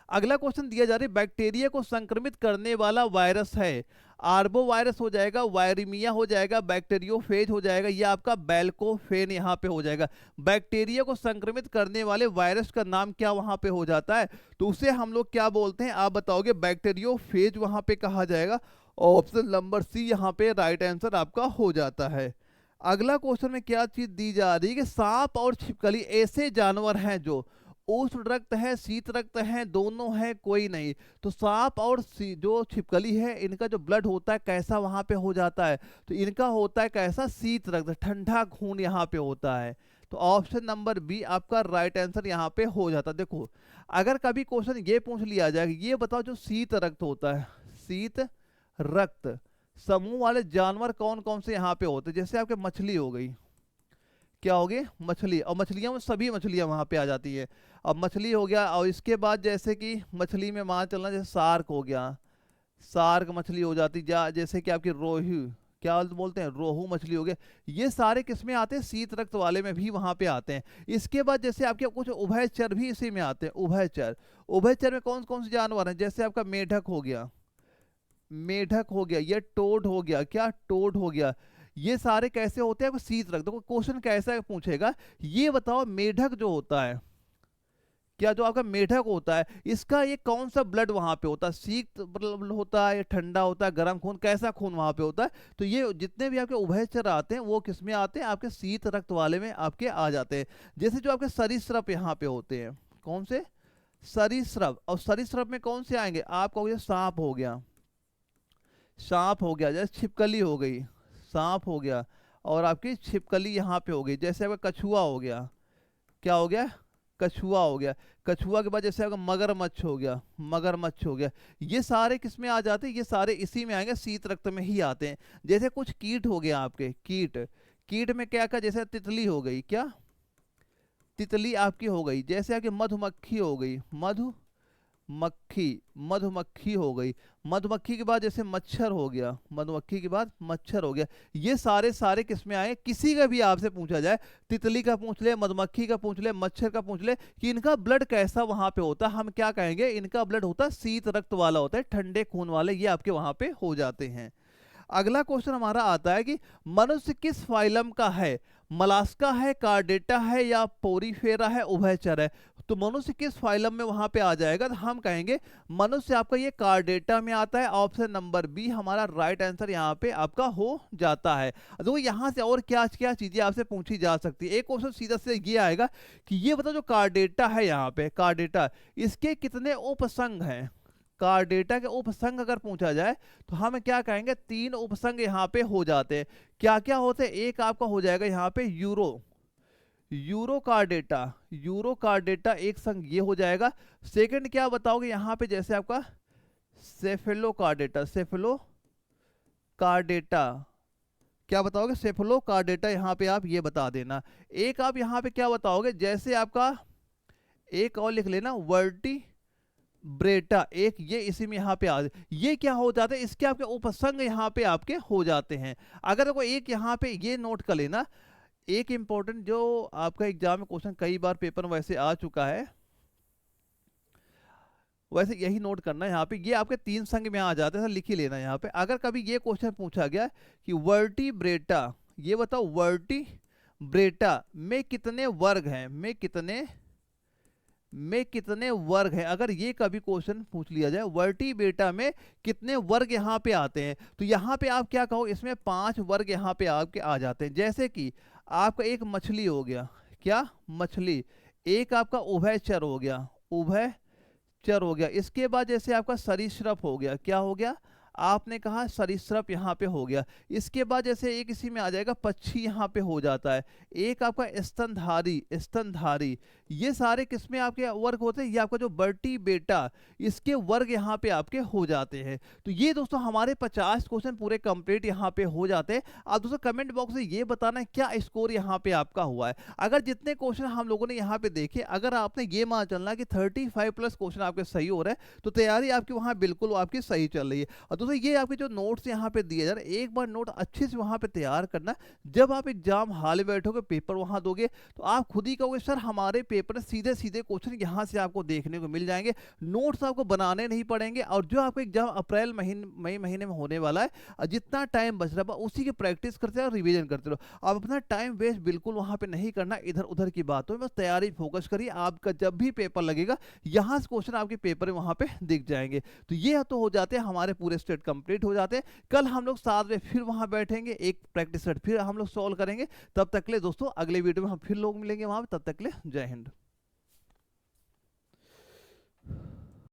अगला क्वेश्चन दिया जा रहा है, बैक्टीरिया को संक्रमित करने वाला वायरस है। आर्बो वायरस हो जाएगा, वायरिमिया हो जाएगा, बैक्टीरियोफेज हो जाएगा, या आपका बैल्कोफेन यहाँ पे हो जाएगा। बैक्टीरिया को संक्रमित करने वाले वायरस का नाम क्या वहां पे हो जाता है? तो उसे हम लोग क्या बोलते हैं? आप बताओगे बैक्टीरियोफेज वहां पे कहा जाएगा। ऑप्शन नंबर सी यहाँ पे राइट आंसर आपका हो जाता है। अगला क्वेश्चन में क्या चीज दी जा रही है कि सांप और छिपकली ऐसे जानवर हैं जो उष्ण रक्त है, शीत रक्त है, दोनों है, कोई नहीं। तो सांप और जो छिपकली है, इनका जो ब्लड होता है कैसा वहां पे हो जाता है? तो इनका होता है कैसा? शीत रक्त, ठंडा खून यहाँ पे होता है। तो ऑप्शन नंबर बी आपका राइट आंसर यहाँ पे हो जाता है। देखो, अगर कभी क्वेश्चन ये पूछ लिया जाए कि ये बताओ जो शीत रक्त होता है, शीत रक्त समूह वाले जानवर कौन कौन से यहाँ पे होते हैं? जैसे आपके मछली हो गई, क्या हो गई? मछली, और मछलियों में सभी मछलियां वहां पे आ जाती है। अब मछली हो गया, और इसके बाद जैसे कि मछली में मान चलना, जैसे शार्क हो गया, शार्क मछली हो जाती, जैसे कि आपकी रोहू, क्या बोलते हैं, रोहू मछली हो गया। ये सारे किस में आते हैं? शीत रक्त वाले में भी वहां पे आते हैं। इसके बाद जैसे आपके कुछ उभयचर भी इसी में आते हैं। उभयचर, उभयचर में कौन कौन से जानवर हैं? जैसे आपका मेढक हो गया, मेढक हो गया, ये टोड हो गया, क्या टोड हो गया। ये सारे कैसे होते हैं? आपको शीत रक्त। देखो क्वेश्चन कैसा पूछेगा, ये बताओ मेढक जो होता है, क्या जो आपका मेढक होता है, इसका ये कौन सा ब्लड वहां पे होता है? शीत ब्लड होता है, ठंडा होता है, गर्म खून, कैसा खून वहां पे होता है? तो ये जितने भी आपके उभयचर आते हैं वो किस में आते हैं? आपके शीत रक्त वाले में आपके आ जाते हैं। जैसे जो आपके सरीसृप यहाँ पे होते हैं, कौन से? सरीसृप। और सरीसृप में कौन से आएंगे? आपका सांप हो गया, सांप हो गया, जैसे छिपकली हो गई, सांप हो गया, और आपकी छिपकली यहाँ पे हो गई। जैसे आपका कछुआ हो गया, क्या हो गया? कछुआ हो गया। कछुआ के बाद जैसे आपका मगरमच्छ हो गया, मगरमच्छ हो गया। ये सारे किस में आ जाते हैं? ये सारे इसी में आएंगे, शीत रक्त में ही आते हैं। जैसे कुछ कीट हो गया आपके, कीट, कीट में क्या क्या? जैसे तितली हो गई, क्या? तितली आपकी हो गई। जैसे आपकी मधुमक्खी हो गई, मक्खी, मधुमक्खी हो गई। मधुमक्खी के बाद जैसे मच्छर हो गया, मधुमक्खी के बाद मच्छर हो गया। ये सारे सारे किस में आए? किसी का भी आपसे पूछा जाए, तितली का पूछ ले, मधुमक्खी का पूछ ले, मच्छर का पूछ ले, कि इनका ब्लड कैसा वहां पे होता है, हम क्या कहेंगे? इनका ब्लड होता है शीत रक्त वाला होता है, ठंडे खून वाले, ये आपके वहां पे हो जाते हैं। अगला क्वेश्चन हमारा आता है कि मनुष्य किस फाइलम का है? मलास्का है, कार्डेटा है, या पोरीफेरा है, उभयचर है? तो मनुष्य किस फाइलम में वहां पे आ जाएगा? तो हम कहेंगे मनुष्य आपका ये कार्डेटा में आता है। ऑप्शन नंबर बी हमारा राइट आंसर यहाँ पे आपका हो जाता है। तो यहाँ से और क्या क्या चीजें आपसे पूछी जा सकती है? एक क्वेश्चन सीधा से ये आएगा कि ये बताओ जो कार्डेटा है यहाँ पे, कार्डेटा, इसके कितने उपसंघ हैं? कार्डेटा के उपसंघ अगर पूछा जाए तो हम क्या कहेंगे? 3 उपसंघ यहाँ पे हो जाते हैं। क्या क्या होते हैं? एक आपका हो जाएगा यहाँ पे यूरोकार्डेटा, यूरोकार्डेटा एक संघ ये हो जाएगा। सेकंड क्या बताओगे यहाँ पे? जैसे आपका सेफेलोकार्डेटा, सेफेलोकार्डेटा, क्या बताओगे? सेफेलोकार्डेटा यहाँ पे आप ये बता देना। एक आप यहाँ पे क्या बताओगे? जैसे आपका एक और लिख लेना, वर्टी ब्रेटा, एक ये इसी में यहाँ पे आ, ये क्या हो जाता है? इसके आपके उपसंग यहाँ पे आपके हो जाते हैं। अगर कोई एक यहाँ पे ये नोट कर लेना, एक इंपॉर्टेंट जो आपका एग्जाम में क्वेश्चन कई बार पेपर में वैसे आ चुका है, वैसे यही नोट करना है यहाँ पे, ये आपके 3 संघ में आ जाते हैं, लिख ही लेना यहाँ पे। अगर कभी ये क्वेश्चन पूछा गया कि वर्टिब्रेटा, ये बताओ वर्टिब्रेटा में कितने वर्ग हैं? में कितने वर्ग हैं? अगर ये कभी क्वेश्चन पूछ लिया जाए, वर्टिब्रेटा में कितने वर्ग यहाँ पे आते हैं, तो यहाँ पे आप क्या कहो? इसमें 5 वर्ग यहाँ पे आपके आ जाते हैं। जैसे कि आपका एक मछली हो गया, क्या? मछली। एक आपका उभयचर हो गया, उभयचर हो गया। इसके बाद जैसे आपका सरीसृप हो गया, क्या हो गया? आपने कहा सरीसृप यहाँ पे हो गया। इसके बाद जैसे एक इसी में आ जाएगा पक्षी, यहाँ पे हो जाता है। एक आपका स्तनधारी, स्तनधारी। ये सारे किसमें आपके वर्ग होते हैं? ये आपका जो वर्टिब्रेटा, इसके वर्ग यहाँ पे आपके हो जाते हैं। तो ये दोस्तों हमारे 50 क्वेश्चन पूरे कंप्लीट यहाँ पे हो जाते हैं। आप दोस्तों कमेंट बॉक्स में ये बताना है क्या स्कोर यहाँ पे आपका हुआ है। अगर जितने क्वेश्चन हम लोगों ने यहाँ पे देखे, अगर आपने ये मान चलना कि 35 प्लस क्वेश्चन आपके सही हो रहे हैं, तो तैयारी आपकी वहाँ बिल्कुल आपकी सही चल रही है। और दोस्तों ये आपके जो नोट्स यहाँ पे दिए जा रहे हैं, एक बार नोट अच्छे से वहाँ पे तैयार करना। जब आप एग्जाम हॉल में बैठोगे, पेपर वहाँ दोगे, तो आप खुद ही कहोगे सर हमारे पेपर सीधे सीधे क्वेश्चन यहाँ से आपको देखने को मिल जाएंगे, नोट्स आपको बनाने नहीं पड़ेंगे। और जो आपका एग्जाम अप्रैल मई महीने में होने वाला है, जितना टाइम बच रहा है उसी की प्रैक्टिस करते रहो, रिवीजन करते रहो। आप अपना टाइम वेस्ट बिल्कुल वहाँ पे नहीं करना इधर उधर की बातों में, बस तैयारी फोकस करिए। आपका जब भी पेपर लगेगा, यहाँ से क्वेश्चन आपके पेपर में वहाँ पे दिख जाएंगे। तो ये तो हो जाते हैं हमारे पूरे स्टेट कंप्लीट हो जाते हैं। कल हम लोग 7 बजे फिर वहां बैठेंगे, एक प्रैक्टिस सेट फिर हम लोग सॉल्व करेंगे। तब तक ले दोस्तों अगले वीडियो में हम फिर लोग मिलेंगे वहां पे। तब तक ले जय हिंद।